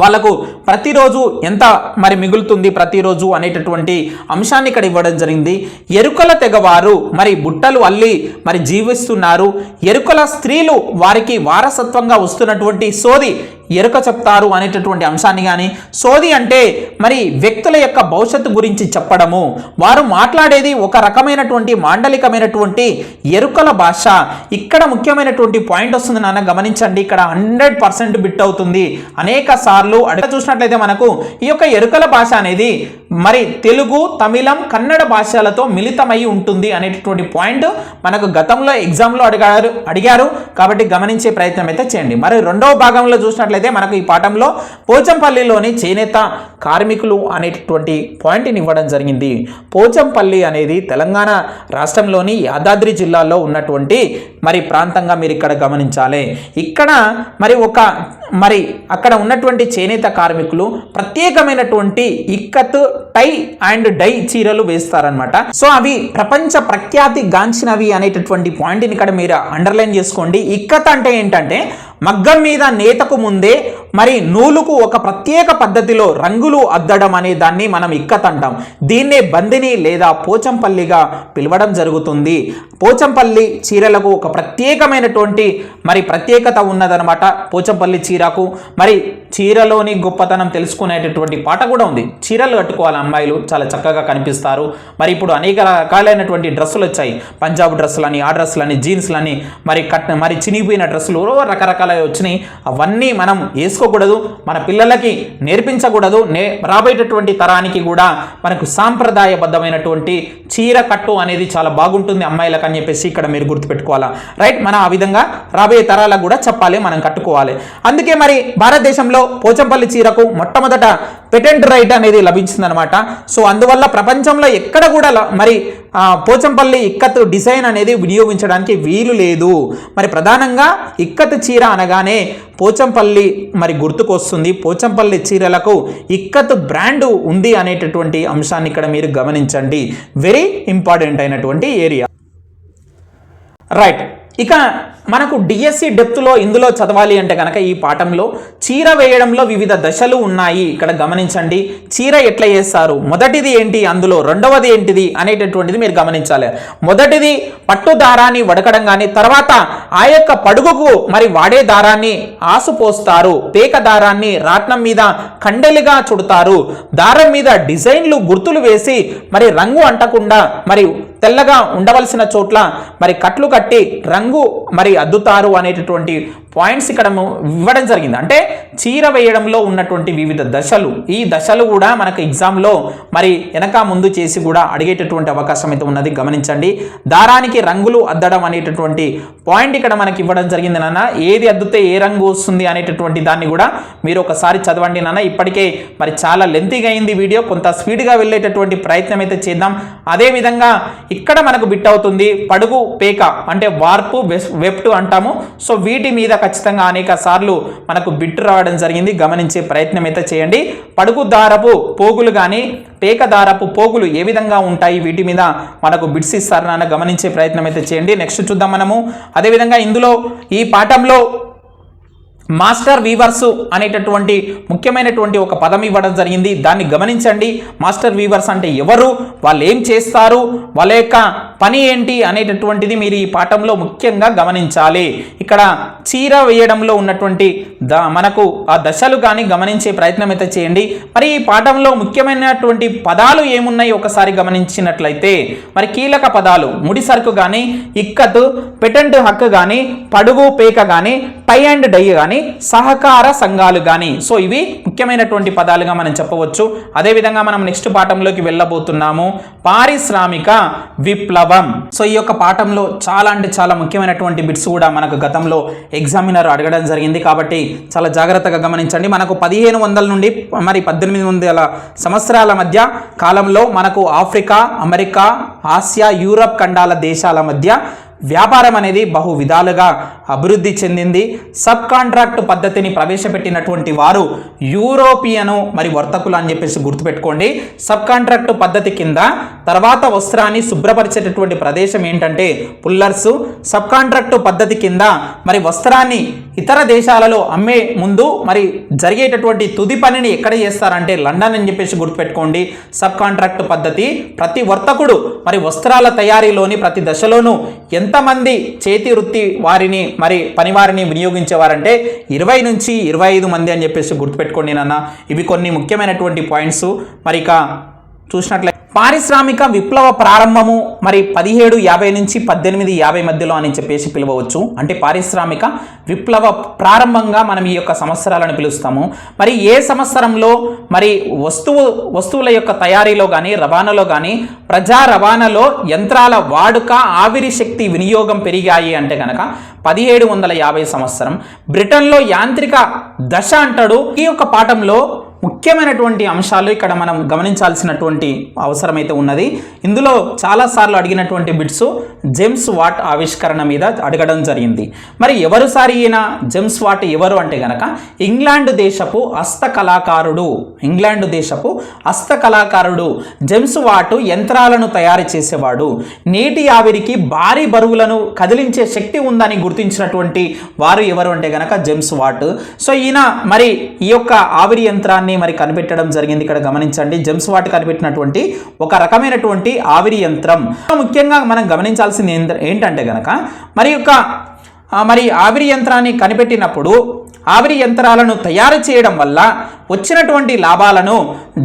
వాళ్ళకు ప్రతిరోజు ఎంత మరి మిగులుతుంది ప్రతిరోజు అనేటటువంటి అంశాన్ని ఇక్కడ ఇవ్వడం జరిగింది. ఎరుకల తెగవారు మరి బుట్టలు అల్లి మరి జీవిస్తున్నారు. ఎరుకల స్త్రీలు వారికి వారసత్వంగా వస్తున్నటువంటి సోది ఎరుక చెప్తారు అనేటటువంటి అంశాన్ని కానీ, సోది అంటే మరి వ్యక్తుల యొక్క భవిష్యత్తు గురించి చెప్పడము, వారు మాట్లాడేది ఒక రకమైనటువంటి మాండలికమైనటువంటి ఎరుకల భాష. ఇక్కడ ముఖ్యమైనటువంటి పాయింట్ వస్తుంది నాన్న, గమనించండి. ఇక్కడ 100% బిట్ అవుతుంది అనేక సార్లు. అడిగి చూసినట్లయితే మనకు ఈ యొక్క ఎరుకల భాష అనేది మరి తెలుగు, తమిళం, కన్నడ భాషలతో మిళితమై ఉంటుంది అనేటటువంటి పాయింట్ మనకు గతంలో ఎగ్జామ్లో అడిగారు కాబట్టి గమనించే ప్రయత్నం అయితే చేయండి. మరి రెండవ భాగంలో చూసినట్లయితే మనకు ఈ పాఠంలో పోచంపల్లిలోని చేనేత కార్మికులు అనేటటువంటి పాయింట్ని ఇవ్వడం జరిగింది. పోచంపల్లి అనేది తెలంగాణ రాష్ట్రంలోని యాదాద్రి జిల్లాలో ఉన్నటువంటి మరి ప్రాంతంగా మీరు ఇక్కడ గమనించాలి. ఇక్కడ మరి అక్కడ ఉన్నటువంటి చేనేత కార్మికులు ప్రత్యేకమైనటువంటి ఇక్కత్, టై అండ్ డై చీరలు వేస్తారనమాట. సో అవి ప్రపంచ ప్రఖ్యాతి గాంచినవి అనేటటువంటి పాయింట్ని ఇక్కడ మీరు అండర్లైన్ చేసుకోండి. ఇక్కత్ అంటే ఏంటంటే మగ్గం మీద నేతకు ముందే మరి నూలుకు ఒక ప్రత్యేక పద్ధతిలో రంగులు అద్దడం అనే దాన్ని మనం ఇక్కత్ అంటాం. దీన్నే బందిని లేదా పోచంపల్లిగా పిలవడం జరుగుతుంది. పోచంపల్లి చీరలకు ఒక ప్రత్యేకమైనటువంటి మరి ప్రత్యేకత ఉన్నదనమాట. పోచంపల్లి చీరకు మరి చీరలోని గొప్పతనం తెలుసుకునేటటువంటి పాట కూడా ఉంది. చీరలు కట్టుకోవాలి అమ్మాయిలు, చాలా చక్కగా కనిపిస్తారు. మరి ఇప్పుడు అనేక రకాలైనటువంటి డ్రెస్సులు వచ్చాయి. పంజాబ్ డ్రెస్సులని, ఆ డ్రెస్సులని, జీన్స్లని, మరి చినిగిపోయిన డ్రెస్సులు రకరకాల వచ్చినాయి. అవన్నీ మనం వేసుకోకూడదు, మన పిల్లలకి నేర్పించకూడదు. రాబోయేటటువంటి తరానికి కూడా మనకు సాంప్రదాయబద్ధమైనటువంటి చీర కట్టు అనేది చాలా బాగుంటుంది అమ్మాయిలకు అని చెప్పేసి ఇక్కడ మీరు గుర్తుపెట్టుకోవాలా. రైట్, మనం ఆ విధంగా రాబోయే తరాలకు కూడా చెప్పాలి, మనం కట్టుకోవాలి. అందుకే మరి భారతదేశంలో పోచంపల్లి చీరకు మొట్టమొదట పెటెంట్ రైట్ అనేది లభించిందనమాట. సో అందువల్ల ప్రపంచంలో ఎక్కడ కూడా మరి పోచంపల్లి ఇక్కత్ డిజైన్ అనేది వినియోగించడానికి వీలు లేదు. మరి ప్రధానంగా ఇక్కత్ చీర అనగానే పోచంపల్లి మరి గుర్తుకొస్తుంది. పోచంపల్లి చీరలకు ఇక్కత్ బ్రాండ్ ఉంది అనేటటువంటి అంశాన్ని ఇక్కడ మీరు గమనించండి. వెరీ ఇంపార్టెంట్ అయినటువంటి ఏరియా. రైట్, ఇక మనకు డిఎస్సి డెప్త్లో ఇందులో చదవాలి అంటే కనుక ఈ పాఠంలో చీర వేయడంలో వివిధ దశలు ఉన్నాయి. ఇక్కడ గమనించండి, చీర ఎట్లా వేస్తారు, మొదటిది ఏంటి, అందులో రెండవది ఏంటిది అనేటటువంటిది మీరు గమనించాలి. మొదటిది పట్టు దారాన్ని వడకడం కానీ, తర్వాత ఆ యొక్క పడుగుకు మరి వాడే దారాన్ని ఆసుపోస్తారు, పేక దారాన్ని రాట్నం మీద కండెలుగా చుడతారు, దారం మీద డిజైన్లు గుర్తులు వేసి మరి రంగు అంటకుండా మరి తెల్లగా ఉండవలసిన చోట్ల మరి కట్లు కట్టి రంగు మరి అద్దుతారు అనేటటువంటి పాయింట్స్ ఇక్కడ ఇవ్వడం జరిగింది. అంటే చీర వేయడంలో ఉన్నటువంటి వివిధ దశలు, ఈ దశలు కూడా మనకు ఎగ్జామ్లో మరి వెనక ముందు చేసి కూడా అడిగేటటువంటి అవకాశం అయితే ఉన్నది. గమనించండి, దారానికి రంగులు అద్దడం అనేటటువంటి పాయింట్ ఇక్కడ మనకి ఇవ్వడం జరిగింది నాన్న. ఏది అద్దుతే ఏ రంగు వస్తుంది అనేటటువంటి దాన్ని కూడా మీరు ఒకసారి చదవండి నాన్న. ఇప్పటికే మరి చాలా లెంతీగా అయింది వీడియో, కొంత స్పీడ్గా వెళ్ళేటటువంటి ప్రయత్నం అయితే చేద్దాం. అదేవిధంగా ఇక్కడ మనకు బిట్ అవుతుంది పడుగు, పేక అంటే వార్పు, వెఫ్ట్ అంటాము. సో వీటి మీద ఖచ్చితంగా అనేక సార్లు మనకు బిట్ రావడం జరిగింది. గమనించే ప్రయత్నం అయితే చేయండి. పడుగు దారపు పోగులు కానీ, పేక దారపు పోగులు ఏ విధంగా ఉంటాయి, వీటి మీద మనకు బిట్స్ ఇస్తారని గమనించే ప్రయత్నం అయితే చేయండి. నెక్స్ట్ చూద్దాం మనము. అదేవిధంగా ఇందులో ఈ పాఠంలో మాస్టర్ వీవర్స్ అనేటటువంటి ముఖ్యమైనటువంటి ఒక పదం ఇవ్వడం జరిగింది. దాన్ని గమనించండి. మాస్టర్ వీవర్స్ అంటే ఎవరు, వాళ్ళు ఏం చేస్తారు, వాళ్ళ యొక్క పని ఏంటి అనేటటువంటిది మీరు ఈ పాఠంలో ముఖ్యంగా గమనించాలి. ఇక్కడ చీర వేయడంలో ఉన్నటువంటి మనకు ఆ దశలు కానీ గమనించే ప్రయత్నం అయితే చేయండి. మరి ఈ పాఠంలో ముఖ్యమైనటువంటి పదాలు ఏమున్నాయి ఒకసారి గమనించినట్లయితే మరి కీలక పదాలు ముడి సరుకు కానీ, ఇక్కత్, పెటెంట్ హక్కు కానీ, పడుగు పేక కానీ, టై అండ్ డై కానీ, సహకార సంఘాలు కానీ. సో ఇవి ముఖ్యమైనటువంటి పదాలుగా మనం చెప్పవచ్చు. అదేవిధంగా మనం నెక్స్ట్ పాఠంలోకి వెళ్ళబోతున్నాము, పారిశ్రామిక విప్లవం. సో ఈ యొక్క పాఠంలో చాలా అంటే చాలా ముఖ్యమైనటువంటి బిట్స్ కూడా మనకు గతంలో ఎగ్జామినర్ అడగడం జరిగింది కాబట్టి చాలా జాగ్రత్తగా గమనించండి. మనకు 1500 నుండి మరి 1800 సంవత్సరాల మధ్య కాలంలో మనకు ఆఫ్రికా, అమెరికా, ఆసియా, యూరప్ ఖండాల దేశాల మధ్య వ్యాపారం అనేది బహు విధాలుగా అభివృద్ధి చెందింది. సబ్ కాంట్రాక్ట్ పద్ధతిని ప్రవేశపెట్టినటువంటి వారు యూరోపియను మరి వర్తకులు అని చెప్పేసి గుర్తుపెట్టుకోండి. సబ్ కాంట్రాక్ట్ పద్ధతి కింద తర్వాత వస్త్రాన్ని శుభ్రపరిచేటటువంటి ప్రదేశం ఏంటంటే పుల్లర్స్. సబ్ కాంట్రాక్ట్ పద్ధతి కింద మరి వస్త్రాన్ని ఇతర దేశాలలో అమ్మే ముందు మరి జరిగేటటువంటి తుది పనిని ఎక్కడ చేస్తారంటే లండన్ అని చెప్పేసి గుర్తుపెట్టుకోండి. సబ్ కాంట్రాక్ట్ పద్ధతి ప్రతి వర్తకుడు మరి వస్త్రాల తయారీలోని ప్రతి దశలోనూ ఎంతమంది చేతి వృత్తి వారిని మరి పనివారిని వినియోగించేవారంటే 20 నుంచి 25 మంది అని చెప్పేసి గుర్తుపెట్టుకోండి నాన్న. ఇవి కొన్ని ముఖ్యమైనటువంటి పాయింట్స్. మరి ఇక చూసినట్లయితే పారిశ్రామిక విప్లవ ప్రారంభము మరి 1750 నుంచి 1850 మధ్యలో అని చెప్పేసి పిలవచ్చు. అంటే పారిశ్రామిక విప్లవ ప్రారంభంగా మనం ఈ యొక్క సంవత్సరాలను పిలుస్తాము. మరి ఏ సంవత్సరంలో మరి వస్తువుల యొక్క తయారీలో కానీ రవాణాలో కానీ ప్రజా రవాణాలో యంత్రాల వాడుక ఆవిరి శక్తి వినియోగం పెరిగాయి అంటే కనుక 1750 సంవత్సరం. బ్రిటన్లో యాంత్రిక దశ అంటాడు. ఈ యొక్క పాఠంలో ముఖ్యమైనటువంటి అంశాలు ఇక్కడ మనం గమనించాల్సినటువంటి అవసరం అయితే ఉన్నది. ఇందులో చాలాసార్లు అడిగినటువంటి బిట్స్ జేమ్స్ వాట్ ఆవిష్కరణ మీద అడగడం జరిగింది. మరి ఎవరు సారి ఈయన జేమ్స్ వాట్ ఎవరు అంటే గనక ఇంగ్లాండ్ దేశపు హస్తకళాకారుడు జేమ్స్ వాట్ యంత్రాలను తయారు చేసేవాడు. నీటి ఆవిరికి భారీ బరువులను కదిలించే శక్తి ఉందని గుర్తించినటువంటి వారు ఎవరు అంటే గనక జేమ్స్ వాట్. సో ఈయన మరి ఈ యొక్క ఆవిరి యంత్రాన్ని మరి కనిపెట్టడం జరిగింది. ఇక్కడ గమనించండి, జేమ్స్ వాట్ కనిపెట్టినటువంటి ఒక రకమైనటువంటి ఆవిరి యంత్రం. ముఖ్యంగా మనం గమనించాల్సింది ఏంటంటే గనక మరి ఆవిరి యంత్రాన్ని కనిపెట్టినప్పుడు ఆవిరి యంత్రాలను తయారు చేయడం వల్ల వచ్చినటువంటి లాభాలను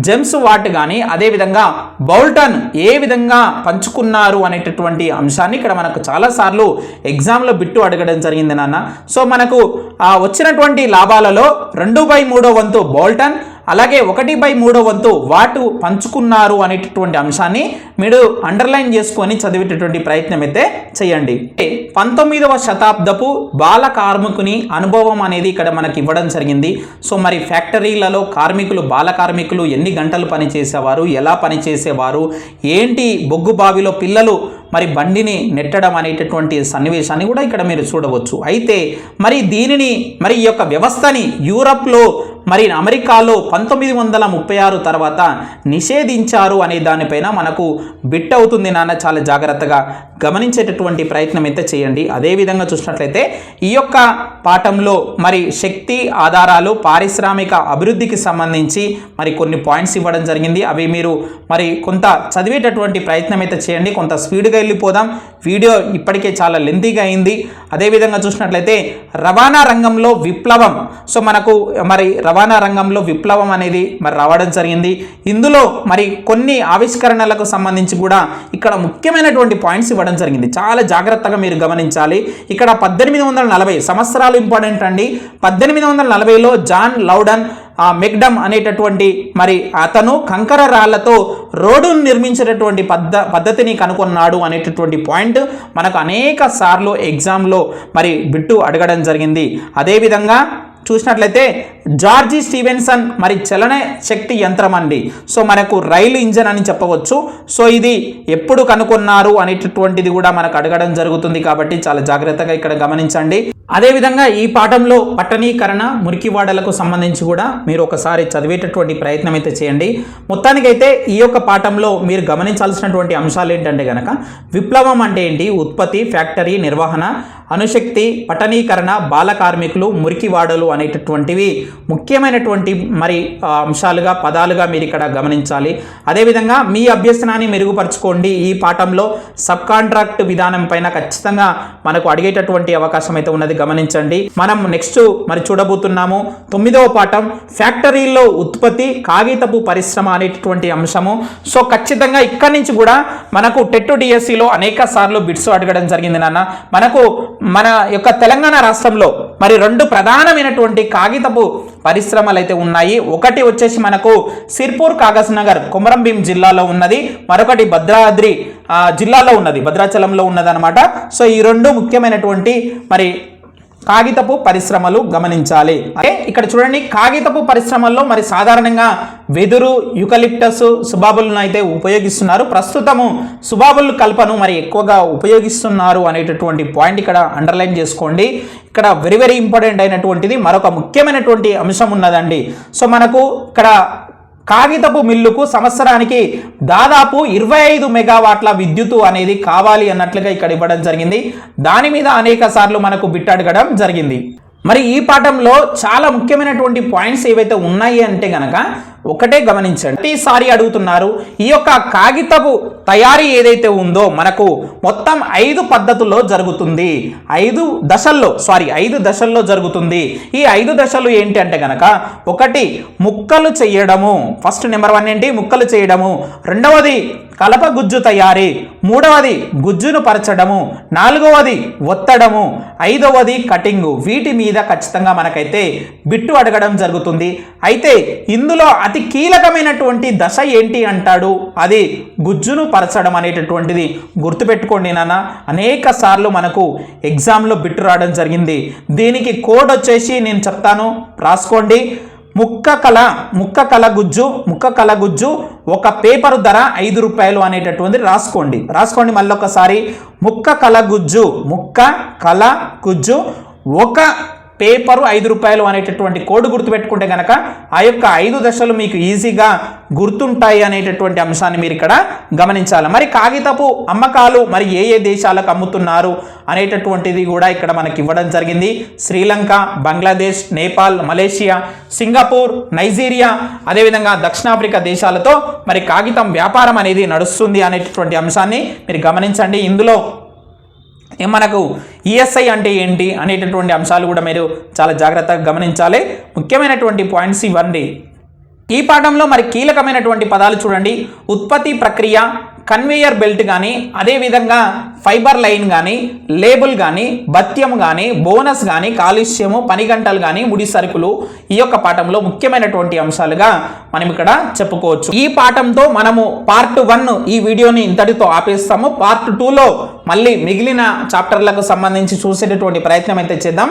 జేమ్స్ వాట్ కానీ అదేవిధంగా బౌల్టన్ ఏ విధంగా పంచుకున్నారు అనేటటువంటి అంశాన్ని ఇక్కడ మనకు చాలాసార్లు ఎగ్జామ్లో బిట్టు అడగడం జరిగింది నాన్న. సో మనకు వచ్చినటువంటి లాభాలలో 2/3 వంతు బౌల్టన్ అలాగే 1/3 వంతు వాటు పంచుకున్నారు అనేటటువంటి అంశాన్ని మీరు అండర్లైన్ చేసుకొని చదివేటటువంటి ప్రయత్నం అయితే చేయండి. 19వ శతాబ్దపు బాల కార్మికుని అనుభవం అనేది ఇక్కడ మనకి ఇవ్వడం జరిగింది. సో మరి ఫ్యాక్టరీలలో కార్మికులు బాల కార్మికులు ఎన్ని గంటలు పనిచేసేవారు, ఎలా పనిచేసేవారు, ఏంటి బొగ్గు బావిలో పిల్లలు మరి బండిని నెట్టడం అనేటటువంటి సన్నివేశాన్ని కూడా ఇక్కడ మీరు చూడవచ్చు. అయితే మరి దీనిని మరి ఈ యొక్క వ్యవస్థని యూరప్లో మరి అమెరికాలో 1936 తర్వాత నిషేధించారు అనే దానిపైన మనకు బిట్ అవుతుంది నాన్న. చాలా జాగ్రత్తగా గమనించేటటువంటి ప్రయత్నం అయితే చేయండి. అదేవిధంగా చూసినట్లయితే ఈ యొక్క పాఠంలో మరి శక్తి ఆధారాలు పారిశ్రామిక అభివృద్ధికి సంబంధించి మరి కొన్ని పాయింట్స్ ఇవ్వడం జరిగింది. అవి మీరు మరి కొంత చదివేటటువంటి ప్రయత్నం అయితే చేయండి. కొంత స్పీడ్గా వెళ్ళిపోదాం. వీడియో ఇప్పటికే చాలా లెంతీగా అయింది. అదేవిధంగా చూసినట్లయితే రవాణా రంగంలో విప్లవం. సో మనకు మరి రవాణా రంగంలో విప్లవం అనేది మరి రావడం జరిగింది. ఇందులో మరి కొన్ని ఆవిష్కరణలకు సంబంధించి కూడా ఇక్కడ ముఖ్యమైనటువంటి పాయింట్స్ ఇవ్వడం జరిగింది. చాలా జాగ్రత్తగా మీరు గమనించాలి. ఇక్కడ 1840 సంవత్సరాలు ఇంపార్టెంట్ అండి. 1840లో జాన్ లౌడన్ మెక్డమ్ అనేటటువంటి మరి అతను కంకర రాళ్లతో రోడ్డును నిర్మించేటటువంటి పద్ధతిని కనుగొన్నాడు అనేటటువంటి పాయింట్ మనకు అనేక సార్లు ఎగ్జామ్లో మరి బిట్టు అడగడం జరిగింది. అదేవిధంగా చూసినట్లయితే జార్జి స్టీవెన్సన్ మరి చలన శక్తి యంత్రం అండి. సో మనకు రైలు ఇంజన్ అని చెప్పవచ్చు. సో ఇది ఎప్పుడు కనుగొన్నారు అనేటటువంటిది కూడా మనకు అడగడం జరుగుతుంది కాబట్టి చాలా జాగ్రత్తగా ఇక్కడ గమనించండి. అదేవిధంగా ఈ పాఠంలో పట్టణీకరణ మురికివాడలకు సంబంధించి కూడా మీరు ఒకసారి చదివేటటువంటి ప్రయత్నం అయితే చేయండి. మొత్తానికైతే ఈ యొక్క పాఠంలో మీరు గమనించాల్సినటువంటి అంశాలు ఏంటంటే కనుక విప్లవం అంటే ఏంటి, ఉత్పత్తి, ఫ్యాక్టరీ నిర్వహణ, అణుశక్తి, పట్టణీకరణ, బాల కార్మికులు, మురికివాడలు అనేటటువంటివి ముఖ్యమైనటువంటి మరి అంశాలుగా పదాలుగా మీరు ఇక్కడ గమనించాలి. అదేవిధంగా మీ అభ్యసనాన్ని మెరుగుపరచుకోండి. ఈ పాఠంలో సబ్ కాంట్రాక్ట్ విధానం పైన ఖచ్చితంగా మనకు అడిగేటటువంటి అవకాశం అయితే ఉన్నది, గమనించండి. మనం నెక్స్ట్ మరి చూడబోతున్నాము 9వ పాఠం ఫ్యాక్టరీల్లో ఉత్పత్తి, కాగితపు పరిశ్రమ అనేటటువంటి అంశము. సో ఖచ్చితంగా ఇక్కడి నుంచి కూడా మనకు టెట్ డిఎస్సిలో అనేక సార్లు బిట్స్ అడగడం జరిగింది నాన్న. మనకు మన యొక్క తెలంగాణ రాష్ట్రంలో మరి 2 ప్రధానమైనటువంటి కాగితపు పరిశ్రమలు అయితే ఉన్నాయి. ఒకటి వచ్చేసి మనకు సిర్పూర్ కాగజ్ నగర్ కొమరంభీం జిల్లాలో ఉన్నది, మరొకటి భద్రాద్రి జిల్లాలో ఉన్నది, భద్రాచలంలో ఉన్నదన్నమాట. సో ఈ 2 ముఖ్యమైనటువంటి మరి కాగితపు పరిశ్రమలు గమనించాలి. అంటే ఇక్కడ చూడండి, కాగితపు పరిశ్రమల్లో మరి సాధారణంగా వెదురు, యూకలిప్టస్, సుబాబులను అయితే ఉపయోగిస్తున్నారు. ప్రస్తుతము సుబాబుల్ కల్పను మరి ఎక్కువగా ఉపయోగిస్తున్నారు అనేటటువంటి పాయింట్ ఇక్కడ అండర్లైన్ చేసుకోండి. ఇక్కడ వెరీ వెరీ ఇంపార్టెంట్ అయినటువంటిది మరొక ముఖ్యమైనటువంటి అంశం ఉన్నదండి. సో మనకు ఇక్కడ కాగితపు మిల్లుకు సంవత్సరానికి దాదాపు 25 మెగావాట్ల విద్యుత్ అనేది కావాలి అన్నట్లుగా ఇక్కడ ఇవ్వడం జరిగింది. దాని మీద అనేక సార్లు మనకు బిట్ అడగడం జరిగింది. మరి ఈ పాఠంలో చాలా ముఖ్యమైనటువంటి పాయింట్స్ ఏవైతే ఉన్నాయి అంటే గనక ఒకటే గమనించండి. ప్రతిసారి అడుగుతున్నారు ఈ యొక్క కాగితపు తయారీ ఏదైతే ఉందో మనకు మొత్తం 5 పద్ధతుల్లో జరుగుతుంది, 5 దశల్లో జరుగుతుంది. ఈ 5 దశలు ఏంటి అంటే గనక ఒకటి ముక్కలు చేయడము, ఫస్ట్ నెంబర్ 1 ఏంటి, ముక్కలు చేయడము. రెండవది కలప గుజ్జు తయారీ, మూడవది గుజ్జును పరచడము, నాలుగవది ఒత్తడము, ఐదవది కటింగు. వీటి మీద ఖచ్చితంగా మనకైతే బిట్టు అడగడం జరుగుతుంది. అయితే ఇందులో అతి కీలకమైనటువంటి దశ ఏంటి అంటాడు, అది గుజ్జును పరచడం అనేటటువంటిది గుర్తుపెట్టుకోండి నాన్న. అనేక సార్లు మనకు ఎగ్జామ్లో బిట్టు రావడం జరిగింది. దీనికి కోడ్ వచ్చేసి నేను చెప్తాను, రాసుకోండి. ముక్క కల గుజ్జు ఒక పేపరు ధర 5 రూపాయలు అనేటటువంటిది రాసుకోండి మళ్ళీ ఒకసారి. ముక్క కల గుజ్జు ఒక పేపరు 5 రూపాయలు అనేటటువంటి కోడ్ గుర్తుపెట్టుకుంటే కనుక ఆ యొక్క 5 దశలు మీకు ఈజీగా గుర్తుంటాయి అనేటటువంటి అంశాన్ని మీరు ఇక్కడ గమనించాలి. మరి కాగితపు అమ్మకాలు మరి ఏ దేశాలకు అమ్ముతున్నారు అనేటటువంటిది కూడా ఇక్కడ మనకి ఇవ్వడం జరిగింది. Sri Lanka, Bangladesh, Nepal, Malaysia, Singapore, Nigeria, అదేవిధంగా దక్షిణాఫ్రికా దేశాలతో మరి కాగితం వ్యాపారం అనేది నడుస్తుంది అనేటటువంటి అంశాన్ని మీరు గమనించండి. ఇందులో మనకు ఈఎస్ఐ అంటే ఏంటి అనేటటువంటి అంశాలు కూడా మీరు చాలా జాగ్రత్తగా గమనించాలి. ముఖ్యమైనటువంటి పాయింట్స్ ఇవ్వండి. ఈ పాఠంలో మరి కీలకమైనటువంటి పదాలు చూడండి. ఉత్పత్తి ప్రక్రియ, కన్వేయర్ బెల్ట్ కానీ, అదేవిధంగా ఫైబర్ లైన్ కానీ, లేబుల్ కానీ, భత్యం కానీ, బోనస్ కానీ, కాలుష్యము, పని గంటలు కానీ, ముడి సరుకులు ఈ యొక్క పాఠంలో ముఖ్యమైనటువంటి అంశాలుగా మనం ఇక్కడ చెప్పుకోవచ్చు. ఈ పాఠంతో మనము పార్ట్ 1 ఈ వీడియోని ఇంతటితో ఆపేస్తాము. పార్ట్ 2లో మళ్ళీ మిగిలిన చాప్టర్లకు సంబంధించి చూసేటటువంటి ప్రయత్నం అయితే చేద్దాం.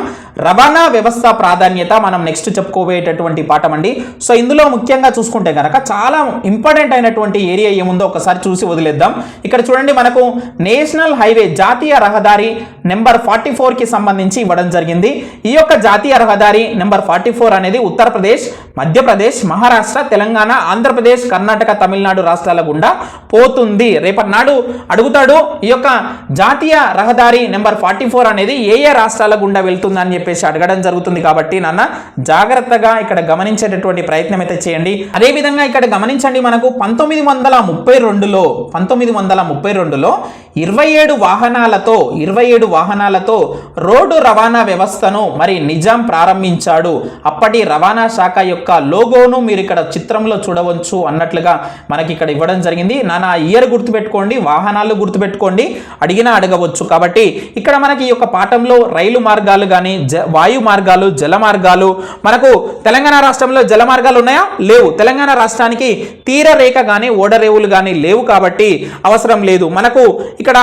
రవాణా వ్యవస్థ ప్రాధాన్యత మనం నెక్స్ట్ చెప్పుకోబోయేటటువంటి పాఠం అండి. సో ఇందులో ముఖ్యంగా చూసుకుంటే కనుక చాలా ఇంపార్టెంట్ అయినటువంటి ఏరియా ఏముందో ఒకసారి చూసి వదిలేద్దాం. ఇక్కడ చూడండి, మనకు నేషనల్ హైవే జాతీయ రహదారి నెంబర్ 44 కి సంబంధించి ఇవ్వడం జరిగింది. ఈ యొక్క జాతీయ రహదారి నెంబర్ 44 అనేది ఉత్తరప్రదేశ్, మధ్యప్రదేశ్, మహారాష్ట్ర, తెలంగాణ, ఆంధ్రప్రదేశ్, కర్ణాటక, తమిళనాడు రాష్ట్రాల గుండా పోతుంది. రేపటి నాడు అడుగుతాడు ఈ యొక్క జాతీయ రహదారి నెంబర్ 44 అనేది ఏ రాష్ట్రాల గుండా వెళ్తుంది అని చెప్పేసి అడగడం జరుగుతుంది. కాబట్టి నాన్న జాగ్రత్తగా ఇక్కడ గమనించేటటువంటి ప్రయత్నం అయితే చేయండి. అదేవిధంగా ఇక్కడ గమనించండి, మనకు 1932లో 27 వాహనాలతో రోడ్డు రవాణా వ్యవస్థను మరి నిజాం ప్రారంభించాడు. అప్పటి రవాణా శాఖ యొక్క లోగోను మీరు ఇక్కడ చిత్రంలో చూడవచ్చు అన్నట్లుగా మనకి ఇక్కడ ఇవ్వడం జరిగింది. నాన్న ఇయర్ గుర్తుపెట్టుకోండి, వాహనాలు గుర్తుపెట్టుకోండి, అడిగినా అడగవచ్చు. కాబట్టి ఇక్కడ మనకి ఈ యొక్క పాఠంలో రైలు మార్గాలు కానీ, వాయు మార్గాలు, జల మార్గాలు, మనకు తెలంగాణ రాష్ట్రంలో జల మార్గాలు ఉన్నాయా? లేవు. తెలంగాణ రాష్ట్రానికి తీర రేఖ కానీ ఓడరేవులు కానీ లేవు కాబట్టి అవసరం లేదు. మనకు ఇక్కడ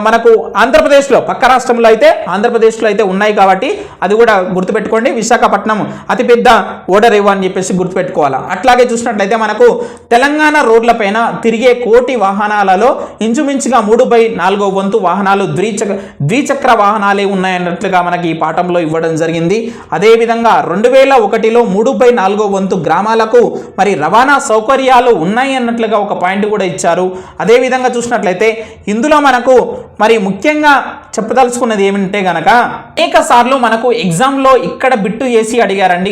మనకు ఆంధ్రప్రదేశ్లో పక్క రాష్ట్రంలో అయితే ఆంధ్రప్రదేశ్లో అయితే ఉన్నాయి కాబట్టి అది కూడా గుర్తుపెట్టుకోండి. విశాఖపట్నం అతిపెద్ద ఓడరేవు అని చెప్పేసి గుర్తుపెట్టుకోవాలా. అట్లాగే చూసినట్లయితే మనకు తెలంగాణ రోడ్లపైన తిరిగే కోటి వాహనాలలో ఇంచుమించుగా 3/4 వంతు వాహనాలు ద్విచక్ర వాహనాలే ఉన్నాయన్నట్లుగా మనకి ఈ పాఠంలో ఇవ్వడం జరిగింది. అదేవిధంగా 2001లో 3/4 వంతు గ్రామాలకు మరి రవాణా సౌకర్యాలు ఉన్నాయి అన్నట్లుగా ఒక పాయింట్ కూడా ఇచ్చారు. అదేవిధంగా చూసినట్లయితే ఇందులో మనకు మరి ముఖ్యంగా చెప్పదలుచుకున్నది ఏమంటే గనక అనేక సార్లు మనకు ఎగ్జామ్లో ఇక్కడ బిట్టు చేసి అడిగారండి.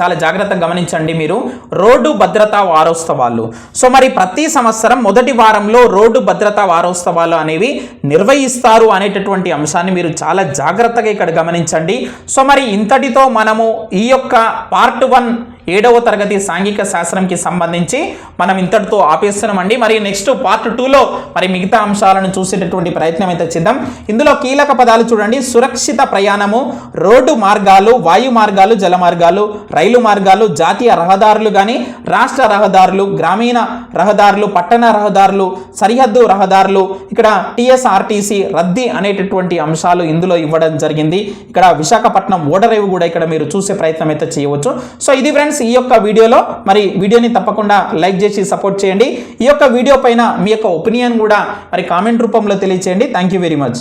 చాలా జాగ్రత్తగా గమనించండి మీరు. రోడ్డు భద్రతా వారోత్సవాలు. సో మరి ప్రతి సంవత్సరం మొదటి వారంలో రోడ్డు భద్రతా వారోత్సవాలు అనేవి నిర్వహిస్తారు అనేటటువంటి అంశాన్ని మీరు చాలా జాగ్రత్తగా ఇక్కడ గమనించండి. సో మరి ఇంతటితో మనము ఈ యొక్క పార్ట్ 1 7వ తరగతి సాంఘిక శాస్త్రంకి సంబంధించి మనం ఇంతటితో ఆపేస్తున్నామండి. మరి నెక్స్ట్ పార్ట్ 2లో మరి మిగతా అంశాలను చూసేటటువంటి ప్రయత్నం అయితే చేద్దాం. ఇందులో కీలక పదాలు చూడండి: సురక్షిత ప్రయాణము, రోడ్డు మార్గాలు, వాయు మార్గాలు, జల మార్గాలు, రైలు మార్గాలు, జాతీయ రహదారులు కానీ రాష్ట్ర రహదారులు, గ్రామీణ రహదారులు, పట్టణ రహదారులు, సరిహద్దు రహదారులు, ఇక్కడ టీఎస్ఆర్టీసీ రద్దీ అనేటటువంటి అంశాలు ఇందులో ఇవ్వడం జరిగింది. ఇక్కడ విశాఖపట్నం ఓడరేవు కూడా ఇక్కడ మీరు చూసే ప్రయత్నం అయితే చేయవచ్చు. సో ఇది ఫ్రెండ్స్ ఈ యొక్క వీడియోలో. మరి వీడియోని తప్పకుండా లైక్ చేసి సపోర్ట్ చేయండి. ఈ యొక్క వీడియో పైన మీ యొక్క ఒపీనియన్ కూడా మరి కామెంట్ రూపంలో తెలియచేయండి. Thank you very much.